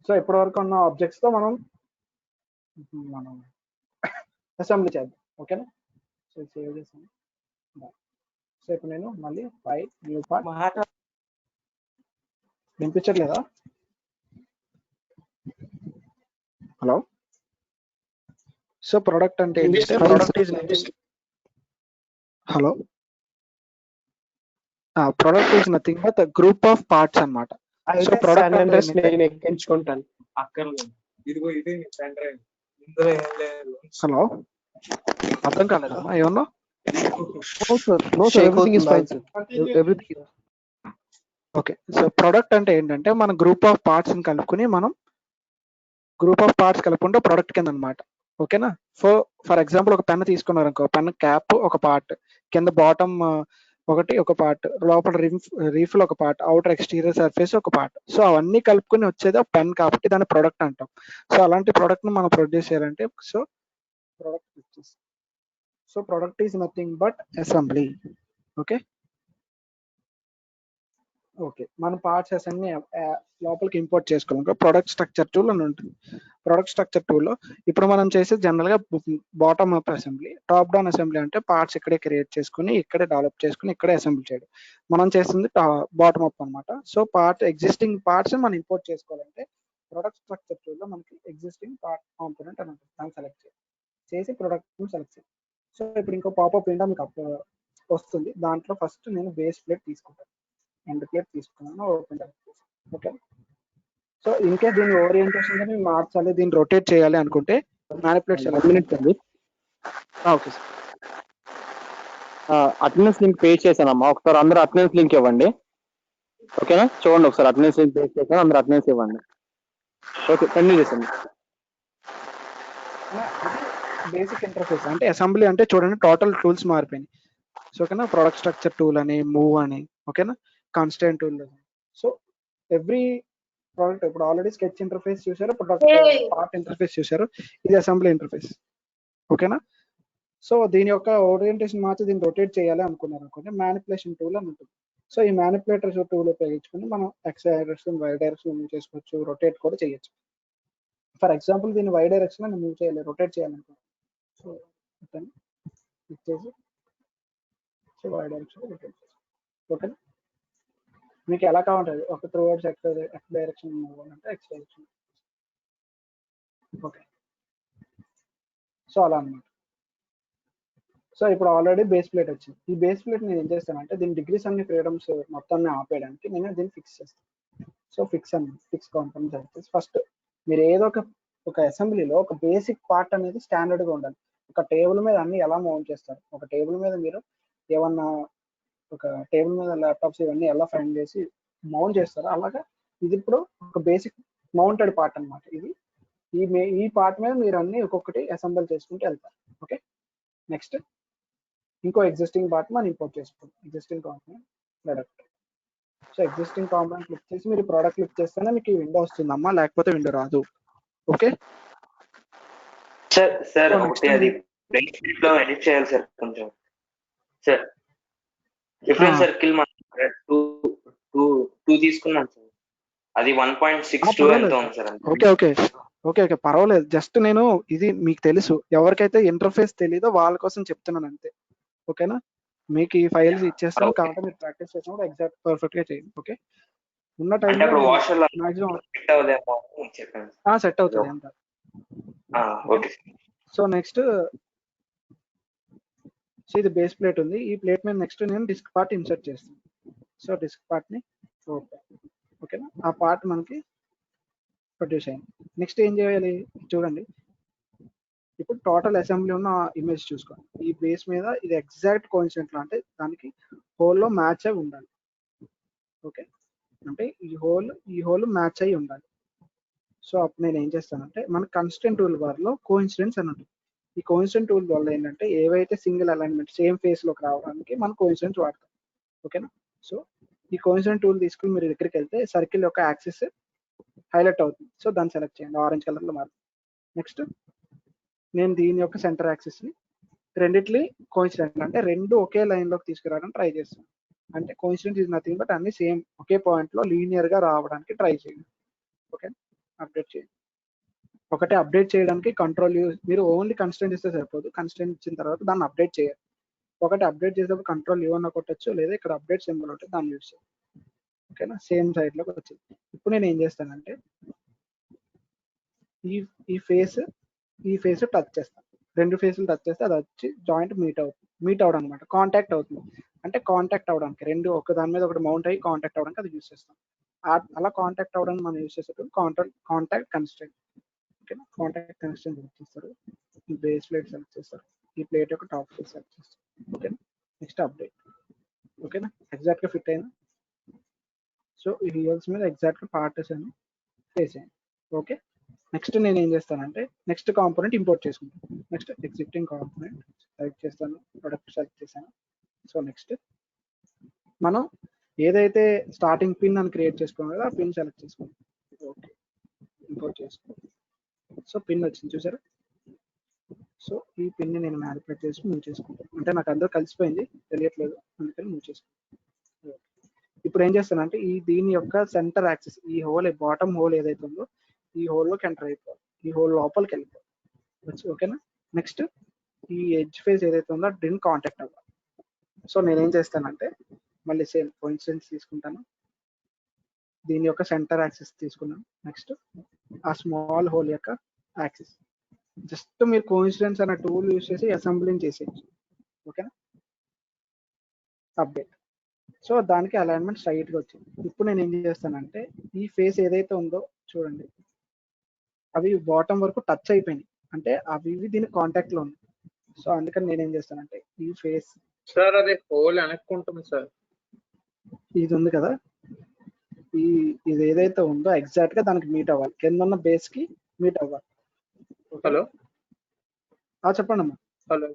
సో ఇప్పటి వరకు ఉన్న ఆబ్జెక్ట్స్ తో మనం అసెంబ్లీ చేద్దాం. ఓకేనా, సో సేవ్ చేసాను. సో ఇప్పుడు నేను మళ్ళీ న్యూ పార్ట్ వినిపించట్లేదా? హలో. సో ప్రొడక్ట్ అంటే ఏంటంటే, product is nothing. Hello, product is nothing but group of parts అన్నమాట. సో ప్రొడక్ట్ నేను ఎక్కించుకుంటాను, అక్కర్లేదు. హలో, అర్థం కాలేదమ్మా ఏమన్నా? No sir, no sir, everything is fine sir, everything. Okay, so product అంటే ఏంటంటే మన గ్రూప్ ఆఫ్ పార్ట్స్ ని కలుపుకుని మనం గ్రూప్ ఆఫ్ పార్ట్స్ కలుపుకుంటే ప్రొడక్ట్ కింద అనమాట. ఓకేనా? ఫర్ ఎగ్జాంపుల్ ఒక పెన్ తీసుకున్నారు అనుకో, పెన్ క్యాప్ ఒక పార్ట్, కింద బాటమ్ ఒక పార్ట్, లోపల రీఫిల్ ఒక పార్ట్, అవుటర్ ఎక్స్టీరియర్ సర్ఫేస్ ఒక పార్ట్. సో అవన్నీ కలుపుకొని వచ్చేది పెన్ కాబట్టి దాన్ని ప్రొడక్ట్ అంటాం. సో అలాంటి ప్రొడక్ట్ ని మనం ప్రొడ్యూస్ చేయాలంటే so product is nothing but assembly. Okay, మన పార్ట్స్ అన్ని లోపలికి ఇంపోర్ట్ చేసుకోవాలి. ప్రొడక్ట్ స్ట్రక్చర్ టూల్ అని ఉంటుంది. ప్రొడక్ట్ స్ట్రక్చర్ టూల్లో ఇప్పుడు మనం చేసేది జనరల్ గా bottom up assembly. Top down assembly అంటే పార్ట్స్ ఇక్కడే క్రియేట్ చేసుకుని ఇక్కడే డెవలప్ చేసుకుని ఇక్కడే అసెంబ్లీ చేయడం. మనం చేస్తుంది బాటమ్ అప్ అనమాట. సో ఎగ్జిస్టింగ్ పార్ట్స్ మనం ఇంపోర్ట్ చేసుకోవాలంటే ప్రొడక్ట్ స్ట్రక్చర్ టూల్లో మనకి ఎగ్జిస్టింగ్ పార్ట్ కాంపోనెంట్ అని ఉంటుంది, దాన్ని సెలెక్ట్ చేసి ప్రొడక్ట్ సెలెక్ట్ చేయాలి. సో ఇప్పుడు ఇంకో పాపప్ విండో మీకు వస్తుంది. దాంట్లో ఫస్ట్ నేను బేస్ ప్లేట్ తీసుకుంటాను, ఎండ్ ప్లేట్ తీసుకున్నాను, ఓపెన్ చేస్తాను. ఓకే, సో ఇంకే దీని ఓరియంటేషన్ కానీ మార్చాలి, దీన్ని రొటేట్ చేయాలి అనుకుంటే మ్యానిపులేట్ చేయాలి. మినిట్స్ అండి. ఓకే సార్, అటెండెన్స్ లింక్ పే చేశానమ్మా, ఒకసారి అందరూ అటెండెన్స్ లింక్ ఇవ్వండి. ఓకేనా? చూడండి ఒకసారి అటెండెన్స్ లింక్ పే చేశాను, అందరూ అటెండెన్స్ ఇవ్వండి. ఓకే, కంటిన్యూ చేయండి. బేసిక్ ఇంటర్ఫేస్ అంటే అసెంబ్లీ అంటే చూడండి టోటల్ టూల్స్ మారిపోయినాయి. సో ఓకేనా, ప్రొడక్ట్ స్ట్రక్చర్ టూల్ అని, మూవ్ అని, ఓకేనా, constant tool. So every product ఇప్పుడు ఆల్రెడీ స్కెచ్ ఇంటర్ఫేస్ చూసారు, పార్ట్ ఇంటర్ఫేస్ చూసారు, ఇది అసెంబ్లీ ఇంటర్ఫేస్. ఓకేనా? సో దీని యొక్క ఓరియంటేషన్ మార్చి దీన్ని రొటేట్ చేయాలి అనుకున్నారు అనుకోండి, మ్యానిపులేషన్ టూల్ అని ఉంటుంది. సో ఈ మ్యానిపులేటర్ టూల్ ఉపయోగించుకుని మనం X direction, Y direction move చేసుకోవచ్చు, రొటేట్ కూడా చేయొచ్చు. ఫర్ ఎగ్జాంపుల్ దీన్ని వై డైరెక్షన్ అని మూవ్ చేయాలి, రొటేట్ చేయాలనుకోండి. సో ఇచ్చేసి సో వై డైరెక్షన్ రొటేట్ చేసి. ఓకేనా? మీకు ఎలా కావాలంటే ఒక త్రూవర్డ్స్ ఎక్స్ డైరెక్షన్ మూవ్ అంటే ఎక్స్ డైరెక్షన్. ఓకే, సో అలా అన్నమాట. సో ఇప్పుడు ఆల్రెడీ బేస్ ప్లేట్ వచ్చింది. ఈ బేస్ ప్లేట్ నేను ఏం చేస్తానంటే దీని డిగ్రీస్ అన్ని ఫ్రీడమ్స్ మొత్తాన్ని ఆపేయడానికి నేను దీన్ని ఫిక్స్ చేస్తాను. సో ఫిక్స్ కాంపోనెంట్స్ అయితే ఫస్ట్ మీరు ఏదో ఒక అసెంబ్లీలో ఒక బేసిక్ పార్ట్ అనేది స్టాండర్డ్ గా ఉండాలి. ఒక టేబుల్ మీద అన్ని ఎలా మౌంట్ చేస్తారు, ఒక టేబుల్ మీద మీరు ఏమన్నా ఒక టేబుల్ మీద ల్యాప్టాప్స్ ఇవన్నీ ఎలా ఫైండ్ చేసి మౌంట్ చేస్తారు, అలాగా ఇది ఇప్పుడు ఒక బేసిక్ మౌంటెడ్ పార్ట్ అనమాట. ఇది ఈ పార్ట్ మీద మీరు అన్ని ఒక్కొక్కటి అసెంబుల్ చేసుకుంటూ వెళ్తారు. ఓకే, నెక్స్ట్ ఇంకో ఎగ్జిస్టింగ్ పార్ట్ మనం ఇంపోర్ట్ చేసుకుంటాం, existing component product. So existing component click చేసి మీరు ప్రోడక్ట్ క్లిక్ చేస్తేనే మీకు ఈ విండో వస్తుందమ్మా, లేకపోతే విండో రాదు. ఓకే సార్ ఒకటి అది లో ఎడిట్ చేయాలి సార్ కొంచెం. సార్ డిఫరెన్స్ సర్కిల్ టూ తీసుకున్నాను సార్, అది 1.62 ఎంత ఉంది sir? Okay okay okay okay పర్వాలేదు. జస్ట్ నేను ఇది మీకు తెలుసు, ఎవరికైతే ఇంటర్ఫేస్ తెలీదో వాళ్ళ కోసం చెప్తున్నాను అంతే. ఓకేనా? మీకు ఈ ఫైల్స్ ఇచ్చేస్తాను కాబట్టి మీరు ప్రాక్టీస్ చేసినప్పుడు ఎగ్జాక్ట్ పర్ఫెక్ట్ గా చేయండి. ఓకే, ఉన్న టైంలో మాక్సిమం సెట్ అవుతుంది అంత. సో నెక్స్ట్ సో ఇది బేస్ ప్లేట్ ఉంది, ఈ ప్లేట్ మీద నెక్స్ట్ నేను డిస్క్ పార్ట్ ఇన్సర్ట్ చేస్తాను. సో డిస్క్ పార్ట్ ని ఓకేనా, ఆ పార్ట్ మనకి ప్రొడ్యూస్ అయింది. నెక్స్ట్ ఏం చేయాలి చూడండి, ఇప్పుడు టోటల్ అసెంబ్లీ ఉన్న ఇమేజ్ చూసుకోండి. ఈ బేస్ మీద ఇది ఎగ్జాక్ట్ కోఇన్సిడెంట్ అంటే దానికి హోల్లో మ్యాచ్ అయి ఉండాలి. ఓకే, అంటే ఈ హోల్ మ్యాచ్ అయి ఉండాలి. సో అప్పుడు నేను ఏం చేస్తానంటే మన కన్స్టెంట్ టూల్ బార్ లో కోఇన్సిడెన్స్ అని ఉంటుంది. ఈ కోఇన్సిడెంట్ టూల్ వల్ల ఏంటంటే ఏవైతే సింగిల్ అలైన్మెంట్ సేమ్ ఫేస్ లోకి రావడానికి మనం కోఇన్సిడెన్స్ వాడతాం. ఓకేనా? సో ఈ కోఇన్సిడెంట్ టూల్ తీసుకుని మీరు దగ్గరికి వెళ్తే సర్కిల్ యొక్క యాక్సిస్ హైలైట్ అవుతుంది. సో దాన్ని సెలెక్ట్ చేయండి, ఆరెంజ్ కలర్ లో మారుతుంది. నెక్స్ట్ నేను దీని యొక్క సెంటర్ యాక్సిస్ ని రెండిట్లీ కోఇన్సిడెంట్ అంటే రెండు ఒకే లైన్ లోకి తీసుకురావడానికి ట్రై చేస్తాను. అంటే కోఇన్సిడెంట్ ఈజ్ నథింగ్ బట్ అన్ని సేమ్ ఒకే పాయింట్ లో లీనియర్ గా రావడానికి ట్రై చేయండి. ఓకే, అప్డేట్ చేయండి. ఒకటి అప్డేట్ చేయడానికి కంట్రోల్ యూజ్, మీరు ఓన్లీ కన్స్టెంట్ ఇస్తే సరిపోదు, కన్స్టెంట్ ఇచ్చిన తర్వాత దాన్ని అప్డేట్ చేయాలి. ఒకటి అప్డేట్ చేసేటప్పుడు కంట్రోల్ యూ అన్న కొట్టచ్చు, లేదా ఇక్కడ అప్డేట్ సింబల్ ఉంటుంది దాన్ని యూజ్ చేయాలి. ఓకేనా? సేమ్ సైడ్ లోకి వచ్చింది. ఇప్పుడు నేను ఏం చేస్తానంటే ఈ ఫేస్ టచ్ చేస్తాను, రెండు ఫేసులు టచ్ చేస్తే అది వచ్చి జాయింట్ మీట్ అవడం అనమాట, కాంటాక్ట్ అవుతుంది. అంటే కాంటాక్ట్ అవడానికి రెండు ఒక దాని మీద ఒకటి మౌంట్ అయ్యి కాంటాక్ట్ అవడానికి అది యూజ్ చేస్తాం. అలా కాంటాక్ట్ అవడానికి మనం యూజ్ చేసేటప్పుడు కాంటాక్ట్ కన్స్టెంట్. ఓకేనా. కాంటాక్ట్ కనెక్షన్ సెలెక్ట్ చేస్తారు, ఈ బేస్ ప్లేట్ సెలెక్ట్ చేస్తారు, ఈ ప్లేట్ యొక్క టాప్ ఫేస్ సెలెక్ట్ చేస్తారు. ఓకేనా. Next update. ఓకేనా, ఎగ్జాక్ట్ గా ఫిట్ అయింది. సో ఈ రియల్స్ మీద ఎగ్జాక్ట్ గా పార్టిషన్ ఫేస్ అయింది. ఓకే. నెక్స్ట్ నేను ఏం చేస్తానంటే నెక్స్ట్ కాంపోనెంట్ ఇంపోర్ట్ చేసుకుంటాను. నెక్స్ట్ ఎగ్జిస్టింగ్ కాంపోనెంట్ సెలెక్ట్ చేస్తాను, ప్రొడక్ట్ సెలెక్ట్ చేశాను. సో నెక్స్ట్ మనం ఏదైతే స్టార్టింగ్ పిన్ అని క్రియేట్ చేసుకున్నాం కదా, ఆ పిన్ సెలెక్ట్ చేసుకుంటాం. ఓకే, ఇంపోర్ట్ చేసుకుంటాం. సో పిన్ వచ్చింది చూసారా. సో ఈ పిన్ నేను మ్యానిపులేట్ చేసి మూవ్ చేసుకుంటాను. అంటే నాకు అందరూ కలిసిపోయింది, తెలియట్లేదు, అందుకని మూవ్ చేసుకుంటాను. ఇప్పుడు ఏం చేస్తానంటే దీని యొక్క సెంటర్ యాక్సిస్, ఈ హోల్ బాటమ్ హోల్ ఏదైతే ఉందో ఈ హోల్లోకి ఎంటర్ అయిపోవాలి, ఈ హోల్ లోపలికి వెళ్ళిపోవాలి. ఓకేనా. నెక్స్ట్ ఈ ఎడ్జ్ ఫేస్ ఏదైతే ఉందో దీన్ని కాంటాక్ట్ అవ్వాలి. సో నేనేం చేస్తానంటే మళ్ళీ సేమ్ కోఇన్సిడెన్స్ తీసుకుంటాను, దీని యొక్క సెంటర్ యాక్సిస్ తీసుకున్నాను. నెక్స్ట్ ఆ స్మాల్ హోల్ యొక్క యాక్సిస్, జస్ట్ మీరు కోఇన్సిడెన్స్ అనే టూల్ యూస్ చేసి అసెంబ్లింగ్ చేసేయచ్చు. ఓకేనా. అప్డేట్. సో దానికి అలైన్మెంట్ స్ట్రైట్ గా వచ్చింది. ఇప్పుడు నేను ఏం చేస్తానంటే ఈ ఫేస్ ఏదైతే ఉందో చూడండి, అవి బాటమ్ వరకు టచ్ అయిపోయినాయి, అంటే అవి దీని కాంటాక్ట్ లో ఉంది. సో అందుకని నేను ఏం చేస్తానంటే ఈ ఫేస్ సార్ అది హోల్ వెనక్కుంటుంది సార్. ఇది ఉంది కదా, ఇది ఏదైతే ఉందో ఎగ్జాక్ట్ గా దానికి మీట్ అవ్వాలి, కింద ఉన్న బేస్ కి మీట్ అవ్వాలి. హలో చెప్పండి అమ్మా. హలో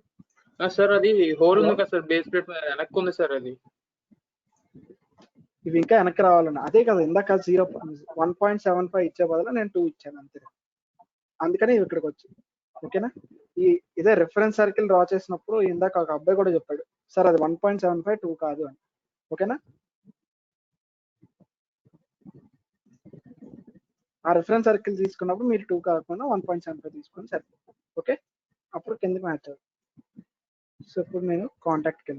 సార్, అది హోల్ ఉంది కదా సార్, బేస్ ప్లేట్ వెనక్కు ఉంది సార్. అది ఇవి ఇంకా వెనక్కి రావాలన్నా అదే కదా, ఇందాక 1.75 ఇచ్చే బదులు నేను 2 ఇచ్చాను అంతే, అందుకని ఇక్కడికి వచ్చింది. ఓకేనా. ఇదే రిఫరెన్స్ సర్కిల్ డ్రా చేసినప్పుడు ఇందాక ఒక అబ్బాయి కూడా చెప్పాడు, సార్ అది 1.75 2 కాదు అని. ఓకేనా. ఆ రిఫరెన్స్ సర్కిల్ తీసుకున్నప్పుడు మీరు 2 కాకుండా 1.75 తీసుకొని సరిపోతుంది. ఓకే, అప్పుడు కిందకి మ్యాచ్ అవుతుంది. సో ఇప్పుడు నేను కాంటాక్ట్కి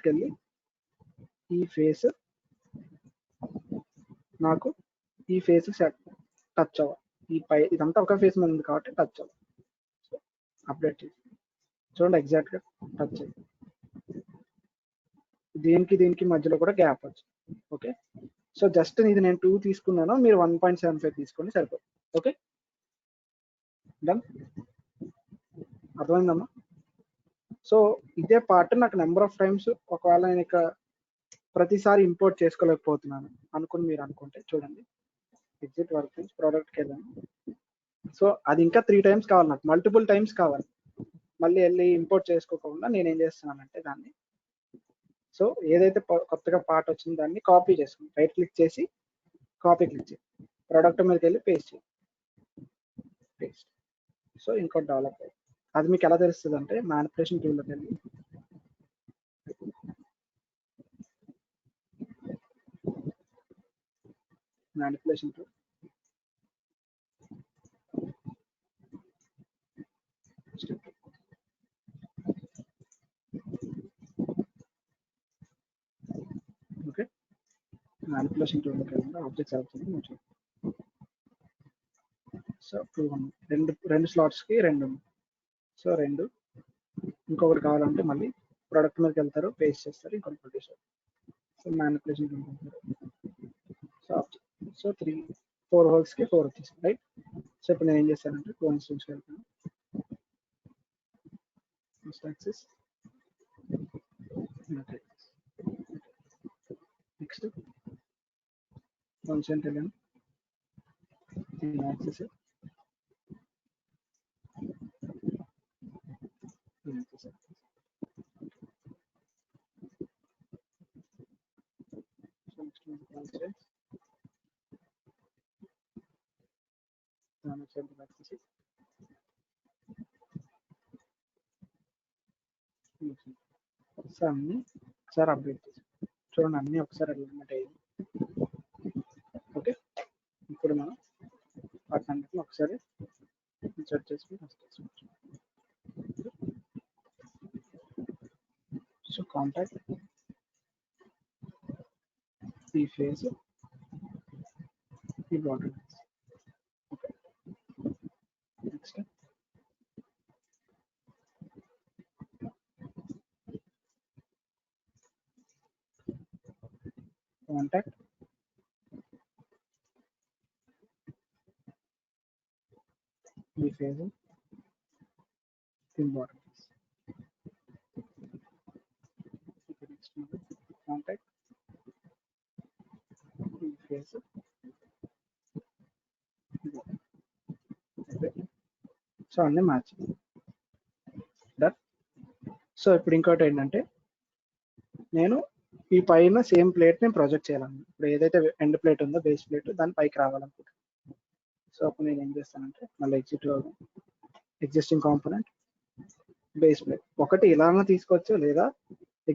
వెళ్ళి ఈ ఫేస్ నాకు ఈ ఫేస్ టచ్ అవ్వాలి, ఇదంతా ఒక ఫేస్ మీద ఉంది కాబట్టి టచ్ అవ్వాలి. సో అప్డేట్ చేసి చూడండి, ఎగ్జాక్ట్ గా టచ్ అయ్యింది. దీనికి మధ్యలో కూడా గ్యాప్ వచ్చింది. ఓకే. సో జస్ట్ ఇది నేను 2 తీసుకున్నాను, మీరు 1.75 తీసుకోండి సరిపోతుంది. Okay, done. అర్థమైందమ్మా. సో ఇదే పార్ట్ నాకు నెంబర్ ఆఫ్ టైమ్స్ ఒకవేళ నేను ఇక ప్రతిసారి ఇంపోర్ట్ చేసుకోలేకపోతున్నాను అనుకుని మీరు అనుకుంటే చూడండి, ఎగ్జిట్ వర్క్ బెంచ్ ప్రోడక్ట్కి వెళ్ళాను. సో అది ఇంకా 3 టైమ్స్ కావాలి, నాకు మల్టిపుల్ టైమ్స్ కావాలి. మళ్ళీ వెళ్ళి ఇంపోర్ట్ చేసుకోకుండా నేను ఏం చేస్తున్నానంటే దాన్ని, సో ఏదైతే కొత్తగా పార్ట్ వచ్చిందో దాన్ని కాపీ చేసుకుని రైట్ క్లిక్ చేసి కాపీ క్లిక్ చేసి ప్రోడక్ట్ మీదకి వెళ్ళి పేస్ట్ పేస్ట్. సో ఇంకో డెవలప్ అయ్యింది. అది మీకు ఎలా తెలుస్తుంది అంటే మ్యానిపులేషన్ టూల్లోకి వెళ్ళి మ్యానిపులేషన్ టూల్, ఓకే. మ్యానిపులేషన్ టూల్లోకి వెళ్ళి ఆబ్జెక్ట్స్ అవుతుంది. సో 2 రెండు స్లాట్స్ కి 2 ఉంది. సో 2 ఇంకొకటి కావాలంటే మళ్ళీ ప్రోడక్ట్ మీదకి వెళ్తారు, పేస్ట్ చేస్తారు, ఇంకొకటి producer. So manipulation tool. So 4 holes కి 4 వచ్చేసింది, రైట్. సో ఇప్పుడు నేను ఏం చేస్తానంటే కోఇన్సిడెన్స్ వెళ్తాను, ఫస్ట్ యాక్సిస్, నెక్స్ట్ కోఇన్సిడెంట్ వెళ్ళాను, యాక్సిస్, అన్ని ఒకసారి అప్డేట్ చేసి చూడండి, అన్ని ఒకసారి అలైన్మెంట్ అయ్యింది. ఓకే, ఇప్పుడు మనం వాటిని ఒకసారి సెట్ చేసుకుని సో కాంటాక్ట్ ఈ ఫేస్ ఈ bottom. Okay, next contact phase in bottom face. Next contact in phase. So అన్నీ మ్యాచ్ డన్. సో ఇప్పుడు ఇంకోటి ఏంటంటే నేను ఈ పైన సేమ్ ప్లేట్ ని ప్రొజెక్ట్ చేయాలన్నమాట. ఇప్పుడు ఏదైతే ఎండ్ ప్లేట్ ఉందో బేస్ ప్లేట్ దాని పైకి రావాలనుకుంటున్నాను. సో అప్పుడు నేను ఏం చేస్తానంటే మళ్ళీ ఎగ్జిస్టింగ్ కాంపోనెంట్ బేస్ ప్లేట్ ఒకటి ఇలానే తీసుకోవచ్చు, లేదా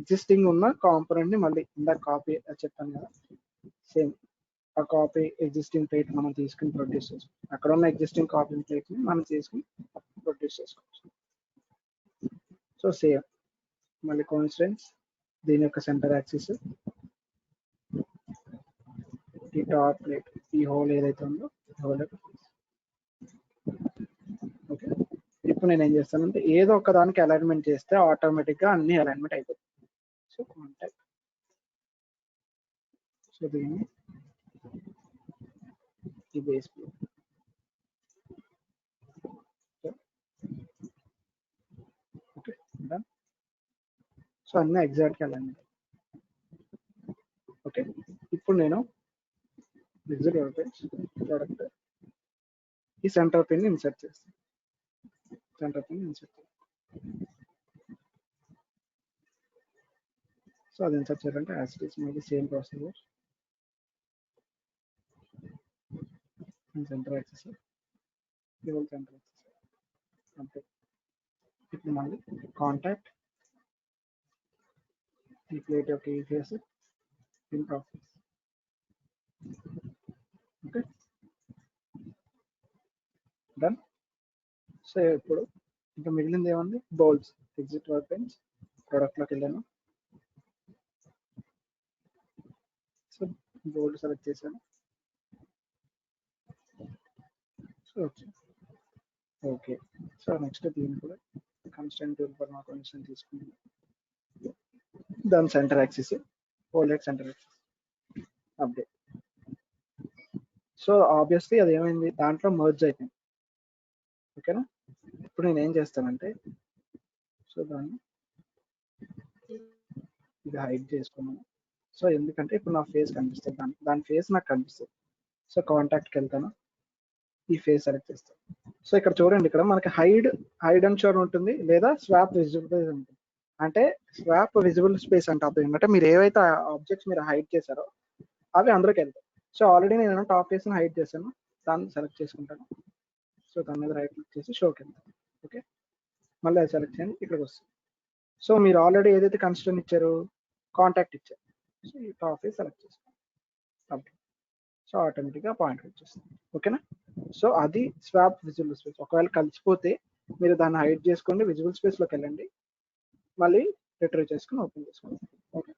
ఎగ్జిస్టింగ్ ఉన్న కాంపోనెంట్ ని మళ్ళీ ఇందాక కాపీ చెప్పాను కదా, సేమ్ ఆ కాపీ ఎగ్జిస్టింగ్ ప్లేట్ మనం తీసుకుని ప్రొడ్యూస్ చేసుకోవచ్చు. అక్కడ ఉన్న ఎగ్జిస్టింగ్ కాపీ ప్లేట్ ని మనం తీసుకుని ప్రొడ్యూస్ చేసుకోవచ్చు. సో సేమ్ మళ్ళీ కోఇన్సిడెన్స్ దీని యొక్క సెంటర్ యాక్సిస్ ఈ టాప్ ప్లేట్ ఈ హోల్ ఏదైతే ఉందో హోల్. ఓకే, ఇప్పుడు నేను ఏం చేస్తానంటే ఏదో ఒక దానికి అలైన్మెంట్ చేస్తే ఆటోమేటిక్ గా అన్ని అలైన్మెంట్ అయిపోతుంది. సో కాంటాక్ట్, సో దీన్ని ఈ base plate. Okay done. So అన్నీ ఎగ్జాక్ట్ గా అలైన్మెంట్. ఓకే, ఇప్పుడు నేను ప్రోడక్ట్ ఈ సెంటర్ పిన్ ఇన్సర్ట్ చేస్తాను. సెంటర్ పిన్ ఇన్సర్ట్ చేస్తాను. సో అది ఇన్సర్ట్ చేయాలంటే యాజ్ ఇట్ ఈస్ మళ్ళీ same procedure. Centre access dual centre access అంతే. ఇప్పుడు మళ్ళీ కాంటాక్ట్ ఈ ప్లేట్ యొక్క ఈ face in process. Okay done. So ఇప్పుడు ఇంకా మిగిలింది ఏముంది, bowls. Exit work bench product లోకి వెళ్ళాను. సో బోల్డ్ సెలెక్ట్ చేశాను. So okay. సో నెక్స్ట్ దీన్ని కూడా కన్స్టెంట్ టూల్ ఫర్ కన్స్టెంట్ తీసుకుంటాను. దాని centre axis whole centre axis update. So obviously అది ఏమైంది, దాంట్లో మర్జ్ అయిపోయింది. ఓకేనా, ఇప్పుడు నేను ఏం చేస్తానంటే సో దాన్ని ఇది హైడ్ చేసుకున్నాను. సో ఎందుకంటే ఇప్పుడు నా ఫేస్ కనిపిస్తుంది, దాని ఫేస్ నాకు కనిపిస్తుంది. సో కాంటాక్ట్కి వెళ్తాను, ఈ ఫేస్ సెలెక్ట్ చేస్తాను. సో ఇక్కడ చూడండి, ఇక్కడ మనకి హైడ్ అండ్ షోర్ ఉంటుంది, లేదా స్వాప్ విజిబుల్ స్పేస్ ఉంటుంది. అంటే స్వాప్ విజిబుల్ స్పేస్ అంటే అర్థం ఏంటంటే మీరు ఏవైతే ఆబ్జెక్ట్స్ మీరు హైడ్ చేశారో అవి అందరికి వెళ్తాయి. సో ఆల్రెడీ నేను టాప్ ఫేస్ ని హైడ్ చేశాను, దాన్ని సెలెక్ట్ చేసుకుంటాను. సో దాని మీద రైట్ క్లిక్ చేసి షోకి వెళ్తాను. ఓకే, మళ్ళీ అది సెలెక్ట్ చేయండి, ఇక్కడికి వస్తుంది. సో మీరు ఆల్రెడీ ఏదైతే కన్స్ట్రెంట్ ఇచ్చారు, కాంటాక్ట్ ఇచ్చారు, సో ఈ టాప్ ఫేస్ సెలెక్ట్ చేసుకోండి. సో ఆటోమేటిక్గా పాయింట్ వచ్చేస్తుంది. ఓకేనా, సో అది స్వాప్ విజిబుల్ స్పేస్. ఒకవేళ కలిసిపోతే మీరు దాన్ని హైడ్ చేసుకోండి, విజిబుల్ స్పేస్లోకి వెళ్ళండి, మళ్ళీ రిట్రీవ్ చేసుకుని ఓపెన్ చేసుకోండి. ఓకే,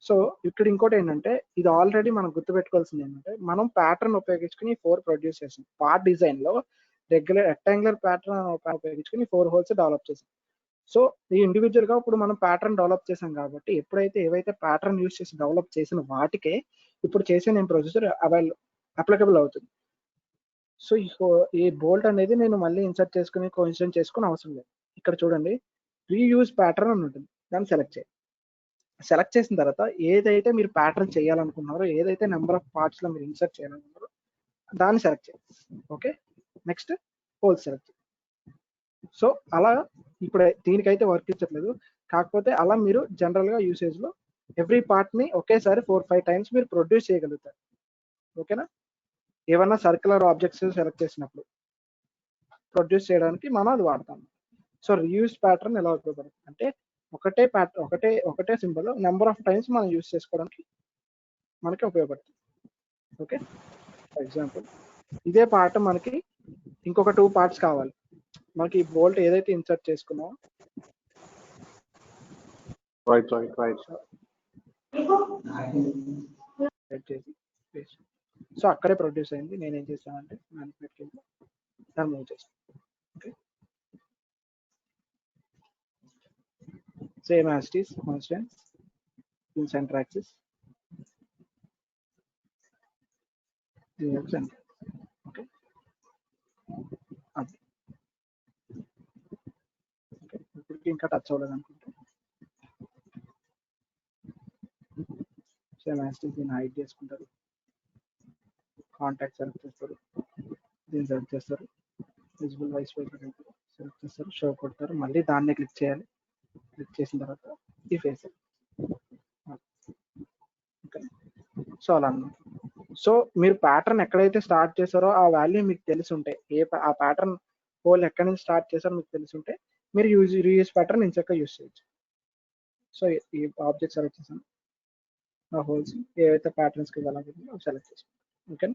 సో ఇక్కడ ఇంకోటి ఏంటంటే ఇది ఆల్రెడీ మనం గుర్తుపెట్టుకోవాల్సింది ఏంటంటే మనం ప్యాటర్న్ ఉపయోగించుకుని 4 ప్రొడ్యూస్ చేసాం. పార్ట్ డిజైన్ లో రెక్టాంగులర్ ప్యాటర్న్ ఉపయోగించుకుని 4 హోల్స్ డెవలప్ చేసాం. సో ఈ ఇండివిజువల్ గా ఇప్పుడు మనం ప్యాటర్న్ డెవలప్ చేసాం కాబట్టి ఎప్పుడైతే ఏవైతే ప్యాటర్న్ యూస్ చేసి డెవలప్ చేసిన వాటికే ఇప్పుడు చేసే నేను ప్రొసీజర్ అప్లికబుల్ అవుతుంది. సో ఈ బోల్ట్ అనేది నేను మళ్ళీ ఇన్సర్ట్ చేసుకుని కోఇన్సిడెంట్ చేసుకుని అవసరం లేదు. ఇక్కడ చూడండి, రీయూజ్ ప్యాటర్న్ అని ఉంటుంది, దాన్ని సెలెక్ట్ చేయండి. సెలెక్ట్ చేసిన తర్వాత ఏదైతే మీరు ప్యాటర్న్ చేయాలనుకున్నారో, ఏదైతే నెంబర్ ఆఫ్ పార్ట్స్ లో మీరు ఇన్సర్ట్ చేయాలనుకున్నారో దాన్ని సెలెక్ట్ చేయండి. ఓకే, నెక్స్ట్ హోల్ సెలెక్ట్ చేయండి. సో అలా ఇప్పుడు దీనికైతే వర్క్ ఇచ్చట్లేదు, కాకపోతే అలా మీరు జనరల్ గా యూసేజ్ లో ఎవ్రీ పార్ట్ ని ఒకేసారి 4-5 టైమ్స్ మీరు ప్రొడ్యూస్ చేయగలుగుతారు. ఓకేనా, ఏమన్నా సర్క్యులర్ ఆబ్జెక్ట్స్ సెలెక్ట్ చేసినప్పుడు ప్రొడ్యూస్ చేయడానికి మనం అది వాడతాం. సో రీయూజ్ ప్యాటర్న్ ఎలా ఉపయోగపడుతుంది అంటే ఒకటే ప్యాటర్న్ ఒకటే సింబల్ నెంబర్ ఆఫ్ టైమ్స్ మనం యూజ్ చేసుకోవడానికి మనకి ఉపయోగపడుతుంది. ఓకే, ఫర్ ఎగ్జాంపుల్ ఇదే పార్ట్ మనకి ఇంకొక 2 పార్ట్స్ కావాలి. మనకి ఈ బోల్ట్ ఏదైతే ఇన్సర్ట్ చేసుకున్నామో సో అక్కడే ప్రొడ్యూస్ అయింది. నేనేం చేస్తానంటే దాన్ని మూవ్ చేస్తాను. Okay, same as it is constant in centre axis centre. Okay, ఇంకా టచ్ అవ్వలేదు అనుకుంటే సేమ్ యాజ్ దీన్ని హైడ్ చేసుకుంటారు, కాంటాక్ట్ సెలెక్ట్ చేస్తారు, దీన్ని సెలెక్ట్ చేస్తారు, విజిబుల్ వైస్ పేపర్ సెలెక్ట్ చేస్తారు, షో కొడతారు, మళ్ళీ దాన్ని క్లిక్ చేయాలి. క్లిక్ చేసిన తర్వాత ఈ ఫేస్ ఓకే. సో అలా అన్నమాట. సో మీరు ప్యాటర్న్ ఎక్కడైతే స్టార్ట్ చేశారో ఆ వాల్యూ మీకు తెలిసి ఉంటే, ఆ ప్యాటర్న్ హోల్ ఎక్కడి నుంచి స్టార్ట్ చేశారో మీకు తెలిసి ఉంటే మీరు రీయూజ్ ప్యాటర్న్ ఇంచక్క యూజ్ చేయొచ్చు. సో ఈ ఆబ్జెక్ట్ సెలెక్ట్ చేశాను, ఆ హోల్స్ ఏవైతే ప్యాటర్న్స్ కి వెళ్ళాలనుకుంటుందో అవి సెలెక్ట్ చేసాను. ఓకే.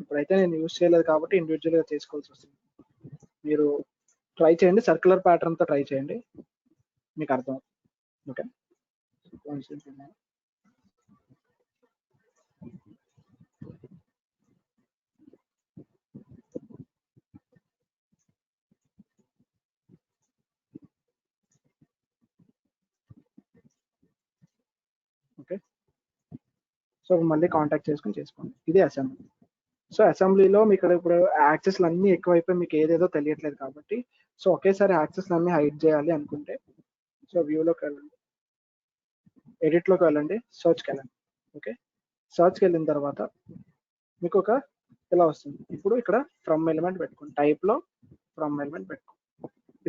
ఇప్పుడైతే నేను యూజ్ చేయలేదు కాబట్టి ఇండివిజువల్ గా చేసుకోవాల్సి వస్తుంది. మీరు ట్రై చేయండి, సర్క్యులర్ ప్యాటర్న్ తో ట్రై చేయండి, మీకు అర్థం అవుతుంది. ఓకే. ఓకే. సో మళ్ళీ కాంటాక్ట్ చేసుకొని చేసుకోండి. ఇది అసెంబ్లీ. సో అసెంబ్లీలో మీకు ఇప్పుడు యాక్సెస్లు అన్నీ ఎక్కువైపోయి మీకు ఏదేదో తెలియట్లేదు కాబట్టి, సో ఒకేసారి యాక్సెస్లు అన్నీ హైడ్ చేయాలి అనుకుంటే, సో వ్యూలోకి వెళ్ళండి, ఎడిట్లోకి వెళ్ళండి, సర్చ్కి వెళ్ళండి. ఓకే. సర్చ్కి వెళ్ళిన తర్వాత మీకు ఒక ఇలా వస్తుంది. ఇప్పుడు ఇక్కడ ఫ్రమ్ ఎలిమెంట్ పెట్టుకోండి, టైప్లో ఫ్రమ్ ఎలిమెంట్ పెట్టుకోండి.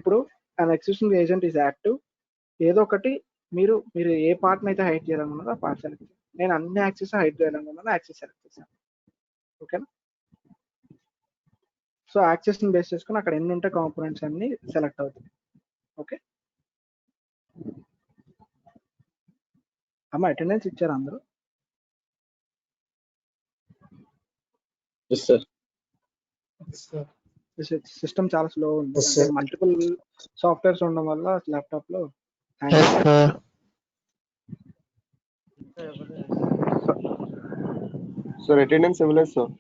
ఇప్పుడు అన్ ఎగ్జిస్టింగ్ ఏజెంట్ ఈజ్ యాక్టివ్, ఏదో ఒకటి మీరు ఏ పార్ట్ని అయితే హైడ్ చేయాలనుకున్నారో ఆ పార్ట్ సెలెక్ట్ చేయండి. నేను అన్ని యాక్సెస్ హైడ్ చేయాలనుకున్నాను, యాక్సెస్ సెలెక్ట్ చేశాను. ఓకేనా. సో యాక్సెస్ని బేస్ చేసుకుని అక్కడ ఎన్ని ఉంటే కాంపోనెంట్స్ అన్ని సెలెక్ట్ అవుతాయి. ఓకే. అమ్మ అటెండెన్స్ ఇచ్చారు అందరూ? సిస్టమ్ చాలా స్లో ఉంది, మల్టిపుల్ సాఫ్ట్వేర్స్ ఉండడం వల్ల ల్యాప్టాప్ లో సార్ అటెండెన్స్ ఇవ్వలేదు సార్.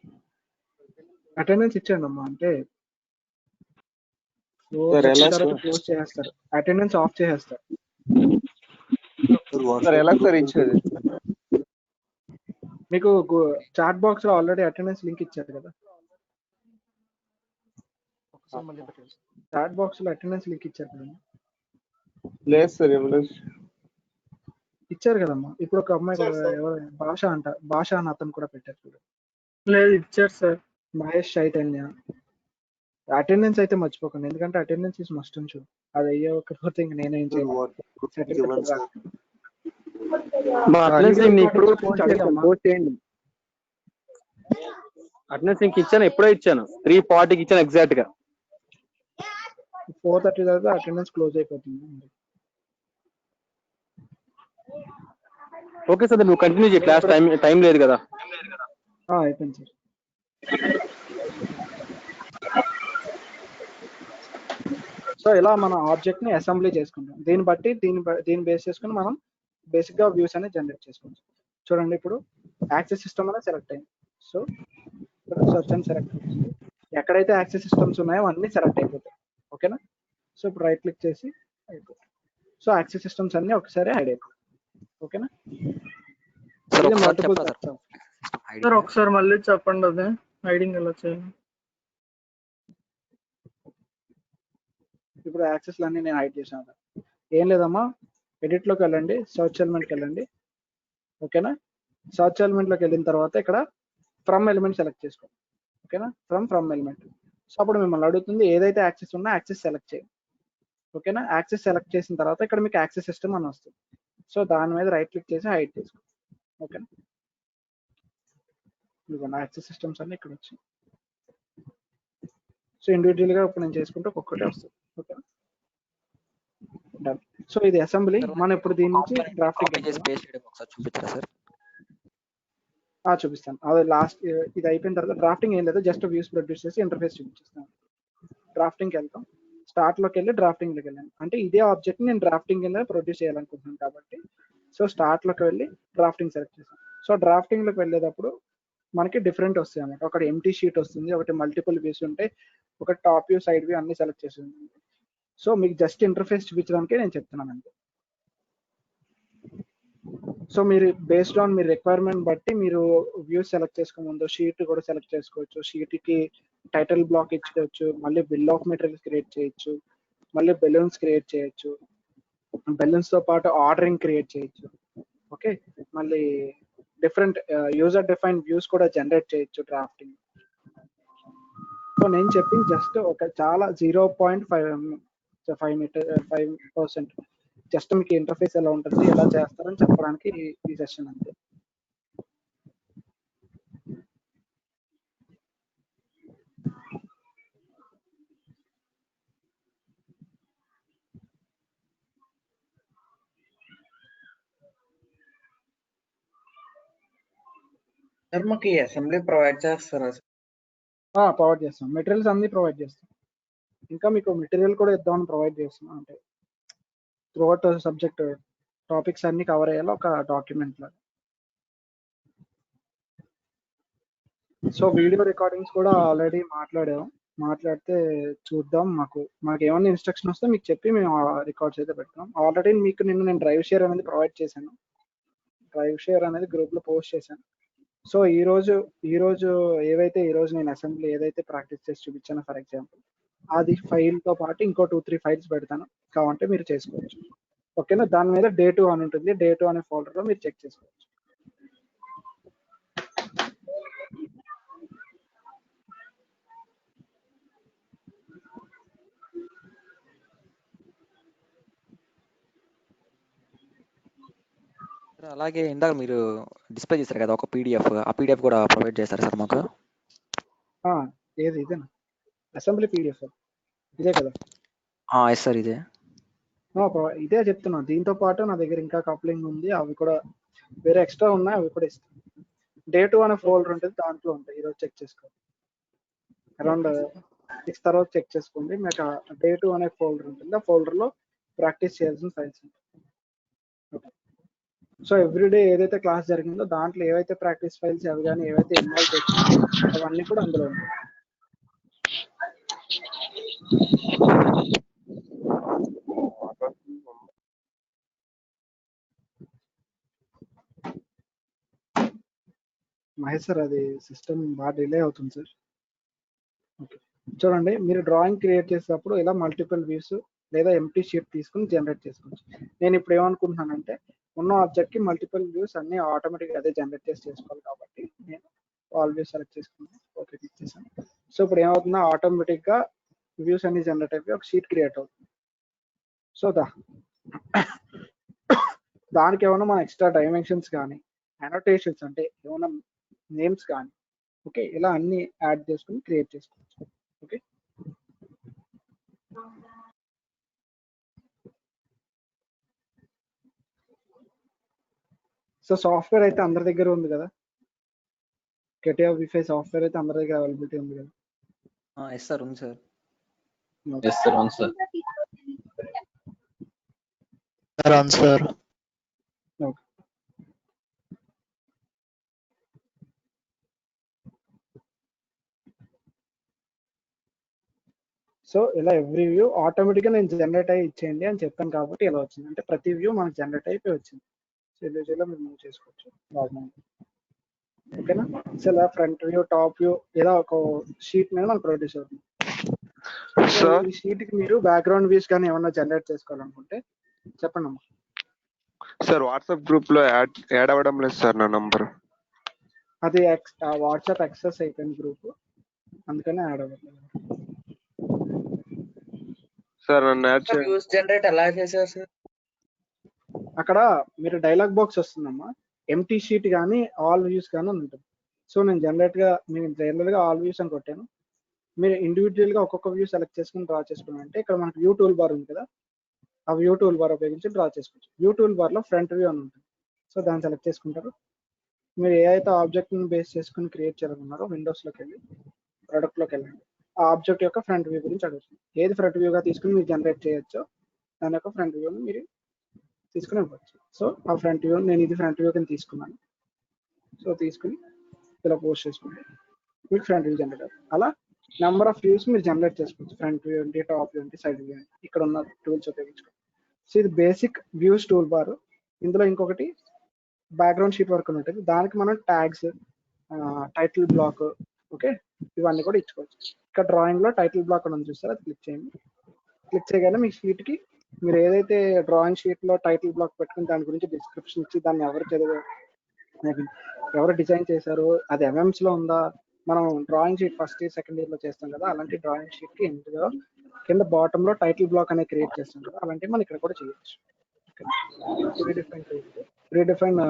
అటెండెన్స్ ఇచ్చాను అమ్మా, అంటే క్లోజ్ చేసేస్తారు, అటెండెన్స్ ఆఫ్ చేసేస్తారు. సార్ ఎలా సార్ ఇచ్చేది? మీకు చాట్ బాక్స్ లో ఆల్రెడీ అటెండెన్స్ లింక్ ఇచ్చారు కదా, చాట్ బాక్స్ లో అటెండెన్స్ లింక్ ఇచ్చారు కదా? లేదు సార్ ఇవ్వలేదు. ఇచ్చారు కదమ్మా. ఇప్పుడు ఒక అమ్మాయి భాష అని అతను కూడా పెట్టారు చూడు. లేదు ఇచ్చారు సార్. మహేష్ చైతన్య. అటెండెన్స్ అయితే మర్చిపోకండి, ఎందుకంటే అటెండెన్స్ ఇస్ మస్ట్ అని చూడు. అది అయ్యకపోతే ఇంక నేనేం చేయాలి. అటెండెన్స్ లింక్ ఇచ్చాను, ఎప్పుడో ఇచ్చాను, 3:40కి ఇచ్చాను ఎగ్జాక్ట్ గా. 4:30 తర్వాత అటెండెన్స్ క్లోజ్ అయిపోతుంది. ఓకే సార్, నువ్వు కంటిన్యూ చేయి, క్లాస్ టైం లేదు కదా. అయిపోయింది సార్. సో ఇలా మన ఆబ్జెక్ట్ ని అసెంబ్లీ చేసుకుంటాం. దీన్ని బట్టి దీన్ని బేస్ చేసుకుని మనం బేసిక్ గా వ్యూస్ అనేది జనరేట్ చేసుకోవచ్చు. చూడండి, ఇప్పుడు యాక్సెస్ సిస్టమ్ అనేది సెలెక్ట్ అయింది. సో సర్చ్ అని సెలెక్ట్ అవుతుంది, ఎక్కడైతే యాక్సెస్ సిస్టమ్స్ ఉన్నాయో అన్ని సెలెక్ట్ అయిపోతాయి. ఓకేనా. సో ఇప్పుడు రైట్ క్లిక్ చేసి అయిపోతుంది. సో యాక్సెస్ సిస్టమ్స్ అన్ని ఒకసారి హైడ్ అయిపోతాయి. ఓకేనా. సార్ ఒకసారి మళ్ళీ చెప్పండి, అదే హైడింగ్ ఎలా చేయాలి? ఇప్పుడు యాక్సెస్ అన్ని నేను హైడ్ చేశాను. ఏం లేదమ్మా, ఎడిట్ లోకి వెళ్ళండి, సర్చ్ ఎలిమెంట్కి వెళ్ళండి. ఓకేనా. సర్చ్ ఎలిమెంట్ లోకి వెళ్ళిన తర్వాత ఇక్కడ ఫ్రమ్ ఎలిమెంట్ సెలెక్ట్ చేసుకోండి. ఓకేనా. From element. సో అప్పుడు మిమ్మల్ని అడుగుతుంది ఏదైతే యాక్సెస్ ఉన్నా యాక్సెస్ సెలెక్ట్ చేయండి. ఓకేనా. యాక్సెస్ సెలెక్ట్ చేసిన తర్వాత ఇక్కడ మీకు యాక్సెస్ సిస్టమ్ అని వస్తుంది. సో దాని మీద రైట్ క్లిక్ చేసి హైడ్ చేసుకోండి. ఓకేనా. ఇదిగోండి యాక్సెస్ సిస్టమ్స్ అన్ని ఇక్కడ వచ్చాయి. సో ఇండివిజువల్ గా ఇప్పుడు నేను చేసుకుంటే ఒక్కొక్కటే వస్తుంది. ఓకేనా. డన్. సో ఇది అసెంబ్లీ. మనం ఇప్పుడు దీని నుంచి డ్రాఫ్టింగ్ చూపిస్తాను. అదే లాస్ట్ ఇది అయిపోయిన తర్వాత డ్రాఫ్టింగ్ ఏం లేదు, జస్ట్ వ్యూస్ ప్రొడ్యూస్ చేసి ఇంటర్ఫేస్ చూపించేస్తాను. డ్రాఫ్టింగ్కి వెళ్తాం, స్టార్ట్ లోకి వెళ్ళి డ్రాఫ్టింగ్ లోకి వెళ్ళాను. అంటే ఇదే ఆబ్జెక్ట్ నేను డ్రాఫ్టింగ్ కింద ప్రొడ్యూస్ చేయాలనుకుంటున్నాను కాబట్టి, సో స్టార్ట్ లోకి వెళ్ళి డ్రాఫ్టింగ్ సెలెక్ట్ చేస్తాను. సో డ్రాఫ్టింగ్ లోకి వెళ్ళేటప్పుడు మనకి డిఫరెంట్ వస్తాయి అన్నమాట. ఒకటి ఎంటీ షీట్ వస్తుంది, ఒకటి మల్టిపుల్ వ్యూస్ ఉంటాయి, ఒక టాప్ వ్యూ సైడ్ వ్యూ అన్ని సెలెక్ట్ చేసి ఉంటుంది. సో మీకు జస్ట్ ఇంటర్ఫేస్ చూపించడానికే నేను చెప్తున్నాను అంతే. సో మీరు బేస్డ్ ఆన్ మీ రిక్వైర్మెంట్ బట్టి మీరు వ్యూ సెలెక్ట్ చేసుకునే ముందు షీట్ కూడా సెలెక్ట్ చేసుకోవచ్చు. షీట్ కి టైటిల్ బ్లాక్ ఇచ్చుకోవచ్చు, మళ్ళీ బిల్ ఆఫ్ మెటీరియల్స్ క్రియేట్ చేయొచ్చు, మళ్ళీ బెలూన్స్ క్రియేట్ చేయొచ్చు, బెలూన్స్ తో పాటు ఆర్డరింగ్ క్రియేట్ చేయొచ్చు. ఓకే, మళ్ళీ డిఫరెంట్ యూజర్ డిఫైన్ వ్యూస్ కూడా జనరేట్ చేయొచ్చు డ్రాఫ్టింగ్. సో నేను చెప్పింది జస్ట్ ఒక చాలా 0.5% జస్ట్ మీకు ఇంటర్ఫేస్ ఎలా ఉంటుంది, ఎలా చేస్తారని చెప్పడానికి ఈ సెషన్ అంతే. సార్ మాకు ఈ అసెంబ్లీ ప్రొవైడ్ చేస్తారా సార్? ప్రొవైడ్ చేస్తాం, మెటీరియల్స్ అన్ని ప్రొవైడ్ చేస్తాం. ఇంకా మీకు మెటీరియల్ కూడా ఇద్దామని ప్రొవైడ్ చేస్తున్నాం. అంటే త్రూఅవుట్ సబ్జెక్ట్ టాపిక్స్ అన్ని కవర్ అయ్యేలా ఒక డాక్యుమెంట్ లాగా. సో వీడియో రికార్డింగ్స్ కూడా ఆల్రెడీ మాట్లాడితే చూద్దాం. మాకు ఏమన్నా ఇన్స్ట్రక్షన్ వస్తే మీకు చెప్పి మేము రికార్డ్స్ అయితే పెడతాం. ఆల్రెడీ మీకు నేను డ్రైవ్ షేర్ అనేది ప్రొవైడ్ చేశాను. డ్రైవ్ షేర్ అనేది గ్రూప్ లో పోస్ట్ చేశాను. సో ఈ రోజు ఏవైతే ఈ రోజు నేను అసెంబ్లీ ఏదైతే ప్రాక్టీస్ చేసి చూపించానో ఫర్ ఎగ్జాంపుల్, అది ఫైల్ తో పాటు ఇంకో 2-3 ఫైల్స్ పెడతాను, కావాలంటే మీరు చేసుకోవచ్చు. ఓకేనా, దాని మీద డే 2 అని ఉంటుంది. డే 2 అనే ఫోల్డర్ లో మీరు చెక్ చేసుకోవచ్చు. అలాగే ఇందాక మీరు డిస్ప్లే చేశారు కదా ఒక పీడిఎఫ్, ఆ పీడిఎఫ్ కూడా ప్రొవైడ్ చేస్తారా సార్ మాకు? ఏది ఇదేనా అసెంబ్లీ పీడిఎఫ్? ఇదే కదా? ఎస్ సార్, ఇదే ఇదే చెప్తున్నా. దీంతో పాటు నా దగ్గర ఇంకా కప్లింగ్ ఉంది, అవి కూడా వేరే ఎక్స్ట్రా ఉన్నాయి, అవి కూడా ఇస్తాను. డే 2 అనే ఫోల్డర్ ఉంటుంది, దాంట్లో ఉంటాయి. ఈరోజు చెక్ చేసుకోండి, అరౌండ్ 6 తర్వాత చెక్ చేసుకోండి. మీకు డే 2 అనే ఫోల్డర్ ఉంటుంది, ఆ ఫోల్డర్ లో ప్రాక్టీస్ చేయాల్సిన ఫైల్స్ ఉంటాయి. సో ఎవ్రీడే ఏదైతే క్లాస్ జరిగిందో దాంట్లో ఏవైతే ప్రాక్టీస్ ఫైల్స్ అవి కానీ ఏవైతే ఇన్వాల్వ్ చేస్తున్నాయో అవన్నీ కూడా అందులో ఉంటాయి. మహేష్ సార్, అది సిస్టమ్ బాగా డిలే అవుతుంది సార్. ఓకే, చూడండి, మీరు డ్రాయింగ్ క్రియేట్ చేసేటప్పుడు ఇలా మల్టిపుల్ వ్యూస్ లేదా ఎంటీ షీట్ తీసుకుని జనరేట్ చేసుకోవచ్చు. నేను ఇప్పుడు ఏమనుకుంటున్నానంటే ఉన్న ఆబ్జెక్ట్ కి మల్టిపుల్ వ్యూస్ అన్ని ఆటోమేటిక్గా అదే జనరేట్ చేసుకోవాలి కాబట్టి నేను ఆల్ వ్యూస్ సెలెక్ట్ చేసుకున్నాను, ఓకే క్లిక్ చేశాను. సో ఇప్పుడు ఏమవుతుందో ఆటోమేటిక్ గా వ్యూస్ అన్ని జనరేట్ అయిపోయి ఒక షీట్ క్రియేట్ అవుతుంది. సో దానికి ఏమైనా మన ఎక్స్ట్రా డైమెన్షన్స్ కానీ అనోటేషన్స్ అంటే ఏమైనా నేమ్స్ కానీ ఓకే ఇలా అన్ని యాడ్ చేసుకుని క్రియేట్ చేసుకోవచ్చు. ఓకే, సో సాఫ్ట్వేర్ అయితే అందరి దగ్గర ఉంది కదా, కెటియా విఫై సాఫ్ట్వేర్ అయితే అందరి దగ్గర అవైలబిలిటీ ఉంది కదా? ఎస్ సార్, ఉంది సార్. ఎస్ సార్, అవును సార్. సార్ ఓకే, సో ఇలా ఎవ్రీ వ్యూ ఆటోమేటిక్గా నేను జనరేట్ అయ్యి ఇచ్చేయండి అని చెప్పాను కాబట్టి ఇలా వచ్చింది. అంటే ప్రతి వ్యూ మనకు జనరేట్ అయిపోయి వచ్చింది. సో ఇలా మీరు మూవ్ చేసుకోవచ్చు నార్మల్. ఓకేనా, సో ఇలా ఫ్రంట్ వ్యూ టాప్ వ్యూ ఇలా ఒక షీట్ మీద మనకు ప్రొడ్యూస్ అవుతుంది. సో ఈ షీట్ కి మీరు బ్యాక్గ్రౌండ్ వ్యూస్ కానీ ఏమన్నా జనరేట్ చేసుకోవాలనుకుంటే చెప్పండి అమ్మా. సార్ వాట్సాప్ గ్రూప్ లో యాడ్ అవ్వడం లేదు సార్ నా నంబర్. అది వాట్సాప్ యాక్సెస్ అయిపోయింది గ్రూప్, అందుకనే యాడ్ అవ్వట్లేదు సార్. నన్ను యాడ్ వ్యూస్ జనరేట్ ఎలా చేశారు సార్? అక్కడ మీరు డైలాగ్ బాక్స్ వస్తుందమ్మా, ఎంటీ షీట్ కానీ ఆల్ వ్యూస్ కానీ ఉంటుంది. సో నేను జనరల్ గా ఆల్ వ్యూస్ అని కొట్టాను. మీరు ఇండివిజువల్ గా ఒక్కొక్క వ్యూ సెలెక్ట్ చేసుకుని డ్రా చేసుకున్నారంటే ఇక్కడ మనకు వ్యూ టూల్ బార్ ఉంది కదా, ఆ వ్యూ టూల్ బార్ ఉపయోగించి డ్రా చేసుకోవచ్చు. వ్యూ టూల్ బార్ లో ఫ్రంట్ వ్యూ అని ఉంటుంది. సో దాన్ని సెలెక్ట్ చేసుకుంటారు. మీరు ఏ అయితే ఆబ్జెక్ట్ ని బేస్ చేసుకుని క్రియేట్ చేయాలనుకున్నారో విండోస్ లోకి వెళ్ళి ప్రొడక్ట్ లోకి వెళ్ళండి. ఆ ఆబ్జెక్ట్ యొక్క ఫ్రంట్ వ్యూ గురించి అడుగుతుంది. ఏది ఫ్రంట్ వ్యూగా తీసుకుని మీరు జనరేట్ చేయొచ్చో దాని యొక్క ఫ్రంట్ వ్యూని మీరు తీసుకుని ఇవ్వచ్చు. సో ఆ ఫ్రంట్ వ్యూ నేను ఇది ఫ్రంట్ వ్యూ కింద తీసుకున్నాను. సో తీసుకుని ఇలా పోస్ట్ చేసుకుంటే మీకు ఫ్రంట్ వ్యూ జనరేట్ అవుతుంది. అలా నెంబర్ ఆఫ్ వ్యూస్ మీరు జనరేట్ చేసుకోవచ్చు. ఫ్రంట్ వ్యూ ఏంటి, టాప్ వ్యూ ఏంటి, సైడ్ వ్యూ ఏంటి, ఇక్కడ ఉన్న టూల్స్ ఉపయోగించుకోవచ్చు. సో ఇది బేసిక్ వ్యూస్ టూల్ బార్. ఇందులో ఇంకొకటి బ్యాక్గ్రౌండ్ షీట్ వర్క్ ఉంటుంది. దానికి మనం ట్యాగ్స్, టైటిల్ బ్లాక్, ఓకే, ఇవన్నీ కూడా ఇచ్చుకోవచ్చు. ఇక్కడ డ్రాయింగ్ లో టైటిల్ బ్లాక్ అని చూస్తారో అది క్లిక్ చేయండి. క్లిక్ చేయగానే మీ షీట్ కి మీరు ఏదైతే డ్రాయింగ్ షీట్ లో టైటిల్ బ్లాక్ పెట్టుకుని దాని గురించి డిస్క్రిప్షన్ ఇచ్చి దాన్ని ఎవరు డిజైన్ చేశారు, అది ఎంఎంస్ లో ఉందా, మనం drawing sheet first year second year లో చేస్తాం కదా, అలాంటి డ్రాయింగ్ షీట్ కి ఎండ్లో కింద బాటమ్ లో టైటిల్ బ్లాక్ అనేది క్రియేట్ చేస్తాం కదా, అలాంటివి మనం ఇక్కడ కూడా చేయొచ్చు. రీడిఫైన్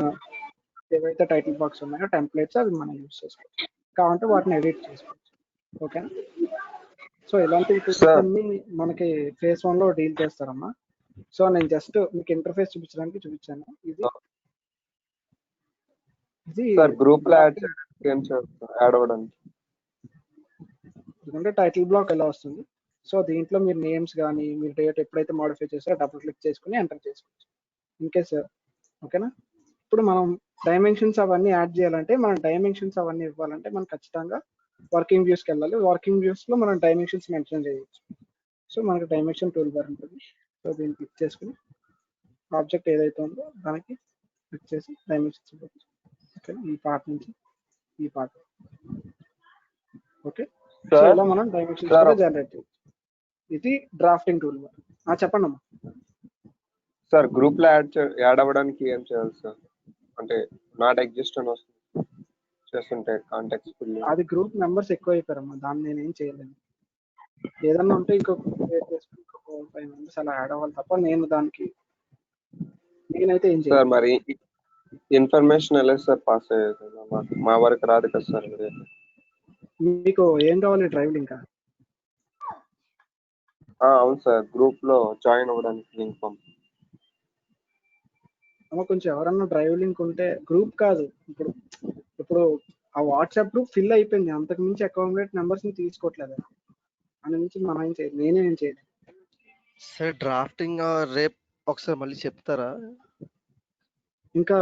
ఏవైతే టైటిల్ బాక్స్ ఉన్నాయో టెంప్లెట్స్ అవి మనం యూజ్ చేసుకోవచ్చు. కావాలంటే వాటిని ఎడిట్ చేసుకోవచ్చు. ఓకేనా? సో ఇలాంటి టూల్స్ అన్ని మనకి ఫేస్ 1 లో డీల్ చేస్తారమ్మా. సో నేను జస్ట్ మీకు ఇంటర్ఫేస్ చూపించడానికి చూపించాను. ఇది గ్రూప్ లో యాడ్ అవ్వడానికి ఎందుకంటే టైటిల్ బ్లాక్ ఎలా వస్తుంది. సో దీంట్లో మీరు నేమ్స్ కానీ మీరు డేట్ ఎప్పుడైతే మోడిఫై చేస్తారో డబుల్ క్లిక్ చేసుకుని ఎంటర్ చేసుకోవచ్చు. ఇన్కేస్ ఓకేనా? ఇప్పుడు మనం డైమెన్షన్స్ అవన్నీ యాడ్ చేయాలంటే మనం డైమెన్షన్స్ అవన్నీ ఇవ్వాలంటే మనం ఖచ్చితంగా వర్కింగ్ వ్యూస్కి వెళ్ళాలి. వర్కింగ్ వ్యూస్ లో మనం డైమెన్షన్స్ మెన్షన్ చేయొచ్చు. సో మనకి డైమెన్షన్ టూల్ బార్ ఉంటుంది. సో దీన్ని క్లిక్ చేసుకుని ఆబ్జెక్ట్ ఏదైతే ఉందో దానికి క్లిక్ చేసి డైమెన్షన్స్ ఇవ్వచ్చు. ఓకే, ఈ పార్ట్ నుంచి ఈ పార్ట్. ఓకే, సో ఇలా మనం డైమెన్షన్స్ కూడా జనరేట్ చేయొచ్చు. ఇది డ్రాఫ్టింగ్ టూల్ బార్. చెప్పండి అమ్మా. సార్ గ్రూప్ లో యాడ్ అవ్వడానికి ఏం చేయాలి సార్? అంటే నాట్ ఎగ్జిస్ట్ అని వస్తుంది చేస్తుంటే కాంటాక్ట్స్ ఫుల్. అది గ్రూప్ మెంబర్స్ ఎక్కువ అయిపోయారమ్మా, దాన్ని నేనేం చేయలేను. ఏదన్నా ఉంటే ఇంకొక 5 మెంబర్స్ అలా యాడ్ అవ్వాలి తప్ప నేను దానికి నేనైతే ఏం చేయను. సార్ మరి ఇన్ఫర్మేషన్ ఎలా సార్ పాస్ అయ్యేది? మా వరకు రాదు కదా సార్. మీకు ఏం కావాలి? Drive link? అవును సార్, గ్రూప్ లో జాయిన్ అవ్వడానికి లింక్ పంపు. కొంచెం ఎవరన్నా డ్రైవ్ లింక్ ఉంటే, గ్రూప్ కాదు, ఇప్పుడు ఆ వాట్సాప్ గ్రూప్ ఫిల్ అయిపోయింది. అంతకు మించి అకామిడేట్ నెంబర్స్ ని తీసుకోవట్లేదు. అని నుంచి మనం ఏం చేయలేదు, నేనేం చేయలేదు. సార్ డ్రాఫ్టింగ్ రేపు ఒకసారి మళ్ళీ చెప్తారా? ఇంకా